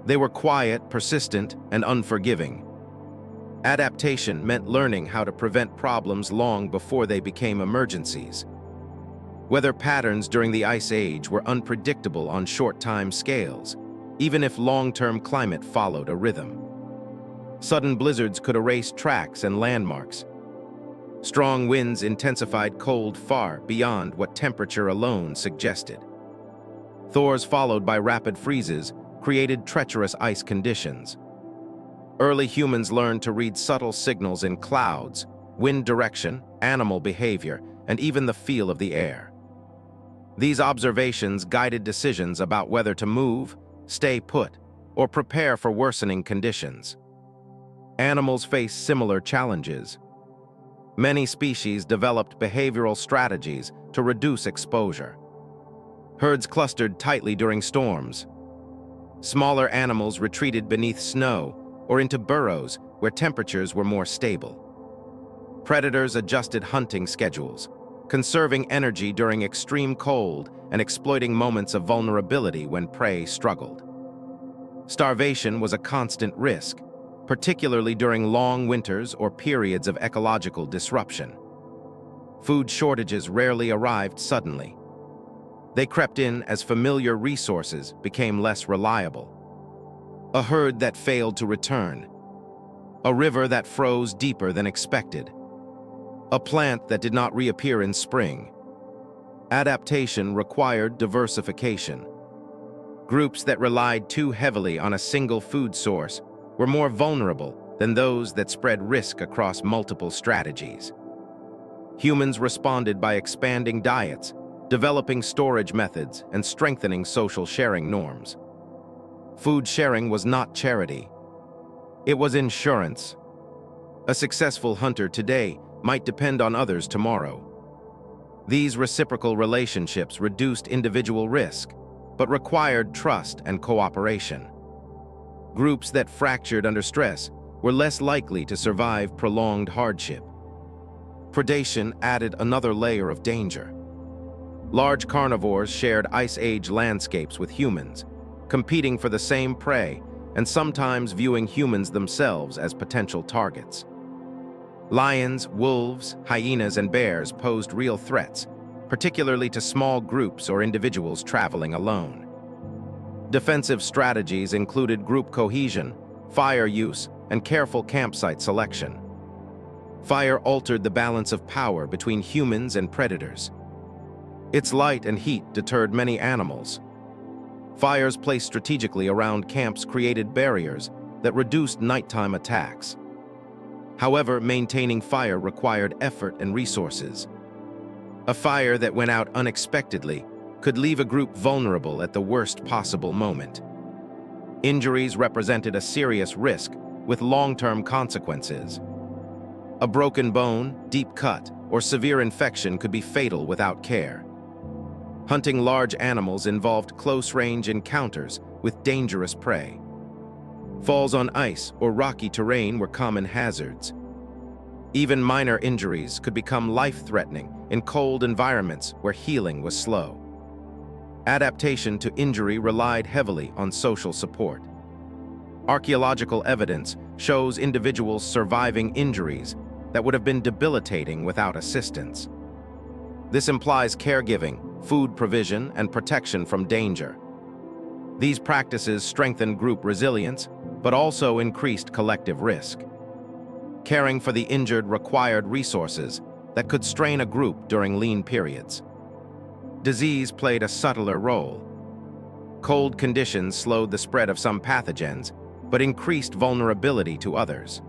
They were quiet, persistent, and unforgiving. Adaptation meant learning how to prevent problems long before they became emergencies. Weather patterns during the Ice Age were unpredictable on short-time scales, even if long-term climate followed a rhythm. Sudden blizzards could erase tracks and landmarks. Strong winds intensified cold far beyond what temperature alone suggested. Thaws followed by rapid freezes created treacherous ice conditions. Early humans learned to read subtle signals in clouds, wind direction, animal behavior, and even the feel of the air. These observations guided decisions about whether to move, stay put, or prepare for worsening conditions. Animals face similar challenges. Many species developed behavioral strategies to reduce exposure. Herds clustered tightly during storms. Smaller animals retreated beneath snow or into burrows where temperatures were more stable. Predators adjusted hunting schedules, conserving energy during extreme cold and exploiting moments of vulnerability when prey struggled. Starvation was a constant risk, particularly during long winters or periods of ecological disruption. Food shortages rarely arrived suddenly. They crept in as familiar resources became less reliable. A herd that failed to return. A river that froze deeper than expected. A plant that did not reappear in spring. Adaptation required diversification. Groups that relied too heavily on a single food source were more vulnerable than those that spread risk across multiple strategies. Humans responded by expanding diets, developing storage methods, and strengthening social sharing norms. Food sharing was not charity. It was insurance. A successful hunter today might depend on others tomorrow. These reciprocal relationships reduced individual risk, but required trust and cooperation. Groups that fractured under stress were less likely to survive prolonged hardship. Predation added another layer of danger. Large carnivores shared Ice Age landscapes with humans, competing for the same prey and sometimes viewing humans themselves as potential targets. Lions, wolves, hyenas, and bears posed real threats, particularly to small groups or individuals traveling alone. Defensive strategies included group cohesion, fire use, and careful campsite selection. Fire altered the balance of power between humans and predators. Its light and heat deterred many animals. Fires placed strategically around camps created barriers that reduced nighttime attacks. However, maintaining fire required effort and resources. A fire that went out unexpectedly could leave a group vulnerable at the worst possible moment. Injuries represented a serious risk with long-term consequences. A broken bone, deep cut, or severe infection could be fatal without care. Hunting large animals involved close-range encounters with dangerous prey. Falls on ice or rocky terrain were common hazards. Even minor injuries could become life-threatening in cold environments where healing was slow. Adaptation to injury relied heavily on social support. Archaeological evidence shows individuals surviving injuries that would have been debilitating without assistance. This implies caregiving, food provision, and protection from danger. These practices strengthened group resilience, but also increased collective risk. Caring for the injured required resources that could strain a group during lean periods. Disease played a subtler role. Cold conditions slowed the spread of some pathogens, but increased vulnerability to others.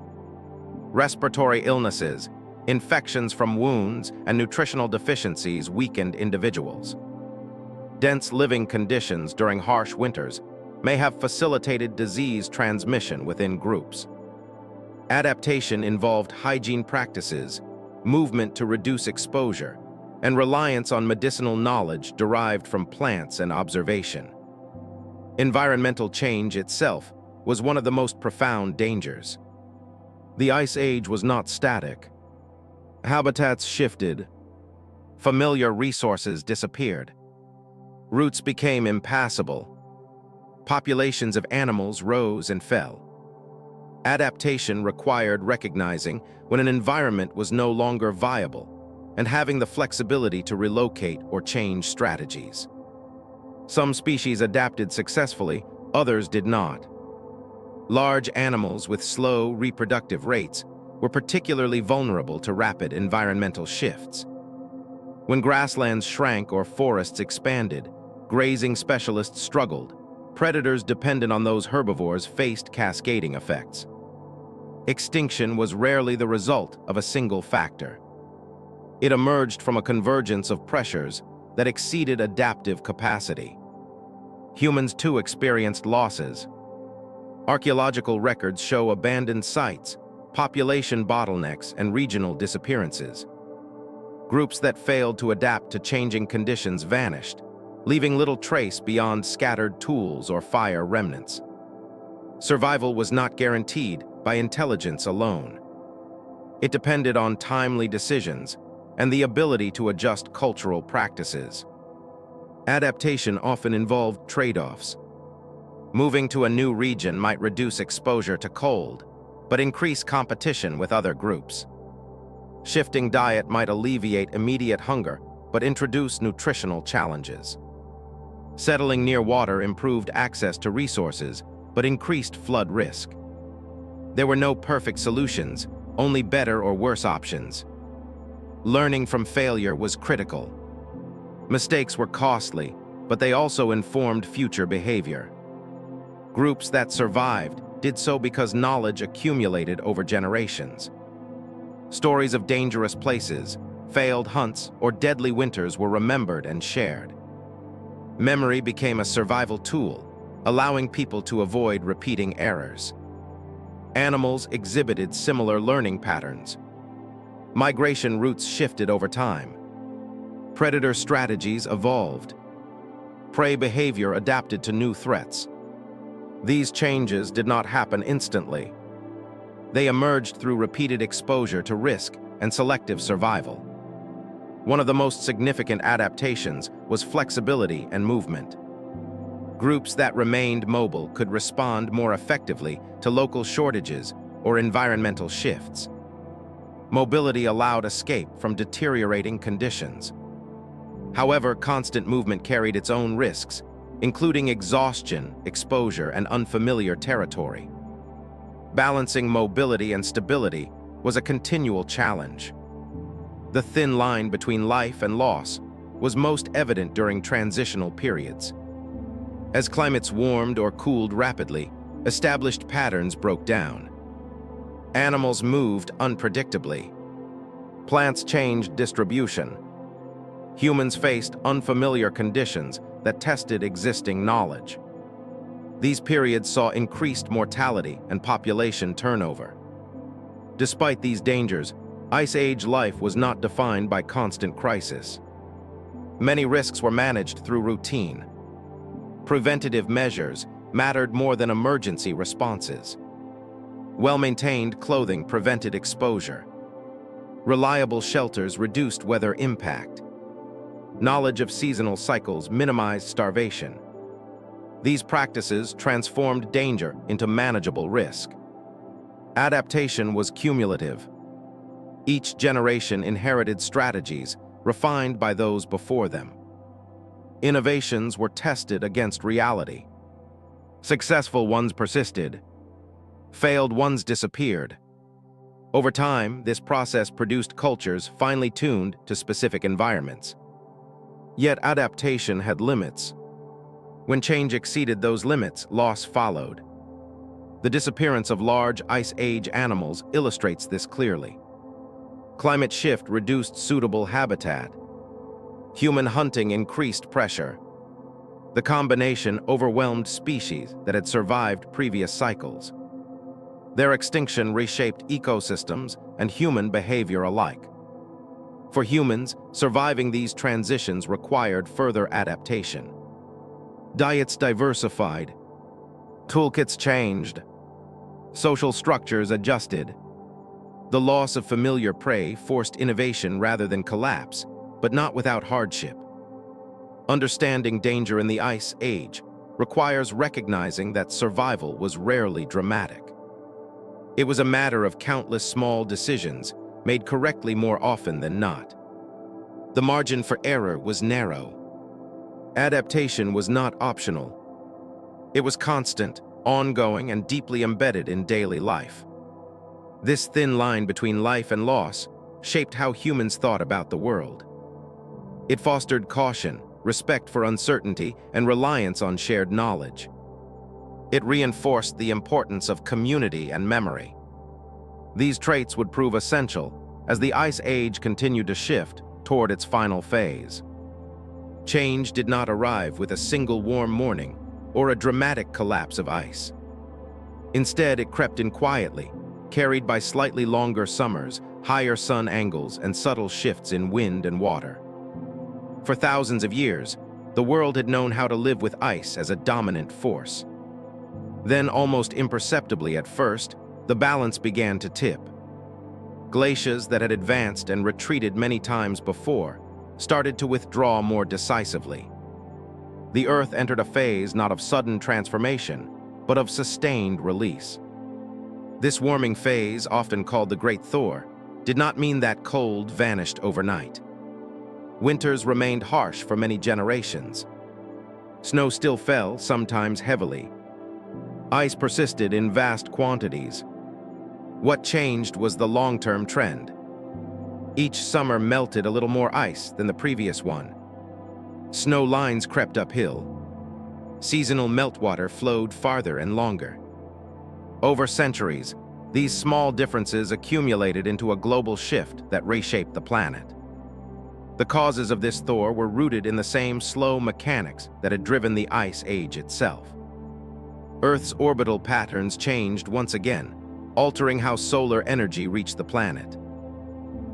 Respiratory illnesses, infections from wounds, and nutritional deficiencies weakened individuals. Dense living conditions during harsh winters may have facilitated disease transmission within groups. Adaptation involved hygiene practices, movement to reduce exposure, and reliance on medicinal knowledge derived from plants and observation. Environmental change itself was one of the most profound dangers. The Ice Age was not static. Habitats shifted. Familiar resources disappeared. Routes became impassable. Populations of animals rose and fell. Adaptation required recognizing when an environment was no longer viable and having the flexibility to relocate or change strategies. Some species adapted successfully, others did not. Large animals with slow reproductive rates were particularly vulnerable to rapid environmental shifts. When grasslands shrank or forests expanded, grazing specialists struggled. Predators dependent on those herbivores faced cascading effects. Extinction was rarely the result of a single factor. It emerged from a convergence of pressures that exceeded adaptive capacity. Humans too experienced losses. Archaeological records show abandoned sites, population bottlenecks, and regional disappearances. Groups that failed to adapt to changing conditions vanished, leaving little trace beyond scattered tools or fire remnants. Survival was not guaranteed by intelligence alone. It depended on timely decisions and the ability to adjust cultural practices. Adaptation often involved trade-offs. Moving to a new region might reduce exposure to cold, but increase competition with other groups. Shifting diet might alleviate immediate hunger, but introduce nutritional challenges. Settling near water improved access to resources, but increased flood risk. There were no perfect solutions, only better or worse options. Learning from failure was critical. Mistakes were costly, but they also informed future behavior. Groups that survived did so because knowledge accumulated over generations. Stories of dangerous places, failed hunts, or deadly winters were remembered and shared. Memory became a survival tool, allowing people to avoid repeating errors. Animals exhibited similar learning patterns. Migration routes shifted over time. Predator strategies evolved. Prey behavior adapted to new threats. These changes did not happen instantly. They emerged through repeated exposure to risk and selective survival. One of the most significant adaptations was flexibility and movement. Groups that remained mobile could respond more effectively to local shortages or environmental shifts. Mobility allowed escape from deteriorating conditions. However, constant movement carried its own risks, including exhaustion, exposure, and unfamiliar territory. Balancing mobility and stability was a continual challenge. The thin line between life and loss was most evident during transitional periods. As climates warmed or cooled rapidly, established patterns broke down. Animals moved unpredictably. Plants changed distribution. Humans faced unfamiliar conditions that tested existing knowledge. These periods saw increased mortality and population turnover. Despite these dangers, Ice Age life was not defined by constant crisis. Many risks were managed through routine. Preventative measures mattered more than emergency responses. Well-maintained clothing prevented exposure. Reliable shelters reduced weather impact. Knowledge of seasonal cycles minimized starvation. These practices transformed danger into manageable risk. Adaptation was cumulative. Each generation inherited strategies refined by those before them. Innovations were tested against reality. Successful ones persisted. Failed ones disappeared. Over time, this process produced cultures finely tuned to specific environments. Yet adaptation had limits. When change exceeded those limits, loss followed. The disappearance of large Ice Age animals illustrates this clearly. Climate shift reduced suitable habitat. Human hunting increased pressure. The combination overwhelmed species that had survived previous cycles. Their extinction reshaped ecosystems and human behavior alike. For humans, surviving these transitions required further adaptation. Diets diversified. Toolkits changed. Social structures adjusted. The loss of familiar prey forced innovation rather than collapse, but not without hardship. Understanding danger in the Ice Age requires recognizing that survival was rarely dramatic. It was a matter of countless small decisions made correctly more often than not. The margin for error was narrow. Adaptation was not optional. It was constant, ongoing, and deeply embedded in daily life. This thin line between life and loss shaped how humans thought about the world. It fostered caution, respect for uncertainty, and reliance on shared knowledge. It reinforced the importance of community and memory. These traits would prove essential as the Ice Age continued to shift toward its final phase. Change did not arrive with a single warm morning or a dramatic collapse of ice. Instead, it crept in quietly, carried by slightly longer summers, higher sun angles, and subtle shifts in wind and water. For thousands of years, the world had known how to live with ice as a dominant force. Then, almost imperceptibly at first, the balance began to tip. Glaciers that had advanced and retreated many times before started to withdraw more decisively. The Earth entered a phase not of sudden transformation, but of sustained release. This warming phase, often called the Great Thaw, did not mean that cold vanished overnight. Winters remained harsh for many generations. Snow still fell, sometimes heavily. Ice persisted in vast quantities. What changed was the long-term trend. Each summer melted a little more ice than the previous one. Snow lines crept uphill. Seasonal meltwater flowed farther and longer. Over centuries, these small differences accumulated into a global shift that reshaped the planet. The causes of this thaw were rooted in the same slow mechanics that had driven the Ice Age itself. Earth's orbital patterns changed once again, altering how solar energy reached the planet.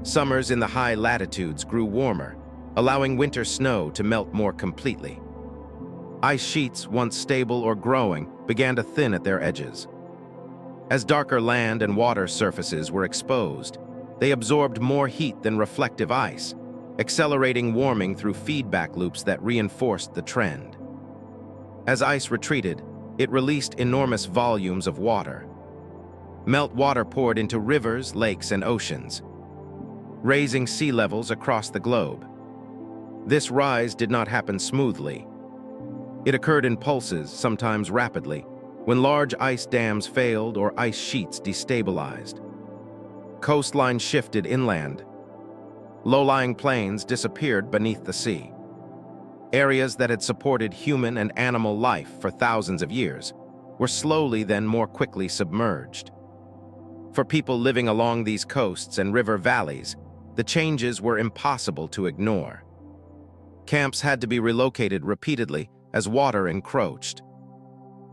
Summers in the high latitudes grew warmer, allowing winter snow to melt more completely. Ice sheets, once stable or growing, began to thin at their edges. As darker land and water surfaces were exposed, they absorbed more heat than reflective ice, accelerating warming through feedback loops that reinforced the trend. As ice retreated, it released enormous volumes of water. Meltwater poured into rivers, lakes, and oceans, raising sea levels across the globe. This rise did not happen smoothly. It occurred in pulses, sometimes rapidly, when large ice dams failed or ice sheets destabilized. Coastlines shifted inland. Low-lying plains disappeared beneath the sea. Areas that had supported human and animal life for thousands of years were slowly then more quickly submerged. For people living along these coasts and river valleys, the changes were impossible to ignore. Camps had to be relocated repeatedly as water encroached.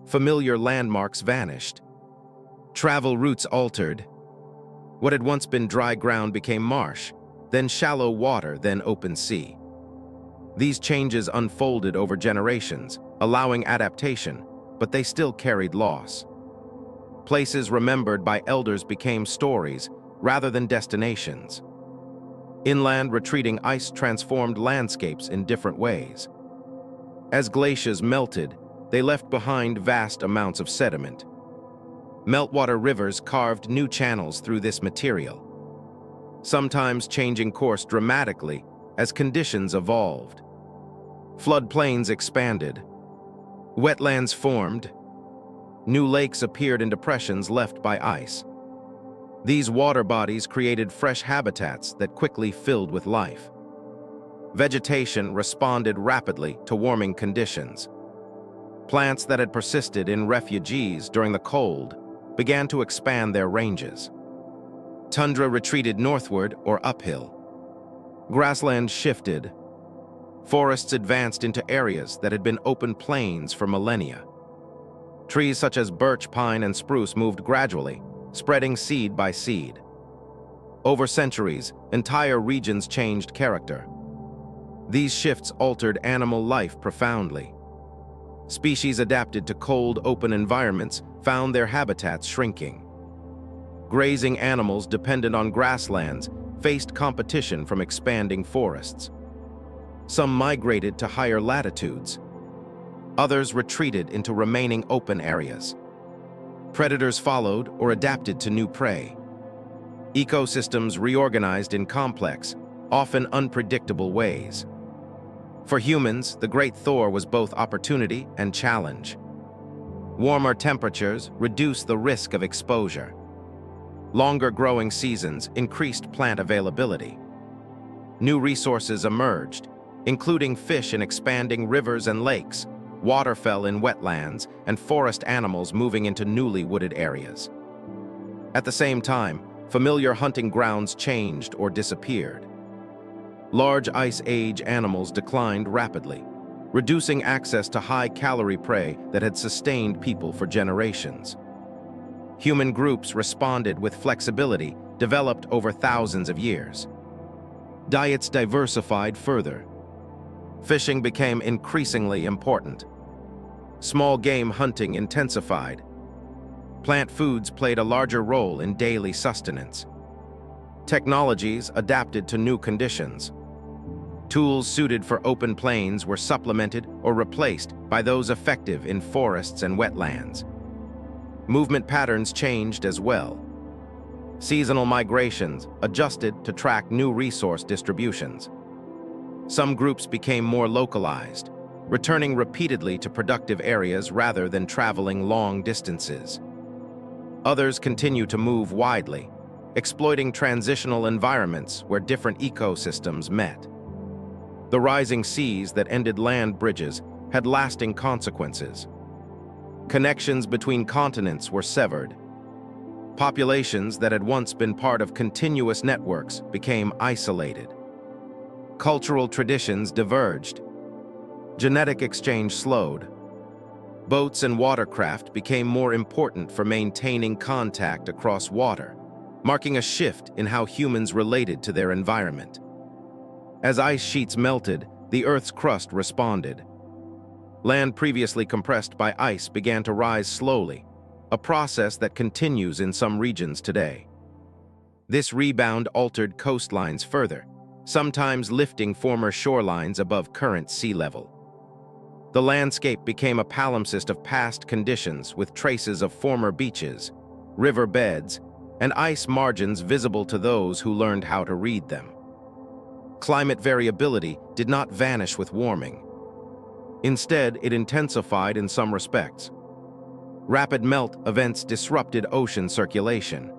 Familiar landmarks vanished. Travel routes altered. What had once been dry ground became marsh, then shallow water, then open sea. These changes unfolded over generations, allowing adaptation, but they still carried loss. Places remembered by elders became stories rather than destinations. Inland retreating ice transformed landscapes in different ways. As glaciers melted, they left behind vast amounts of sediment. Meltwater rivers carved new channels through this material, sometimes changing course dramatically as conditions evolved. Floodplains expanded. Wetlands formed. New lakes appeared in depressions left by ice. These water bodies created fresh habitats that quickly filled with life. Vegetation responded rapidly to warming conditions. Plants that had persisted in refuges during the cold began to expand their ranges. Tundra retreated northward or uphill. Grasslands shifted. Forests advanced into areas that had been open plains for millennia. Trees such as birch, pine, and spruce moved gradually, spreading seed by seed. Over centuries, entire regions changed character. These shifts altered animal life profoundly. Species adapted to cold, open environments found their habitats shrinking. Grazing animals dependent on grasslands faced competition from expanding forests. Some migrated to higher latitudes. Others retreated into remaining open areas. Predators followed or adapted to new prey. Ecosystems reorganized in complex, often unpredictable ways. For humans, the Great Thaw was both opportunity and challenge. Warmer temperatures reduced the risk of exposure. Longer growing seasons increased plant availability. New resources emerged, including fish in expanding rivers and lakes, waterfowl in wetlands, and forest animals moving into newly wooded areas. At the same time, familiar hunting grounds changed or disappeared. Large Ice Age animals declined rapidly, reducing access to high-calorie prey that had sustained people for generations. Human groups responded with flexibility developed over thousands of years. Diets diversified further. Fishing became increasingly important. Small game hunting intensified. Plant foods played a larger role in daily sustenance. Technologies adapted to new conditions. Tools suited for open plains were supplemented or replaced by those effective in forests and wetlands. Movement patterns changed as well. Seasonal migrations adjusted to track new resource distributions. Some groups became more localized, returning repeatedly to productive areas rather than traveling long distances. Others continue to move widely, exploiting transitional environments where different ecosystems met. The rising seas that ended land bridges had lasting consequences. Connections between continents were severed. Populations that had once been part of continuous networks became isolated. Cultural traditions diverged. Genetic exchange slowed. Boats and watercraft became more important for maintaining contact across water, marking a shift in how humans related to their environment. As ice sheets melted, the Earth's crust responded. Land previously compressed by ice began to rise slowly, a process that continues in some regions today. This rebound altered coastlines further, sometimes lifting former shorelines above current sea level. The landscape became a palimpsest of past conditions with traces of former beaches, river beds, and ice margins visible to those who learned how to read them. Climate variability did not vanish with warming. Instead, it intensified in some respects. Rapid melt events disrupted ocean circulation.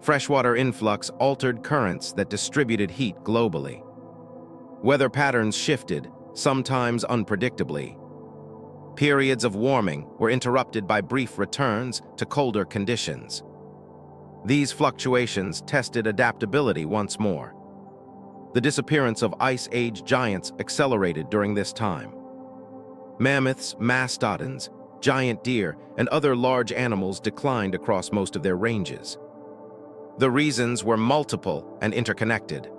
Freshwater influx altered currents that distributed heat globally. Weather patterns shifted, sometimes unpredictably. Periods of warming were interrupted by brief returns to colder conditions. These fluctuations tested adaptability once more. The disappearance of Ice Age giants accelerated during this time. Mammoths, mastodons, giant deer, and other large animals declined across most of their ranges. The reasons were multiple and interconnected.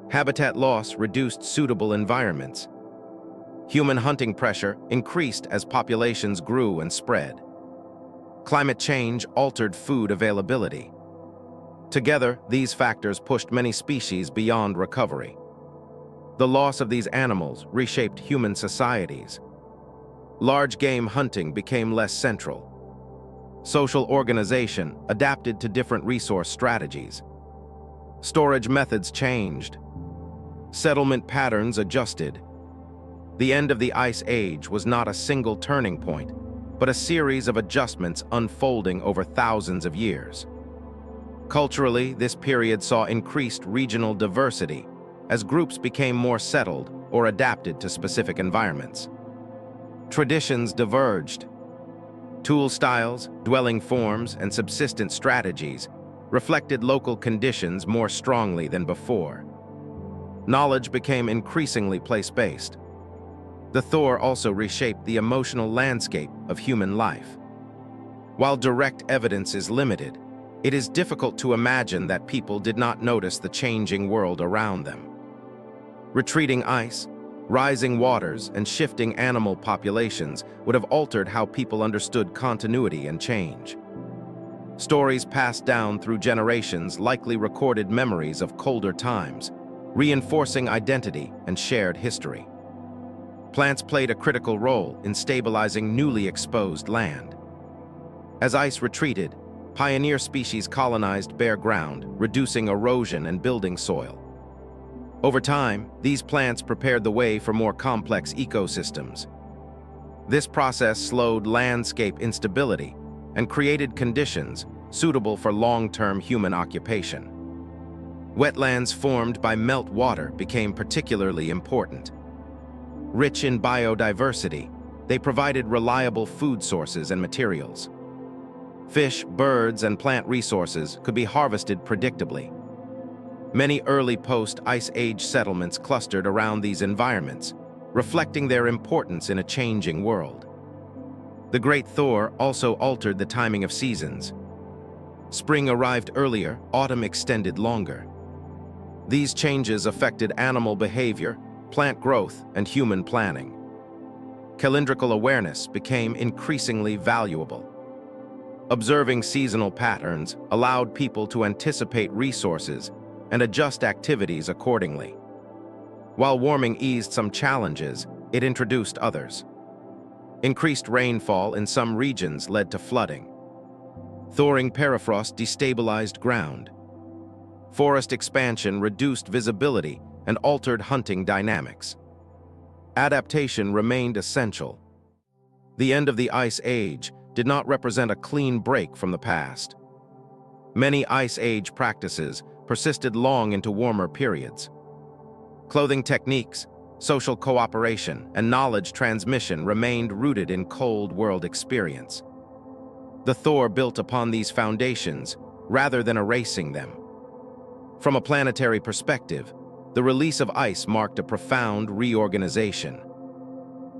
Habitat loss reduced suitable environments. Human hunting pressure increased as populations grew and spread. Climate change altered food availability. Together, these factors pushed many species beyond recovery. The loss of these animals reshaped human societies. Large game hunting became less central. Social organization adapted to different resource strategies. Storage methods changed. Settlement patterns adjusted. The end of the Ice Age was not a single turning point, but a series of adjustments unfolding over thousands of years. Culturally, this period saw increased regional diversity as groups became more settled or adapted to specific environments. Traditions diverged. Tool styles, dwelling forms, and subsistence strategies reflected local conditions more strongly than before. Knowledge became increasingly place-based. The Thor also reshaped the emotional landscape of human life. While direct evidence is limited, it is difficult to imagine that people did not notice the changing world around them. Retreating ice, rising waters, and shifting animal populations would have altered how people understood continuity and change. Stories passed down through generations likely recorded memories of colder times, reinforcing identity and shared history. Plants played a critical role in stabilizing newly exposed land. As ice retreated, pioneer species colonized bare ground, reducing erosion and building soil. Over time, these plants prepared the way for more complex ecosystems. This process slowed landscape instability and created conditions suitable for long-term human occupation. Wetlands formed by melt water became particularly important. Rich in biodiversity, they provided reliable food sources and materials. Fish, birds, and plant resources could be harvested predictably. Many early post-Ice Age settlements clustered around these environments, reflecting their importance in a changing world. The Great Thaw also altered the timing of seasons. Spring arrived earlier, autumn extended longer. These changes affected animal behavior, plant growth, and human planning. Calendrical awareness became increasingly valuable. Observing seasonal patterns allowed people to anticipate resources and adjust activities accordingly. While warming eased some challenges, it introduced others. Increased rainfall in some regions led to flooding. Thawing permafrost destabilized ground. Forest expansion reduced visibility and altered hunting dynamics. Adaptation remained essential. The end of the Ice Age did not represent a clean break from the past. Many Ice Age practices persisted long into warmer periods. Clothing techniques, social cooperation, and knowledge transmission remained rooted in cold world experience. The Thor built upon these foundations rather than erasing them. From a planetary perspective, the release of ice marked a profound reorganization.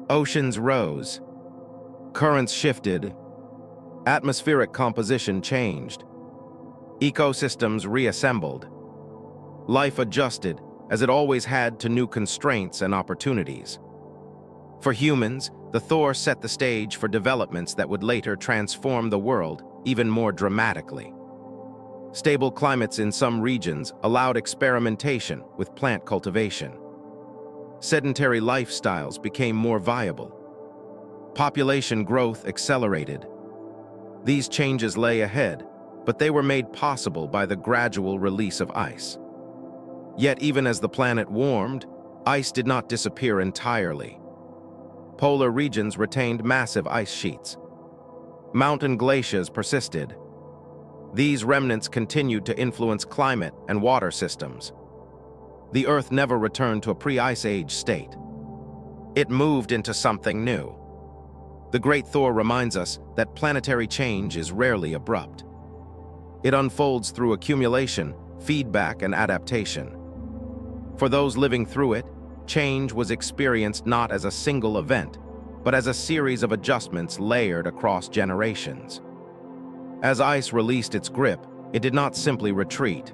Oceans rose, currents shifted, atmospheric composition changed, ecosystems reassembled. Life adjusted, as it always had, to new constraints and opportunities. For humans, the thaw set the stage for developments that would later transform the world even more dramatically. Stable climates in some regions allowed experimentation with plant cultivation. Sedentary lifestyles became more viable. Population growth accelerated. These changes lay ahead, but they were made possible by the gradual release of ice. Yet even as the planet warmed, ice did not disappear entirely. Polar regions retained massive ice sheets. Mountain glaciers persisted. These remnants continued to influence climate and water systems. The Earth never returned to a pre-Ice Age state. It moved into something new. The Great Thaw reminds us that planetary change is rarely abrupt. It unfolds through accumulation, feedback, and adaptation. For those living through it, change was experienced not as a single event, but as a series of adjustments layered across generations. As ice released its grip, it did not simply retreat.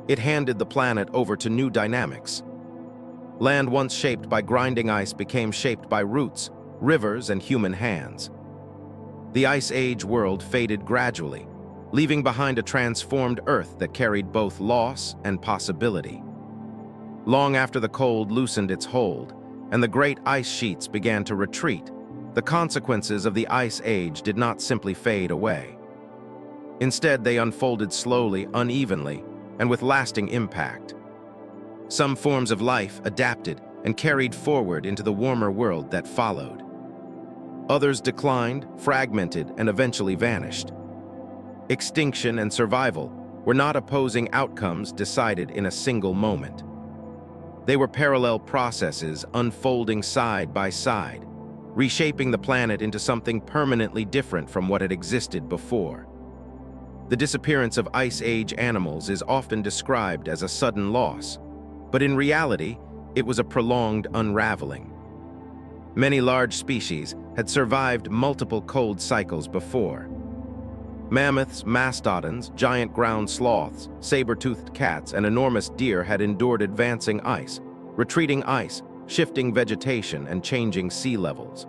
It handed the planet over to new dynamics. Land once shaped by grinding ice became shaped by roots, rivers, and human hands. The Ice Age world faded gradually, leaving behind a transformed Earth that carried both loss and possibility. Long after the cold loosened its hold, and the great ice sheets began to retreat, the consequences of the Ice Age did not simply fade away. Instead, they unfolded slowly, unevenly, and with lasting impact. Some forms of life adapted and carried forward into the warmer world that followed. Others declined, fragmented, and eventually vanished. Extinction and survival were not opposing outcomes decided in a single moment. They were parallel processes unfolding side by side, reshaping the planet into something permanently different from what had existed before. The disappearance of Ice Age animals is often described as a sudden loss, but in reality, it was a prolonged unraveling. Many large species had survived multiple cold cycles before. Mammoths, mastodons, giant ground sloths, saber-toothed cats, and enormous deer had endured advancing ice, retreating ice, shifting vegetation, and changing sea levels.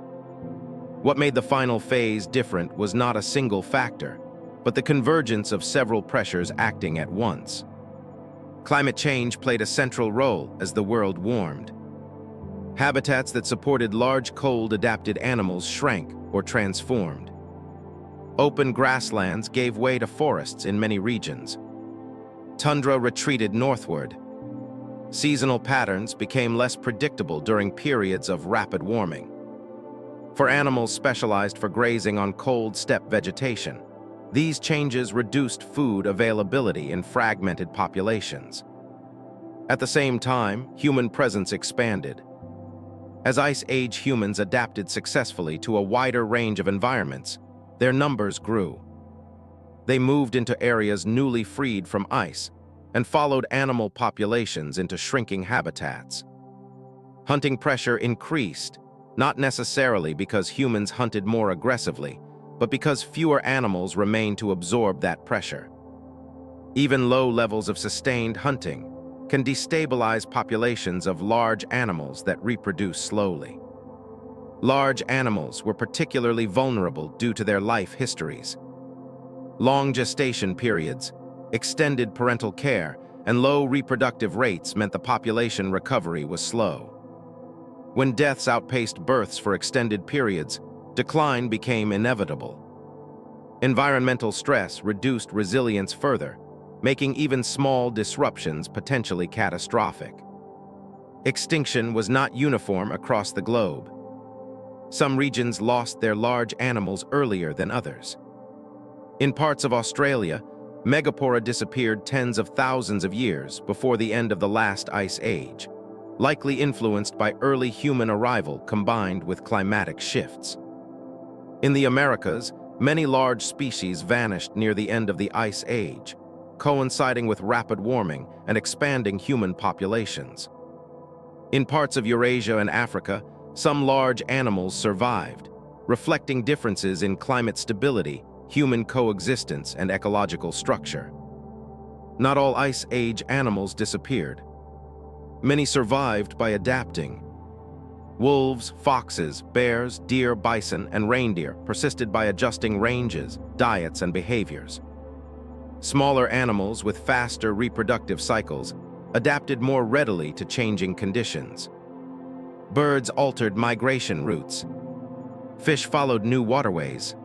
What made the final phase different was not a single factor, but the convergence of several pressures acting at once. Climate change played a central role as the world warmed. Habitats that supported large cold-adapted animals shrank or transformed. Open grasslands gave way to forests in many regions. Tundra retreated northward. Seasonal patterns became less predictable during periods of rapid warming. For animals specialized for grazing on cold steppe vegetation, these changes reduced food availability in fragmented populations. At the same time, human presence expanded. As Ice Age humans adapted successfully to a wider range of environments, their numbers grew. They moved into areas newly freed from ice and followed animal populations into shrinking habitats. Hunting pressure increased, not necessarily because humans hunted more aggressively, but because fewer animals remained to absorb that pressure. Even low levels of sustained hunting can destabilize populations of large animals that reproduce slowly. Large animals were particularly vulnerable due to their life histories. Long gestation periods, extended parental care, and low reproductive rates meant the population recovery was slow. When deaths outpaced births for extended periods, decline became inevitable. Environmental stress reduced resilience further, making even small disruptions potentially catastrophic. Extinction was not uniform across the globe. Some regions lost their large animals earlier than others. In parts of Australia, Megapora disappeared tens of thousands of years before the end of the last ice age, likely influenced by early human arrival combined with climatic shifts. In the Americas, many large species vanished near the end of the ice age, coinciding with rapid warming and expanding human populations. In parts of Eurasia and Africa, some large animals survived, reflecting differences in climate stability, human coexistence, and ecological structure. Not all ice age animals disappeared. Many survived by adapting. Wolves, foxes, bears, deer, bison, and reindeer persisted by adjusting ranges, diets, and behaviors. Smaller animals with faster reproductive cycles adapted more readily to changing conditions. Birds altered migration routes. Fish followed new waterways.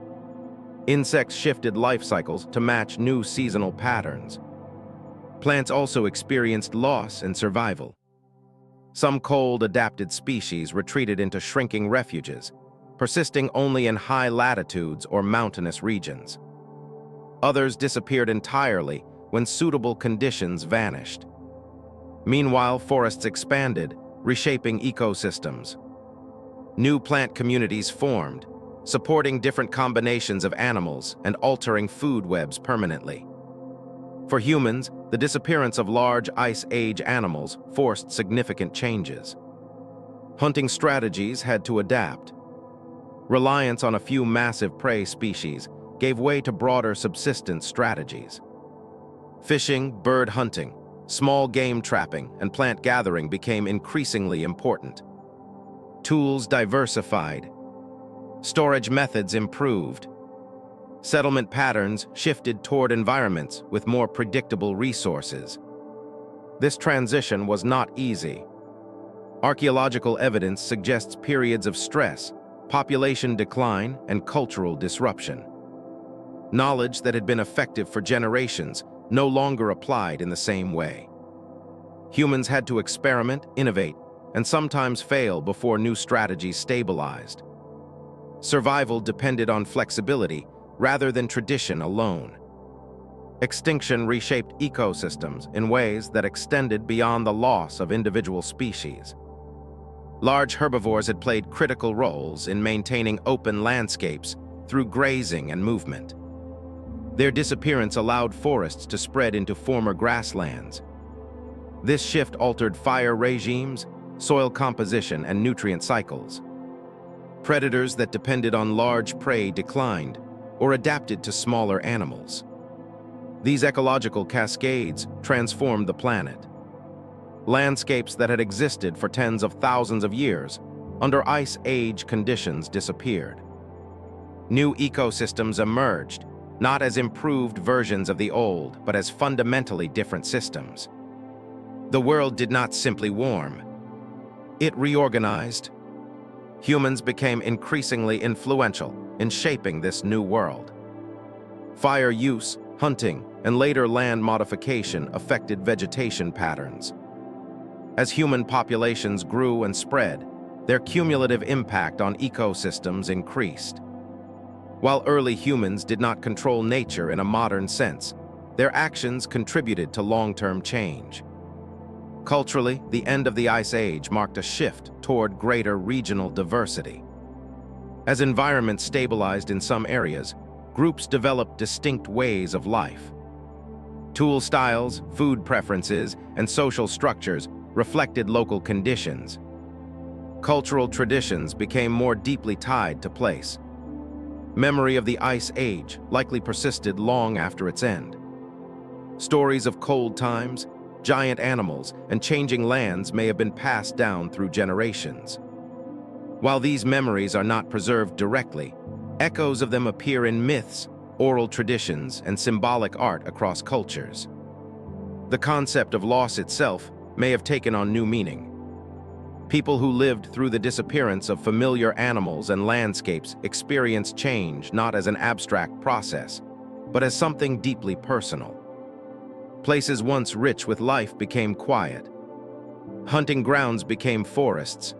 Insects shifted life cycles to match new seasonal patterns. Plants also experienced loss and survival. Some cold-adapted species retreated into shrinking refuges, persisting only in high latitudes or mountainous regions. Others disappeared entirely when suitable conditions vanished. Meanwhile, forests expanded, reshaping ecosystems. New plant communities formed, supporting different combinations of animals and altering food webs permanently. For humans, the disappearance of large Ice Age animals forced significant changes. Hunting strategies had to adapt. Reliance on a few massive prey species gave way to broader subsistence strategies. Fishing, bird hunting, small game trapping, and plant gathering became increasingly important. Tools diversified. Storage methods improved. Settlement patterns shifted toward environments with more predictable resources. This transition was not easy. Archaeological evidence suggests periods of stress, population decline, and cultural disruption. Knowledge that had been effective for generations no longer applied in the same way. Humans had to experiment, innovate, and sometimes fail before new strategies stabilized. Survival depended on flexibility rather than tradition alone. Extinction reshaped ecosystems in ways that extended beyond the loss of individual species. Large herbivores had played critical roles in maintaining open landscapes through grazing and movement. Their disappearance allowed forests to spread into former grasslands. This shift altered fire regimes, soil composition, and nutrient cycles. Predators that depended on large prey declined or adapted to smaller animals. These ecological cascades transformed the planet. Landscapes that had existed for tens of thousands of years under Ice Age conditions disappeared. New ecosystems emerged, not as improved versions of the old, but as fundamentally different systems. The world did not simply warm. It reorganized. Humans became increasingly influential in shaping this new world. Fire use, hunting, and later land modification affected vegetation patterns. As human populations grew and spread, their cumulative impact on ecosystems increased. While early humans did not control nature in a modern sense, their actions contributed to long-term change. Culturally, the end of the Ice Age marked a shift toward greater regional diversity. As environments stabilized in some areas, groups developed distinct ways of life. Tool styles, food preferences, and social structures reflected local conditions. Cultural traditions became more deeply tied to place. Memory of the Ice Age likely persisted long after its end. Stories of cold times, giant animals, and changing lands may have been passed down through generations. While these memories are not preserved directly, echoes of them appear in myths, oral traditions, and symbolic art across cultures. The concept of loss itself may have taken on new meaning. People who lived through the disappearance of familiar animals and landscapes experienced change not as an abstract process, but as something deeply personal. Places once rich with life became quiet. Hunting grounds became forests.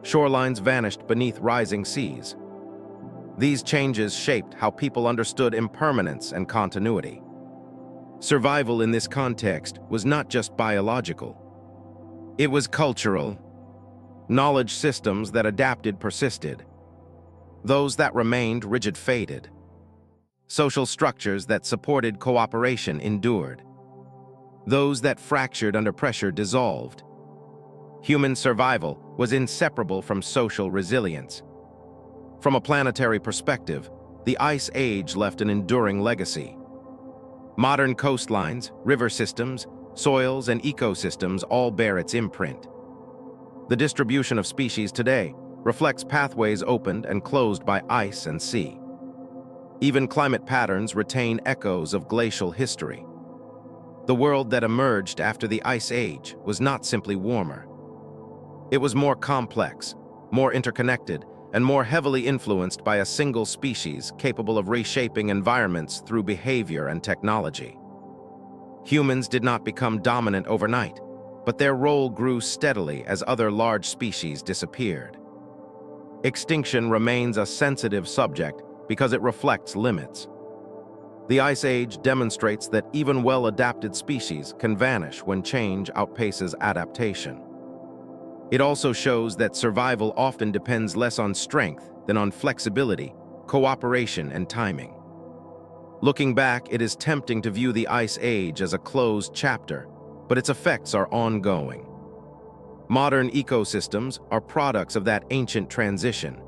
Shorelines vanished beneath rising seas. These changes shaped how people understood impermanence and continuity. Survival in this context was not just biological. It was cultural. Knowledge systems that adapted persisted. Those that remained rigid faded. Social structures that supported cooperation endured. Those that fractured under pressure dissolved. Human survival was inseparable from social resilience. From a planetary perspective, the Ice Age left an enduring legacy. Modern coastlines, river systems, soils, and ecosystems all bear its imprint. The distribution of species today reflects pathways opened and closed by ice and sea. Even climate patterns retain echoes of glacial history. The world that emerged after the Ice Age was not simply warmer. It was more complex, more interconnected, and more heavily influenced by a single species capable of reshaping environments through behavior and technology. Humans did not become dominant overnight, but their role grew steadily as other large species disappeared. Extinction remains a sensitive subject because it reflects limits. The Ice Age demonstrates that even well-adapted species can vanish when change outpaces adaptation. It also shows that survival often depends less on strength than on flexibility, cooperation, and timing. Looking back, it is tempting to view the Ice Age as a closed chapter, but its effects are ongoing. Modern ecosystems are products of that ancient transition.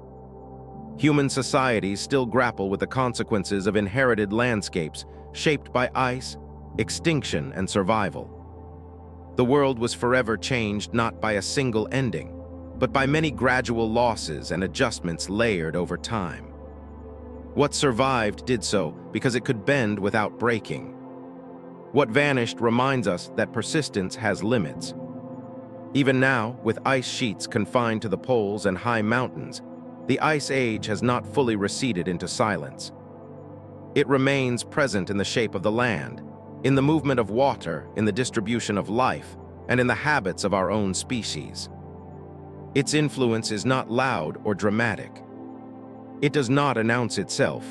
Human societies still grapple with the consequences of inherited landscapes shaped by ice, extinction, and survival. The world was forever changed not by a single ending, but by many gradual losses and adjustments layered over time. What survived did so because it could bend without breaking. What vanished reminds us that persistence has limits. Even now, with ice sheets confined to the poles and high mountains, the Ice Age has not fully receded into silence. It remains present in the shape of the land, in the movement of water, in the distribution of life, and in the habits of our own species. Its influence is not loud or dramatic. It does not announce itself.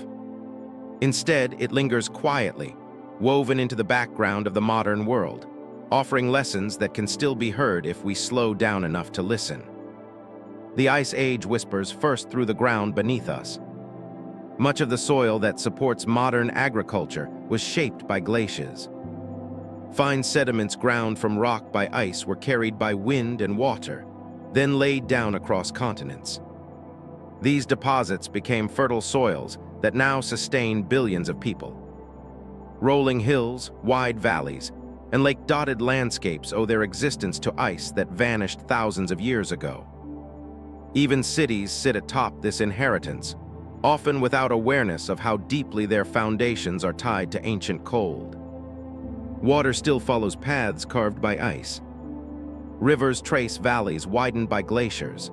Instead, it lingers quietly, woven into the background of the modern world, offering lessons that can still be heard if we slow down enough to listen. The Ice Age whispers first through the ground beneath us. Much of the soil that supports modern agriculture was shaped by glaciers. Fine sediments ground from rock by ice were carried by wind and water, then laid down across continents. These deposits became fertile soils that now sustain billions of people. Rolling hills, wide valleys, and lake-dotted landscapes owe their existence to ice that vanished thousands of years ago. Even cities sit atop this inheritance, often without awareness of how deeply their foundations are tied to ancient cold. Water still follows paths carved by ice. Rivers trace valleys widened by glaciers.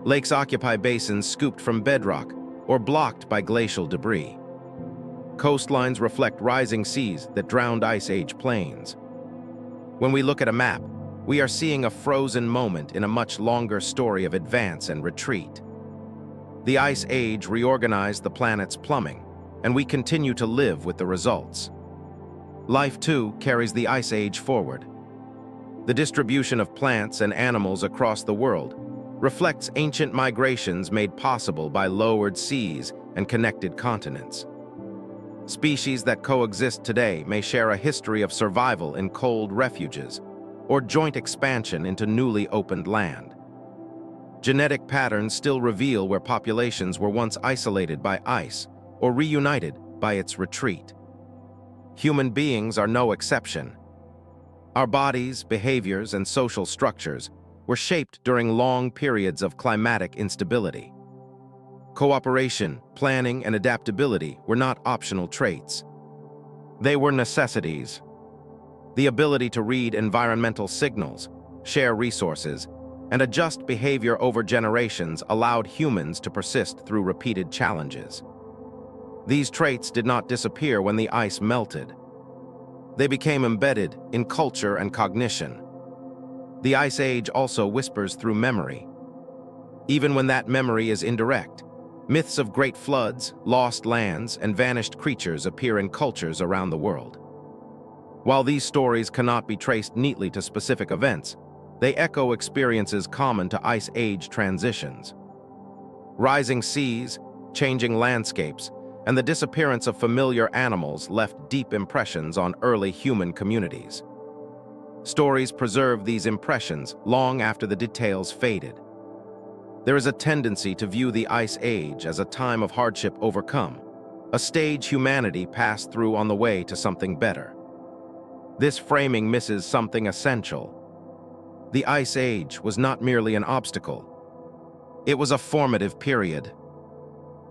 Lakes occupy basins scooped from bedrock or blocked by glacial debris. Coastlines reflect rising seas that drowned Ice Age plains. When we look at a map, we are seeing a frozen moment in a much longer story of advance and retreat. The Ice Age reorganized the planet's plumbing, and we continue to live with the results. Life, too, carries the Ice Age forward. The distribution of plants and animals across the world reflects ancient migrations made possible by lowered seas and connected continents. Species that coexist today may share a history of survival in cold refuges or joint expansion into newly opened land. Genetic patterns still reveal where populations were once isolated by ice or reunited by its retreat. Human beings are no exception. Our bodies, behaviors, and social structures were shaped during long periods of climatic instability. Cooperation, planning, and adaptability were not optional traits. They were necessities. The ability to read environmental signals, share resources, and adjust behavior over generations allowed humans to persist through repeated challenges. These traits did not disappear when the ice melted. They became embedded in culture and cognition. The Ice Age also whispers through memory. Even when that memory is indirect, myths of great floods, lost lands, and vanished creatures appear in cultures around the world. While these stories cannot be traced neatly to specific events, they echo experiences common to Ice Age transitions. Rising seas, changing landscapes, and the disappearance of familiar animals left deep impressions on early human communities. Stories preserve these impressions long after the details faded. There is a tendency to view the Ice Age as a time of hardship overcome, a stage humanity passed through on the way to something better. This framing misses something essential. The Ice Age was not merely an obstacle. It was a formative period.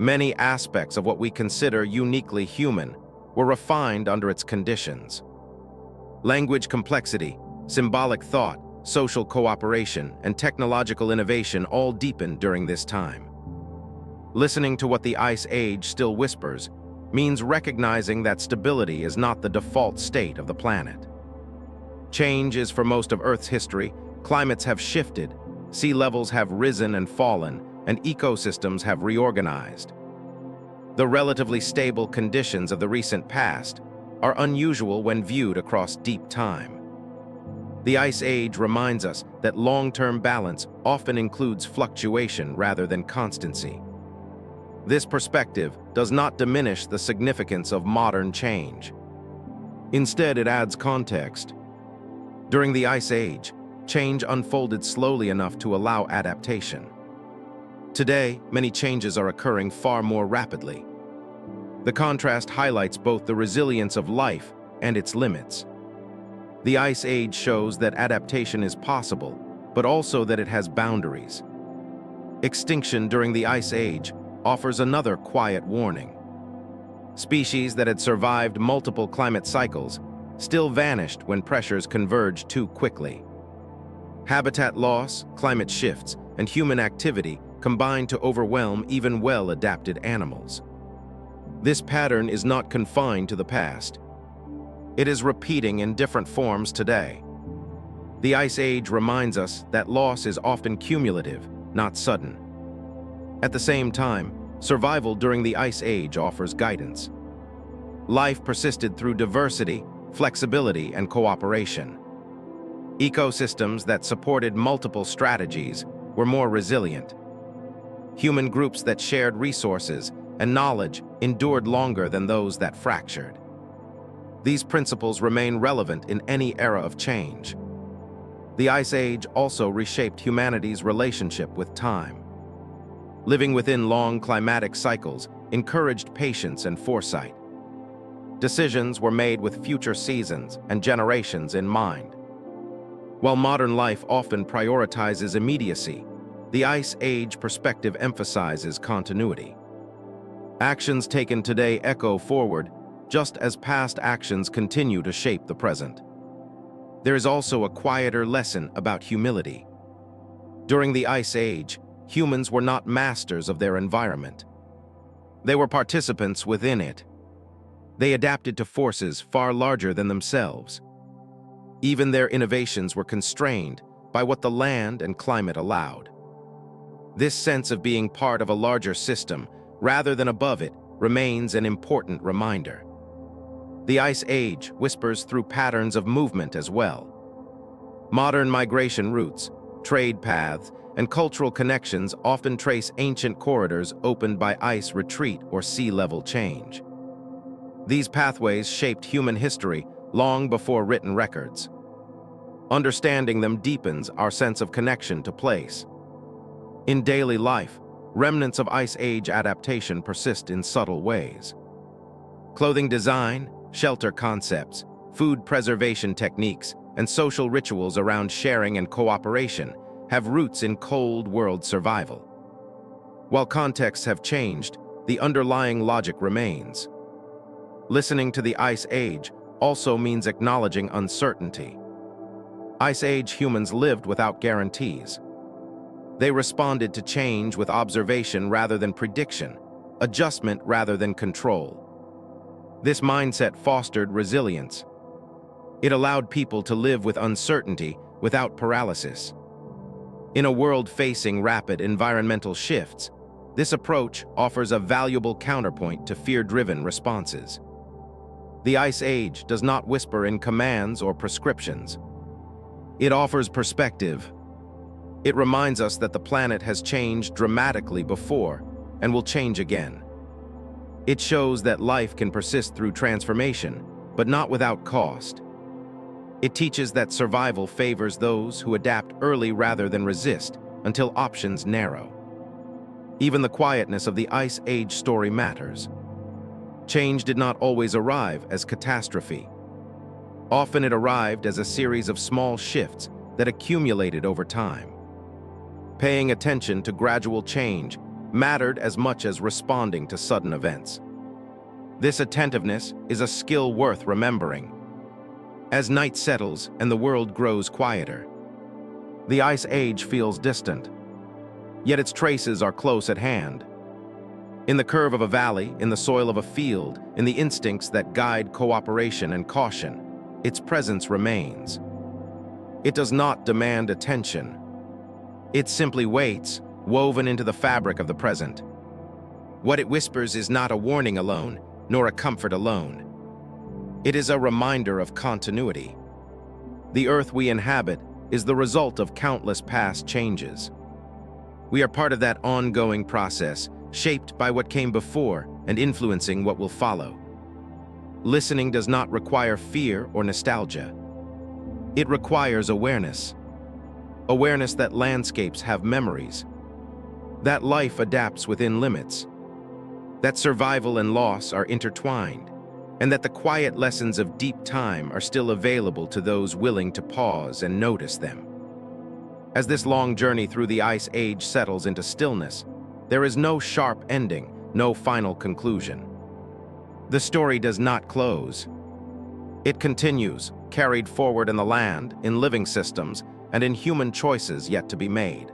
Many aspects of what we consider uniquely human were refined under its conditions. Language complexity, symbolic thought, social cooperation, and technological innovation all deepened during this time. Listening to what the Ice Age still whispers means recognizing that stability is not the default state of the planet. Change is for most of Earth's history. Climates have shifted, sea levels have risen and fallen, and ecosystems have reorganized. The relatively stable conditions of the recent past are unusual when viewed across deep time. The Ice Age reminds us that long-term balance often includes fluctuation rather than constancy. This perspective does not diminish the significance of modern change. Instead, it adds context. During the Ice Age, change unfolded slowly enough to allow adaptation. Today, many changes are occurring far more rapidly. The contrast highlights both the resilience of life and its limits. The Ice Age shows that adaptation is possible, but also that it has boundaries. Extinction during the Ice Age offers another quiet warning. Species that had survived multiple climate cycles still vanished when pressures converged too quickly. Habitat loss, climate shifts, and human activity combined to overwhelm even well-adapted animals. This pattern is not confined to the past. It is repeating in different forms today. The Ice Age reminds us that loss is often cumulative, not sudden. At the same time, survival during the Ice Age offers guidance. Life persisted through diversity, flexibility, and cooperation. Ecosystems that supported multiple strategies were more resilient. Human groups that shared resources and knowledge endured longer than those that fractured. These principles remain relevant in any era of change. The Ice Age also reshaped humanity's relationship with time. Living within long climatic cycles encouraged patience and foresight. Decisions were made with future seasons and generations in mind. While modern life often prioritizes immediacy, the Ice Age perspective emphasizes continuity. Actions taken today echo forward, just as past actions continue to shape the present. There is also a quieter lesson about humility. During the Ice Age, humans were not masters of their environment. They were participants within it. They adapted to forces far larger than themselves. Even their innovations were constrained by what the land and climate allowed. This sense of being part of a larger system, rather than above it, remains an important reminder. The Ice Age whispers through patterns of movement as well. Modern migration routes, trade paths, and cultural connections often trace ancient corridors opened by ice retreat or sea level change. These pathways shaped human history long before written records. Understanding them deepens our sense of connection to place. In daily life, remnants of Ice Age adaptation persist in subtle ways. Clothing design, shelter concepts, food preservation techniques, and social rituals around sharing and cooperation have roots in cold world survival. While contexts have changed, the underlying logic remains. Listening to the Ice Age also means acknowledging uncertainty. Ice Age humans lived without guarantees. They responded to change with observation rather than prediction, adjustment rather than control. This mindset fostered resilience. It allowed people to live with uncertainty without paralysis. In a world facing rapid environmental shifts, this approach offers a valuable counterpoint to fear-driven responses. The Ice Age does not whisper in commands or prescriptions. It offers perspective. It reminds us that the planet has changed dramatically before and will change again. It shows that life can persist through transformation, but not without cost. It teaches that survival favors those who adapt early rather than resist until options narrow. Even the quietness of the Ice Age story matters. Change did not always arrive as catastrophe. Often it arrived as a series of small shifts that accumulated over time. Paying attention to gradual change mattered as much as responding to sudden events. This attentiveness is a skill worth remembering. As night settles and the world grows quieter, the Ice Age feels distant, yet its traces are close at hand. In the curve of a valley, in the soil of a field, in the instincts that guide cooperation and caution, its presence remains. It does not demand attention. It simply waits, woven into the fabric of the present. What it whispers is not a warning alone, nor a comfort alone. It is a reminder of continuity. The earth we inhabit is the result of countless past changes. We are part of that ongoing process, shaped by what came before and influencing what will follow. Listening does not require fear or nostalgia. It requires awareness. Awareness that landscapes have memories, that life adapts within limits, that survival and loss are intertwined, and that the quiet lessons of deep time are still available to those willing to pause and notice them. As this long journey through the Ice Age settles into stillness, there is no sharp ending, no final conclusion. The story does not close. It continues, carried forward in the land, in living systems, and in human choices yet to be made.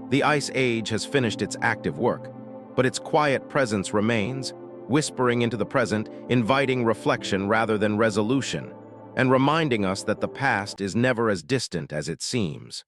The Ice Age has finished its active work, but its quiet presence remains, whispering into the present, inviting reflection rather than resolution, and reminding us that the past is never as distant as it seems.